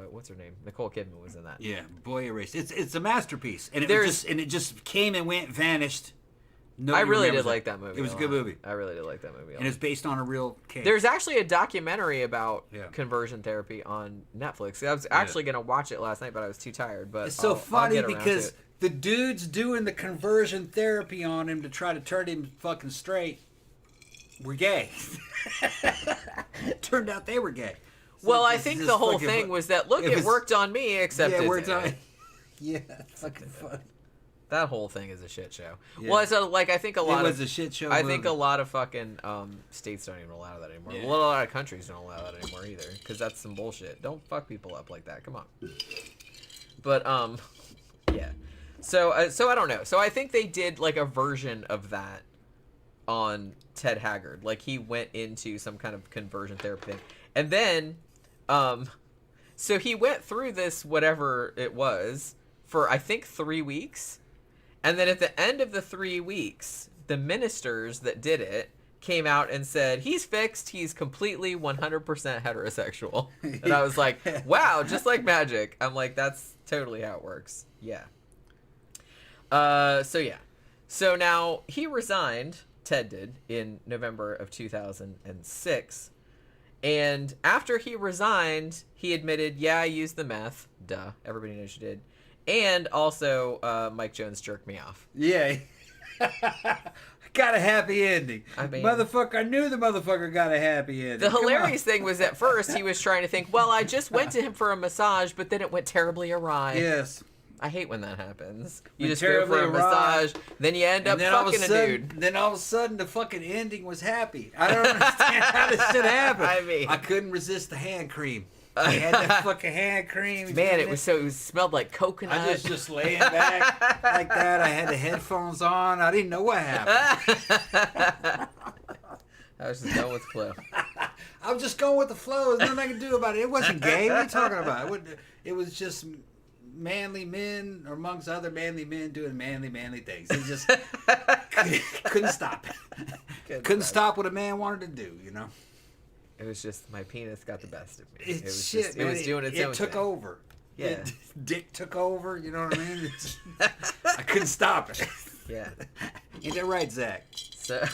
what's her name? Nicole Kidman was in that. Yeah, Boy Erased. It's a masterpiece, and it just came and went, vanished. I really did remembers like that movie. It was a lot. good movie, I really did like that movie. and it's based on a real case. There's actually a documentary about Yeah. conversion therapy on Netflix. I was actually gonna watch it last night, but I was too tired. But It's so I'll funny get around to because it. the dudes doing the conversion therapy on him to try to turn him fucking straight were gay. Turned out they were gay. So Well, I this think is the whole fucking thing was that look, it it was- worked on me, except yeah, it worked didn't. on. Yeah, that's fucking fun. That whole thing is a shit show. Yeah. Well, so like I think a lot It was of a shit show. I think a movie. lot of fucking states don't even allow that anymore. Yeah. Well, a lot of countries don't allow that anymore either, because that's some bullshit. Don't fuck people up like that. Come on. But yeah. So I don't know. So I think they did like a version of that on Ted Haggard. Like he went into some kind of conversion therapy thing. And then so he went through this whatever it was for I think 3 weeks. And then at the end of the 3 weeks, the ministers that did it came out and said, he's fixed. He's completely 100% heterosexual. And I was like, wow, just like magic. I'm like, that's totally how it works. Yeah. So yeah. So now he resigned, Ted did, in November of 2006. And after he resigned, he admitted, yeah, I used the meth. Duh. Everybody knows you did. And also, Mike Jones jerked me off. Yeah. Got a happy ending. I mean, I knew the motherfucker got a happy ending. The hilarious thing was at first he was trying to think, well, I just went to him for a massage, but then it went terribly awry. Yes. I hate when that happens. You just go for a massage, then you end up fucking a dude. Then all of a sudden the fucking ending was happy. I don't understand how this shit happened. I mean, I couldn't resist the hand cream. I had that fucking hand cream. Man, it smelled like coconut. I was just laying back like that. I had the headphones on. I didn't know what happened. I was just going with the flow. I was just going with the flow. There's nothing I could do about it. It wasn't gay. What are you talking about? It was just manly men, or amongst other manly men, doing manly things. It just couldn't stop it. Couldn't stop what a man wanted to do, you know? It was just my penis got the best of me. It was doing its own thing. It took over. Yeah. Dick took over, you know what I mean? I couldn't stop it. Yeah. Ain't that right, Zach? So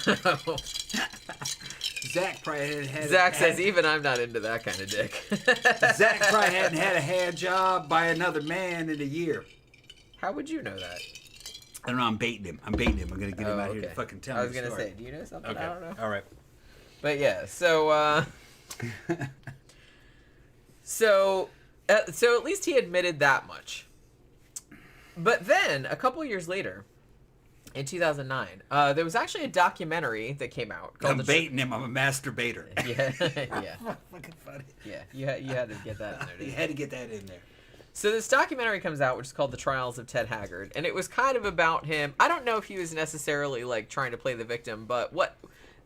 Zach probably Zach says even I'm not into that kind of dick. Zach probably hadn't had a hand job by another man in a year. How would you know that? I don't know. I'm baiting him. I'm going to get him out here to fucking tell me the story. I was going to say, do you know something? Okay. I don't know. All right. But yeah, so so at least he admitted that much. But then a couple years later, in 2009, there was actually a documentary that came out called I'm baiting him. I'm a masturbator. Yeah, yeah. Fucking funny. Yeah, you had to get that in there. You had to get that in there. So this documentary comes out, which is called The Trials of Ted Haggard, and it was kind of about him. I don't know if he was necessarily like trying to play the victim, but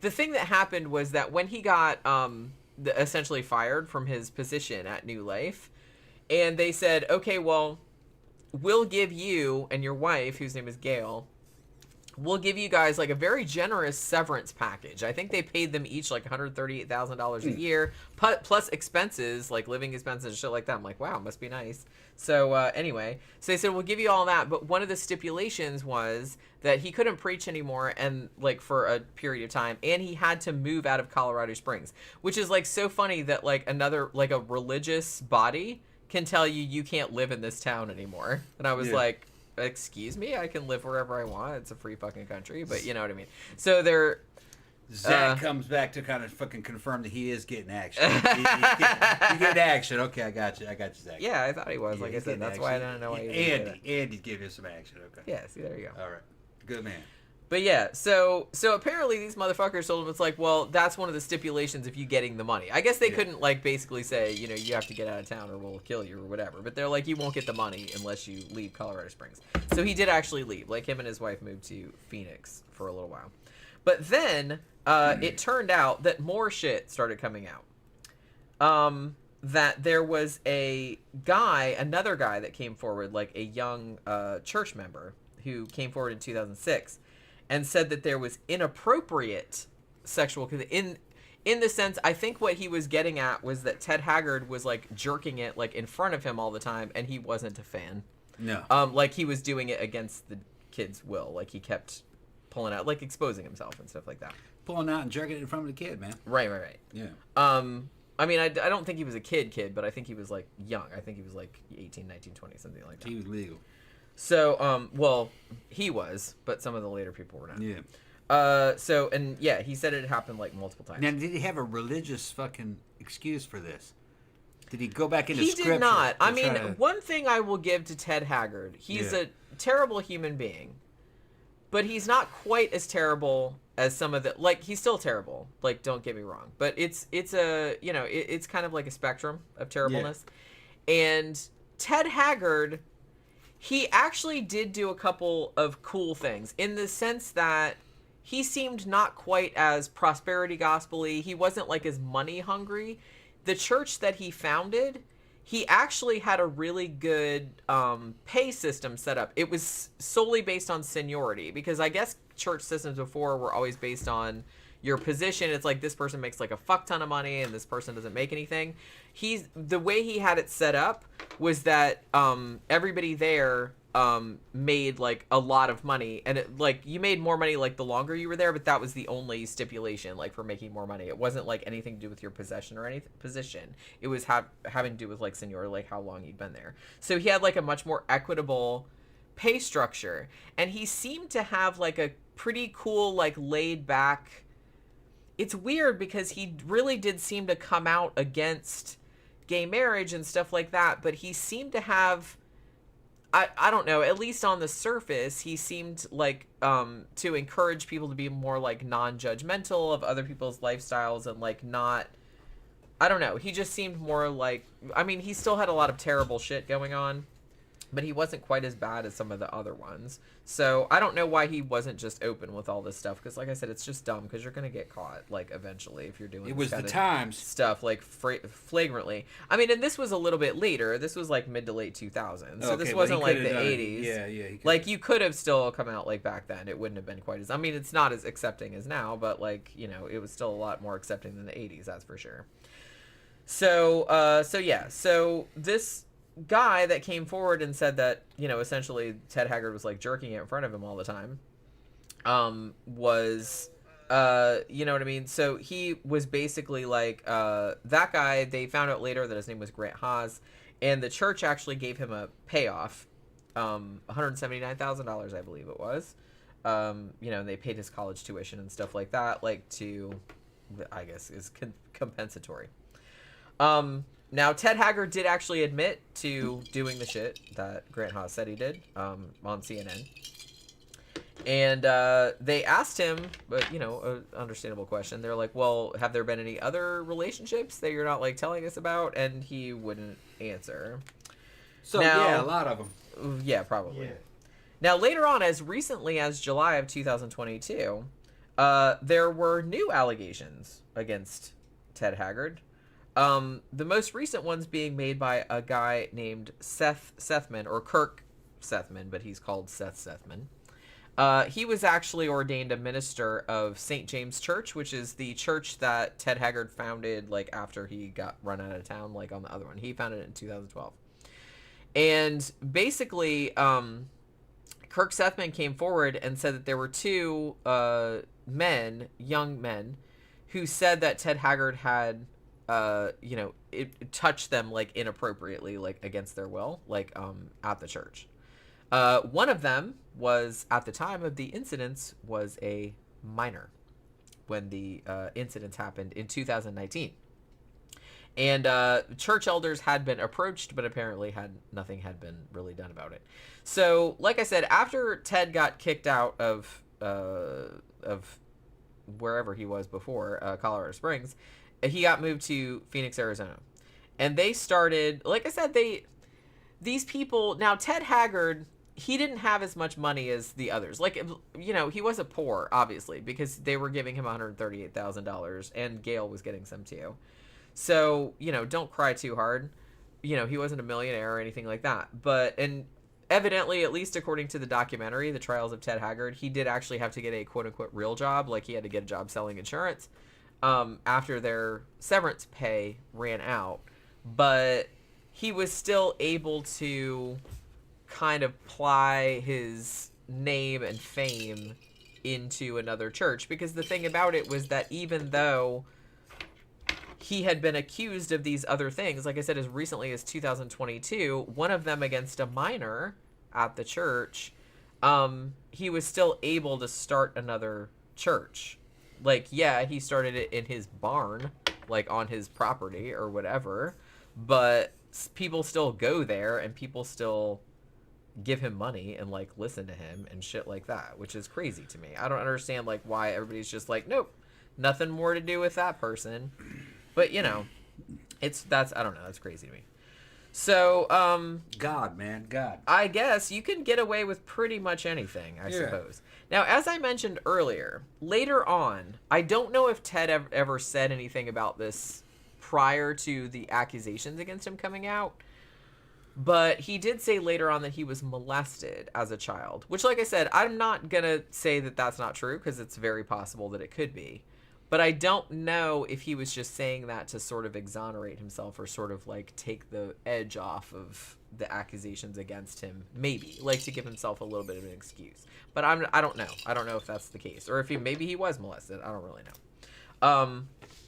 the thing that happened was that when he got essentially fired from his position at New Life, and they said, okay, well, we'll give you and your wife, whose name is Gail, we'll give you guys like a very generous severance package. I think they paid them each like $138,000 a year, plus expenses, like living expenses and shit like that. I'm like, wow, must be nice. So anyway, so they said, we'll give you all that. But one of the stipulations was that he couldn't preach anymore and like for a period of time. And he had to move out of Colorado Springs, which is like so funny that like another, like a religious body can tell you can't live in this town anymore. And I was like, excuse me, I can live wherever I want. It's a free fucking country, but you know what I mean. So they're Zach comes back to kind of fucking confirm that he is getting action. You get action. Okay, I got you, Zach. Yeah, I thought he was. Like I said, that's why I don't know why he was. Andy's giving you some action. Okay. Yeah, see, there you go. All right, good man. But yeah, so apparently these motherfuckers told him, it's like, well, that's one of the stipulations of you getting the money. I guess they couldn't like basically say, you know, you have to get out of town or we'll kill you or whatever. But they're like, you won't get the money unless you leave Colorado Springs. So he did actually leave. Like him and his wife moved to Phoenix for a little while. But then it turned out that more shit started coming out. That there was another guy that came forward, like a young church member who came forward in 2006. And said that there was inappropriate sexual, in the sense, I think what he was getting at was that Ted Haggard was like jerking it like in front of him all the time, and he wasn't a fan. No. Like he was doing it against the kid's will. Like he kept pulling out, like exposing himself and stuff like that. Pulling out and jerking it in front of the kid, man. Right. Yeah. I mean, I don't think he was a kid, but I think he was like young. I think he was like 18, 19, 20, something like that. He was legal. So, well, he was, but some of the later people were not. Yeah. So, and yeah, he said it happened like multiple times. Now, did he have a religious fucking excuse for this? Did he go back into scripture? He did not. I mean, one thing I will give to Ted Haggard, he's a terrible human being, but he's not quite as terrible as some of the, like, he's still terrible. Like, don't get me wrong, but it's a, you know, it's kind of like a spectrum of terribleness. Yeah. And Ted Haggard He actually did do a couple of cool things in the sense that he seemed not quite as prosperity gospel-y. He wasn't like as money hungry. The church that he founded, he actually had a really good pay system set up. It was solely based on seniority, because I guess church systems before were always based on your position. It's like this person makes like a fuck ton of money and this person doesn't make anything. The way he had it set up was that everybody there made like a lot of money, and it, like, you made more money like the longer you were there, but that was the only stipulation like for making more money. It wasn't like anything to do with your possession or any position. It was having to do with like seniority, like how long you'd been there. So he had like a much more equitable pay structure, and he seemed to have like a pretty cool, like, laid back. It's weird because he really did seem to come out against gay marriage and stuff like that, but he seemed to have, I don't know, at least on the surface, he seemed like to encourage people to be more like non-judgmental of other people's lifestyles and like not, I don't know, he just seemed more like, I mean, he still had a lot of terrible shit going on, but he wasn't quite as bad as some of the other ones. So I don't know why he wasn't just open with all this stuff, because like I said, it's just dumb, because you're going to get caught like eventually if you're doing It was this the kind times. of stuff like flagrantly. I mean, and this was a little bit later. This was like mid to late 2000s. So this wasn't like the 80s. Yeah. Like, you could have still come out like back then. It wouldn't have been quite as, I mean, it's not as accepting as now, but like, you know, it was still a lot more accepting than the 80s, that's for sure. So this guy that came forward and said that, you know, essentially Ted Haggard was like jerking it in front of him all the time, was, you know what I mean? So he was basically like, that guy, they found out later that his name was Grant Haas, and the church actually gave him a payoff, $179,000, I believe it was. You know, and they paid his college tuition and stuff like that, like to, I guess, is compensatory. Now, Ted Haggard did actually admit to doing the shit that Grant Haas said he did, on CNN. And they asked him, but, you know, an understandable question. They're like, well, have there been any other relationships that you're not, like, telling us about? And he wouldn't answer. So, now, yeah, a lot of them. Yeah, probably. Yeah. Now, later on, as recently as July of 2022, there were new allegations against Ted Haggard. The most recent ones being made by a guy named Seth Sethman, or Kirk Sethman, but he's called Seth Sethman. He was actually ordained a minister of St. James Church, which is the church that Ted Haggard founded, like, after he got run out of town, like on the other one. He founded it in 2012. And basically, Kirk Sethman came forward and said that there were two young men, who said that Ted Haggard had, you know, it touched them like inappropriately, like against their will, like at the church. One of them was, at the time of the incidents, was a minor when the incidents happened in 2019. And church elders had been approached, but apparently nothing had been really done about it. So, like I said, after Ted got kicked out of wherever he was before, Colorado Springs, he got moved to Phoenix, Arizona. And they started, like I said, these people, now Ted Haggard, he didn't have as much money as the others. Like, you know, he wasn't poor, obviously, because they were giving him $138,000, and Gail was getting some too. So, you know, don't cry too hard. You know, he wasn't a millionaire or anything like that. But, and evidently, at least according to the documentary, The Trials of Ted Haggard, he did actually have to get a quote-unquote real job. Like, he had to get a job selling insurance after their severance pay ran out. But he was still able to kind of ply his name and fame into another church. Because the thing about it was that even though he had been accused of these other things, like I said, as recently as 2022, one of them against a minor at the church, he was still able to start another church. Like, yeah, he started it in his barn, like on his property or whatever, but people still go there and people still give him money and like listen to him and shit like that, which is crazy to me. I don't understand like why everybody's just like, nope, nothing more to do with that person. But, you know, I don't know, that's crazy to me. So, God, man, God. I guess you can get away with pretty much anything, I suppose. Now, as I mentioned earlier, later on, I don't know if Ted ever said anything about this prior to the accusations against him coming out, but he did say later on that he was molested as a child, which, like I said, I'm not going to say that that's not true because it's very possible that it could be. But I don't know if he was just saying that to sort of exonerate himself or sort of like take the edge off of the accusations against him. Maybe like to give himself a little bit of an excuse. But I don't know. I don't know if that's the case or if maybe he was molested. I don't really know.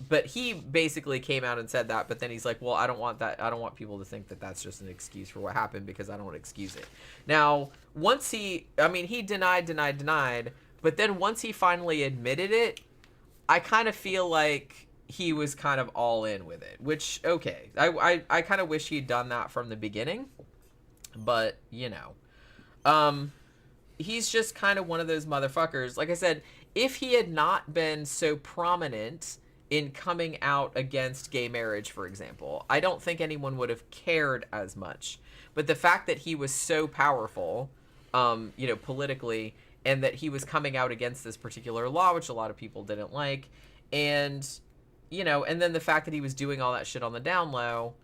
But he basically came out and said that. But then he's like, well, I don't want that. I don't want people to think that that's just an excuse for what happened because I don't want to excuse it. Now, once he denied. But then once he finally admitted it, I kind of feel like he was kind of all in with it, which, okay. I kind of wish he'd done that from the beginning, but, you know. He's just kind of one of those motherfuckers. Like I said, if he had not been so prominent in coming out against gay marriage, for example, I don't think anyone would have cared as much. But the fact that he was so powerful, you know, politically, and that he was coming out against this particular law, which a lot of people didn't like. And, you know, and then the fact that he was doing all that shit on the down low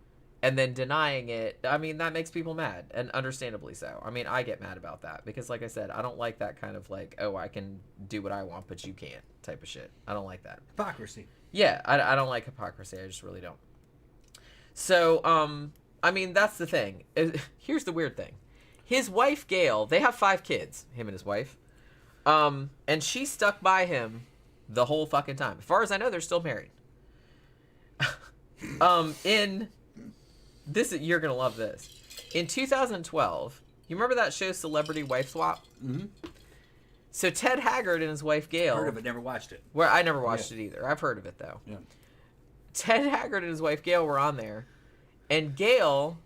and then denying it, I mean, that makes people mad, and understandably so. I mean, I get mad about that because, like I said, I don't like that kind of like, oh, I can do what I want, but you can't type of shit. I don't like that. Hypocrisy. Yeah, I don't like hypocrisy. I just really don't. So, I mean, that's the thing. Here's the weird thing. His wife, Gail, they have 5 kids, him and his wife. And she stuck by him the whole fucking time. As far as I know, they're still married. You're gonna love this. In 2012, you remember that show Celebrity Wife Swap? Mm-hmm. So Ted Haggard and his wife Gail. Heard of it, never watched it. Where I never watched it either. I've heard of it though. Yeah. Ted Haggard and his wife Gail were on there, and Gail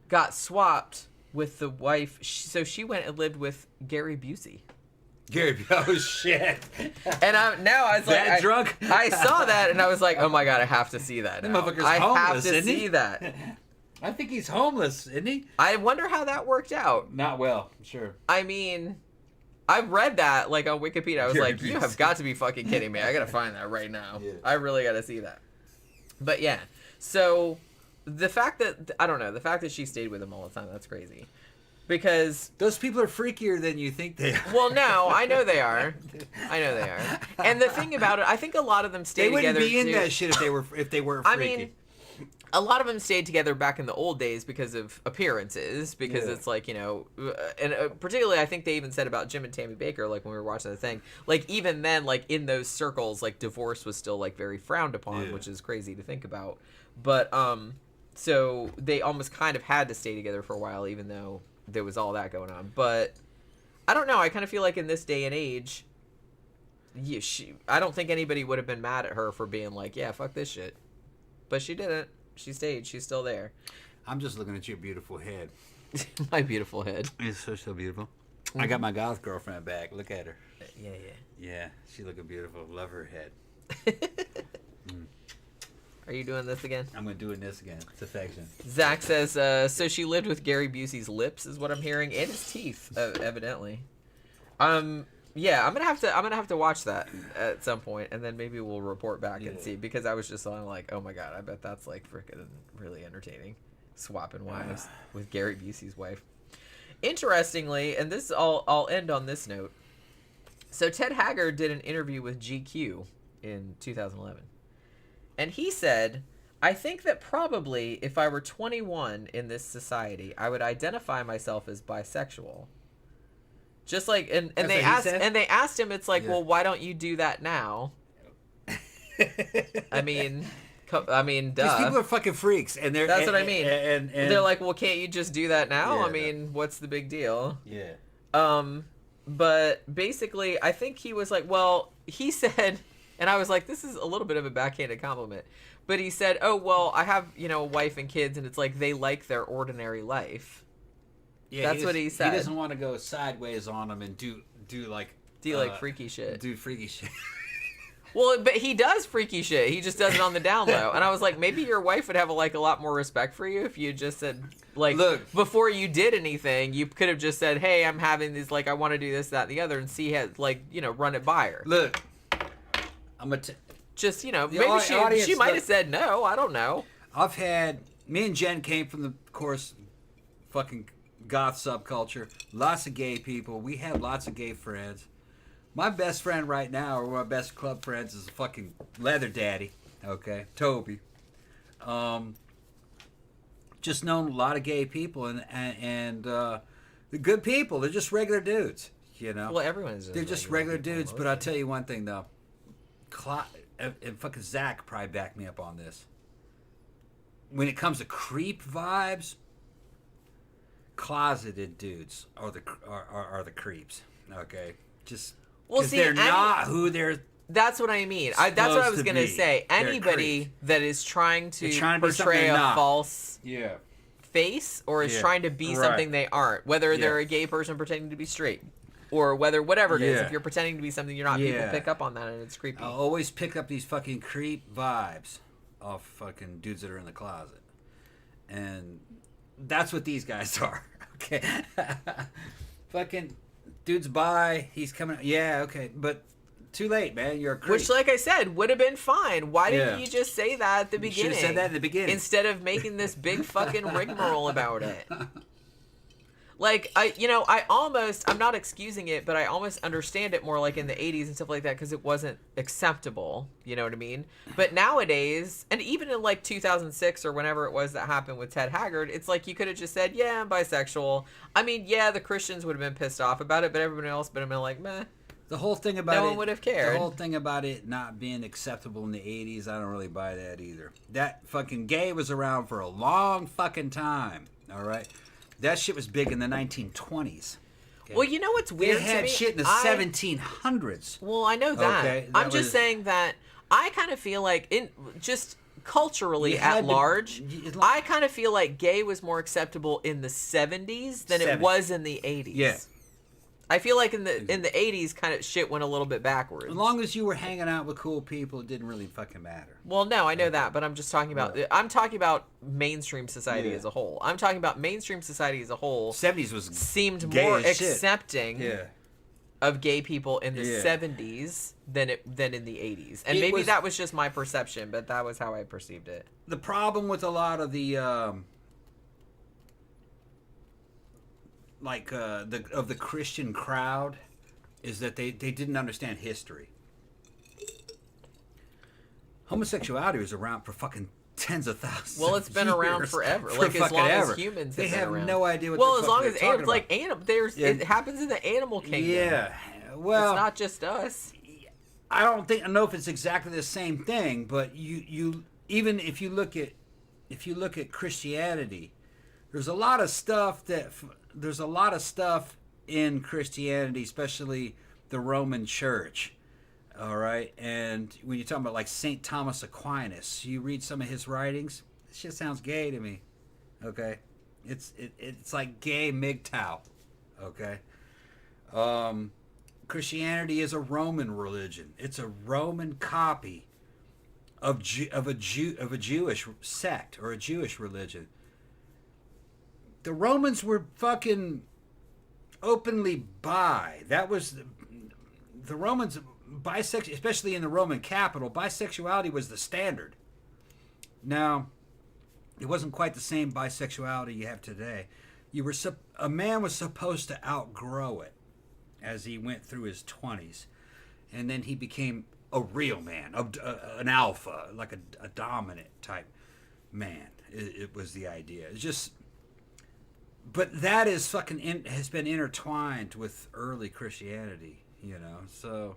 got swapped with the wife. So she went and lived with Gary Busey. Gary, oh shit! And I was like, that drunk. I saw that and I was like, oh my god, I have to see that. That now. motherfucker's I homeless, have to isn't see he? that. I think he's homeless, isn't he? I wonder how that worked out. Not well, I'm sure. I mean, I read that like on Wikipedia. I was Gary like, you Busey. have got to be fucking kidding me. I gotta find that right now. Yeah. I really gotta see that. But yeah, so the fact that she stayed with him all the time, that's crazy. Because those people are freakier than you think they are. Well, no, I know they are. And the thing about it, I think a lot of them stayed together. They wouldn't be in that shit if they weren't freaky. I mean, a lot of them stayed together back in the old days because of appearances, because it's like, you know, and particularly I think they even said about Jim and Tammy Baker, like when we were watching the thing, like even then, like in those circles, like divorce was still like very frowned upon, which is crazy to think about. But so they almost kind of had to stay together for a while, even though there was all that going on. But I don't know. I kind of feel like in this day and age, I don't think anybody would have been mad at her for being like, yeah, fuck this shit. But she didn't. She stayed. She's still there. I'm just looking at your beautiful head. My beautiful head. It's so beautiful. I got my goth girlfriend back. Look at her. Yeah. Yeah, she looking beautiful. Love her head. Are you doing this again? I'm doing this again. It's affection. Zach says, so she lived with Gary Busey's lips, is what I'm hearing, and his teeth, evidently. Yeah, I'm gonna have to watch that at some point, and then maybe we'll report back and see, because I was just on like, oh my god, I bet that's like freaking really entertaining, swapping wives with Gary Busey's wife. Interestingly, and this I'll end on this note. So Ted Haggard did an interview with GQ in 2011. And he said, I think that probably if I were 21 in this society, I would identify myself as bisexual. Just like, and they asked him, it's like, well, why don't you do that now? I mean, duh. These people are fucking freaks, and that's what I mean. And they're like, well, can't you just do that now? Yeah, I mean, what's the big deal? Yeah. But basically, I think he was like, well, he said, and I was like, this is a little bit of a backhanded compliment. But he said, oh, well, I have, you know, a wife and kids, and it's like they like their ordinary life. Yeah, that's what he said. He doesn't want to go sideways on them and do like freaky shit. Do freaky shit. Well, but he does freaky shit. He just does it on the down low. And I was like, maybe your wife would have a lot more respect for you if you just said, like, look, before you did anything, you could have just said, hey, I'm having these, like, I want to do this, that, and the other, and see, like, run it by her. Look, I'm gonna just, maybe she might have said no. I don't know. Me and Jen came from the, of course, fucking goth subculture. Lots of gay people. We had lots of gay friends. My best friend right now, or my best club friends, is a fucking leather daddy. Okay, Toby. Just known a lot of gay people, and they're good people. They're just regular dudes, Well, everyone's. They're just regular dudes. But I'll tell you one thing though, and fucking Zach probably backed me up on this. When it comes to creep vibes, closeted dudes are the creeps. Okay, just. Well, see, they're not who they're. That's what I mean. That's what I was gonna say. Anybody that is trying to portray a false face or is trying to be something they aren't, whether they're a gay person pretending to be straight, or whatever it is, if you're pretending to be something you're not, people pick up on that and it's creepy. I always pick up these fucking creep vibes off fucking dudes that are in the closet, and that's what these guys are. Okay, fucking. Dude's bi, he's coming. Yeah, okay, but too late, man. You're a creep. Which, like I said, would have been fine. Why didn't you just say that at the beginning? Should have said that at the beginning instead of making this big fucking rigmarole about it. Like, I'm not excusing it, but I almost understand it more like in the 80s and stuff like that because it wasn't acceptable. You know what I mean? But nowadays, and even in like 2006 or whenever it was that happened with Ted Haggard, it's like you could have just said, yeah, I'm bisexual. I mean, yeah, the Christians would have been pissed off about it, but everyone else would have been like, meh. The whole thing about no one would have cared. The whole thing about it not being acceptable in the 80s, I don't really buy that either. That fucking gay was around for a long fucking time, all right? That shit was big in the 1920s. Okay? Well, you know what's weird to me? They had shit in the 1700s. Well, I know that. Okay, I'm just saying that I kind of feel like, just culturally at large, I kind of feel like gay was more acceptable in the 70s than it was in the 80s. Yeah. I feel like in the 80s, kind of shit went a little bit backwards. As long as you were hanging out with cool people, it didn't really fucking matter. Well, no, I know that, but I'm just talking about. I'm talking about mainstream society as a whole. I'm talking about mainstream society as a whole. 70s seemed more accepting of gay people in the 70s than in the 80s, and maybe that was just my perception, but that was how I perceived it. The problem with a lot of the. Of the Christian crowd is that they didn't understand history. Homosexuality was around for fucking tens of thousands. Well, it's been around forever. Like as long as humans they have been no idea what. Well, as long as it happens in the animal kingdom. Yeah, well, it's not just us. I don't know if it's exactly the same thing, but you even if you look at Christianity, there's a lot of stuff in Christianity, especially the Roman Church. All right, and when you're talking about like St. Thomas Aquinas, you read some of his writings. This shit sounds gay to me. Okay, it's like gay MGTOW. Okay, Christianity is a Roman religion. It's a Roman copy of a Jewish sect or a Jewish religion. The Romans were fucking openly bi. That was the Romans. Bisexual, especially in the Roman capital, bisexuality was the standard. Now, it wasn't quite the same bisexuality you have today. A man was supposed to outgrow it as he went through his 20s, and then he became a real man, an alpha, like a dominant type man. It was the idea. It's just, but that is has been intertwined with early Christianity, so.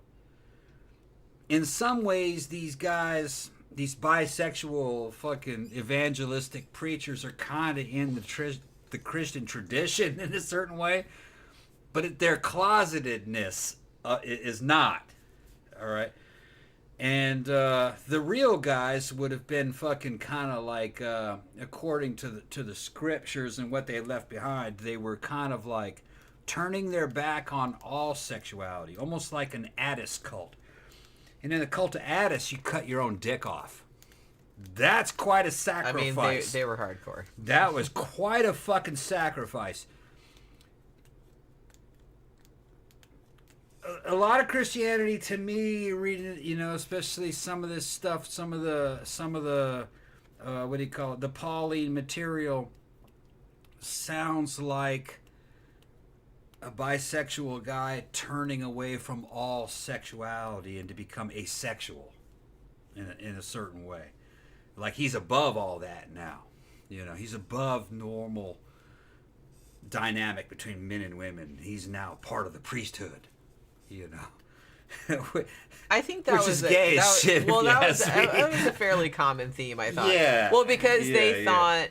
In some ways, these guys, these bisexual fucking evangelistic preachers are kind of in the Christian tradition in a certain way, but their closetedness is not. All right? And the real guys would have been fucking kind of like, according to the scriptures and what they left behind, they were kind of like turning their back on all sexuality, almost like an Addis cult. And in the cult of Addis, you cut your own dick off. That's quite a sacrifice. I mean, they were hardcore. That was quite a fucking sacrifice. A lot of Christianity, to me, reading it, you know, especially some of this stuff, some of the what do you call it, the Pauline material, sounds like a bisexual guy turning away from all sexuality and to become asexual in a certain way. Like he's above all that now. You know, he's above normal dynamic between men and women. He's now part of the priesthood. You know, I think that which was is gay as shit. Well, that was me. a fairly common theme, I thought. Yeah. Well, because they Yeah. thought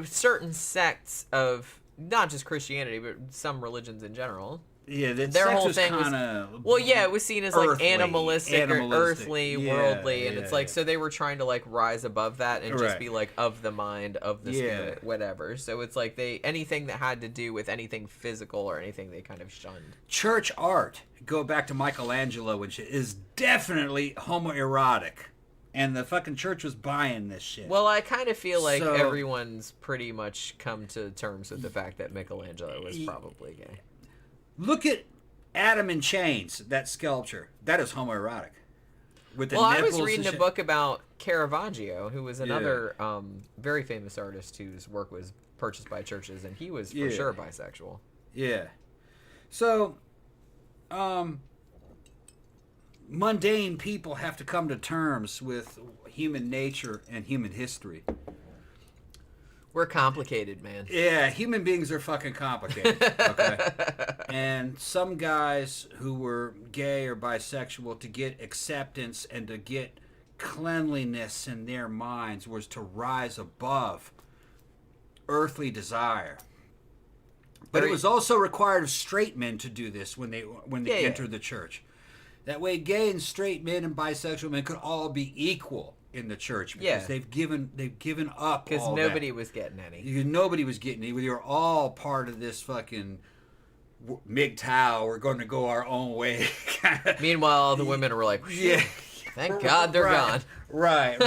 certain sects of not just Christianity, but some religions in general. Yeah, that Their sex whole was thing was kinda well, yeah, it was seen as like earthly, animalistic or earthly, Yeah, worldly, and yeah, it's like yeah. so they were trying to like rise above that and just Right. be like of the mind, of the Yeah. spirit, whatever. So it's like they anything that had to do with anything physical or anything they kind of shunned. Church art, go back to Michelangelo and shit, is definitely homoerotic. And the fucking church was buying this shit. Well, I kind of feel like So- everyone's pretty much come to terms with the fact that Michelangelo was probably gay. Look at Adam in Chains, that sculpture. That is homoerotic. With the Well, I was nipples reading and a shit. book about Caravaggio, who was another very famous artist whose work was purchased by churches, and he was for Yeah. sure bisexual. Yeah. So, mundane people have to come to terms with human nature and human history. We're complicated, man. Yeah, human beings are fucking complicated. Okay. And some guys who were gay or bisexual, to get acceptance and to get cleanliness in their minds, was to rise above earthly desire. But it was also required of straight men to do this when they entered the church. That way, gay and straight men and bisexual men could all be equal in the church because they've given up Because all nobody that. was getting any. Nobody was getting it. We were all part of this fucking MGTOW. We're going to go our own way. Meanwhile, the women were like, Yeah. thank God they're gone. Right.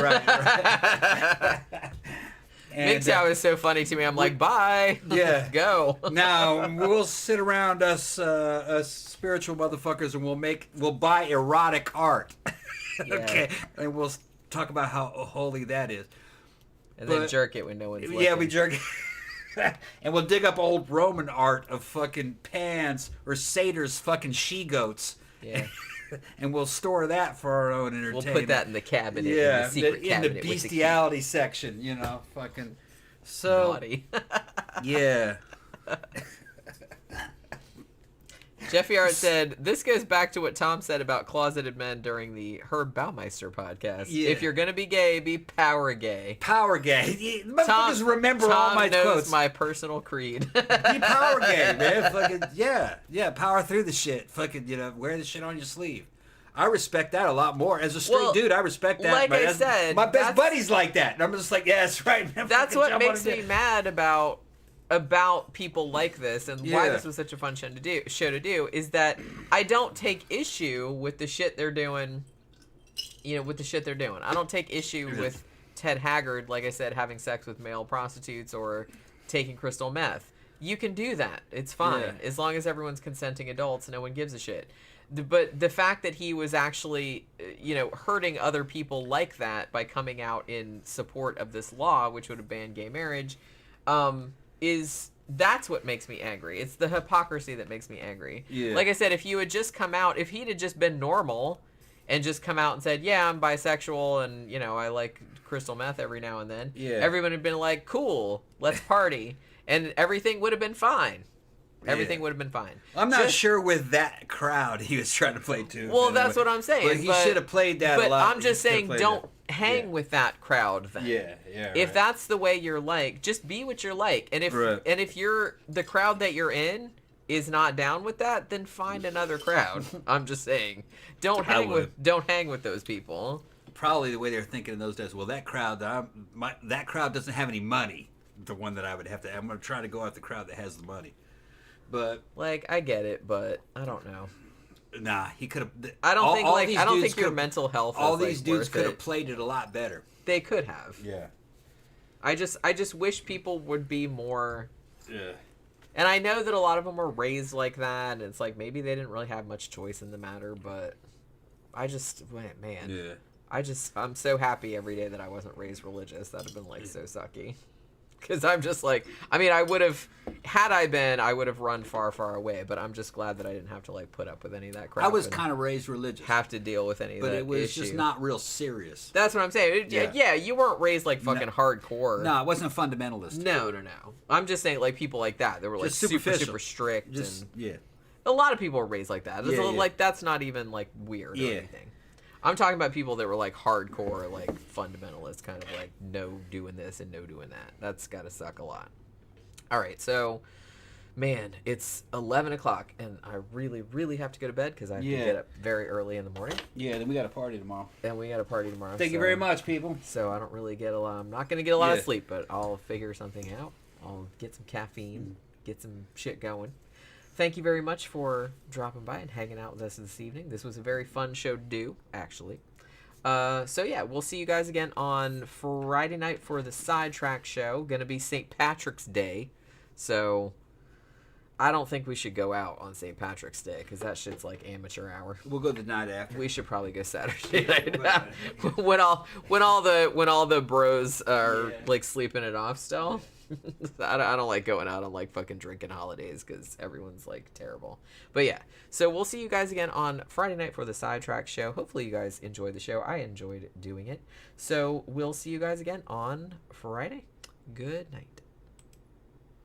And, MGTOW is so funny to me. I'm like, bye. Yeah. Go. Now we'll sit around us spiritual motherfuckers and we'll buy erotic art. Okay, and we'll talk about how holy that is. And then jerk it when no one's looking. Yeah, we jerk. And we'll dig up old Roman art of fucking Pans or satyrs fucking she-goats. Yeah. And we'll store that for our own entertainment. We'll put that in the cabinet. Yeah, in the secret in the cabinet with bestiality section, you know, fucking. The So, naughty. yeah. Jeffy Art said, this goes back to what Tom said about closeted men during the Herb Baumeister podcast. Yeah. If you're going to be gay, be power gay. Power gay. Motherfuckers remember all Tom my knows quotes. my personal creed. Be power gay, man. Fucking, yeah, power through the shit. Fucking, you know, wear the shit on your sleeve. I respect that a lot more. As a straight dude, I respect that. like man. I said, my best buddy's like that. And I'm just like, yeah, that's right, man. That's Fucking what jump on makes it. me mad about people like this and why Yeah. this was such a fun show to do is that I don't take issue with the shit they're doing, with the shit they're doing. I don't take issue with Ted Haggard, like I said, having sex with male prostitutes or taking crystal meth. You can do that. It's fine. Yeah. As long as everyone's consenting adults, no one gives a shit. But the fact that he was actually, hurting other people like that by coming out in support of this law, which would have banned gay marriage, that's what makes me angry. It's the hypocrisy that makes me angry. Yeah. Like I said, if you had just come out, if he'd have just been normal and just come out and said, yeah, I'm bisexual and, I like crystal meth every now and then, everyone would have been like, cool, let's party. And everything would have been fine. Everything would have been fine. I'm not sure with that crowd he was trying to play to. Well, that's what I'm saying. But he should have played that a lot. But I'm just saying, don't hang with that crowd then. Yeah. If that's the way you're like, just be what you're like. And if you're the crowd that you're in is not down with that, then find another crowd. I'm just saying. Don't hang with those people. Probably the way they were thinking in those days. Well, that crowd that crowd doesn't have any money. The one that I would have to. I'm going to try to go out the crowd that has the money. But I get it, but I don't know. Nah, he could have. I don't think like I don't think your could've- mental health. All is, like, these dudes worth could have it. played it a lot better. They could have. Yeah. I just wish people would be more. Yeah. And I know that a lot of them were raised like that, and it's like maybe they didn't really have much choice in the matter, but I just, man, Yeah. I'm so happy every day that I wasn't raised religious. That'd have been like so sucky. Because I'm just like, I mean, I would have, had I been, I would have run far, far away, but I'm just glad that I didn't have to like put up with any of that crap. I was and kind of raised religious, have to deal with any of but that it was issue. just not real serious. That's what I'm saying. Yeah. Yeah, you weren't raised like fucking hardcore. No, it wasn't a fundamentalist. No. I'm just saying, like, people like that. They were, like, Just super, superficial. super strict. Just and yeah. a lot of people were raised like that. It's Yeah, like, that's not even, like, weird or Yeah. anything. I'm talking about people that were, like, hardcore, like, fundamentalists, kind of like, no doing this and no doing that. That's gotta suck a lot. All right, so, man, it's 11 o'clock, and I really, really have to go to bed because I have to get up very early in the morning. Yeah, then we got a party tomorrow. And we got a party tomorrow. Thank you very much, people. So I don't really get a lot. I'm not going to get a lot of Yeah. sleep, but I'll figure something out. I'll get some caffeine, get some shit going. Thank you very much for dropping by and hanging out with us this evening. This was a very fun show to do, actually. So yeah, we'll see you guys again on Friday night for the Sidetrack show. Going to be St. Patrick's Day. So I don't think we should go out on St. Patrick's Day because that shit's like amateur hour. We'll go the night after. We should probably go Saturday night when all the bros are like sleeping it off still. I don't like going out on like fucking drinking holidays because everyone's like terrible. But yeah, so we'll see you guys again on Friday night for the Sidetrack show. Hopefully you guys enjoyed the show. I enjoyed doing it. So we'll see you guys again on Friday. Good night.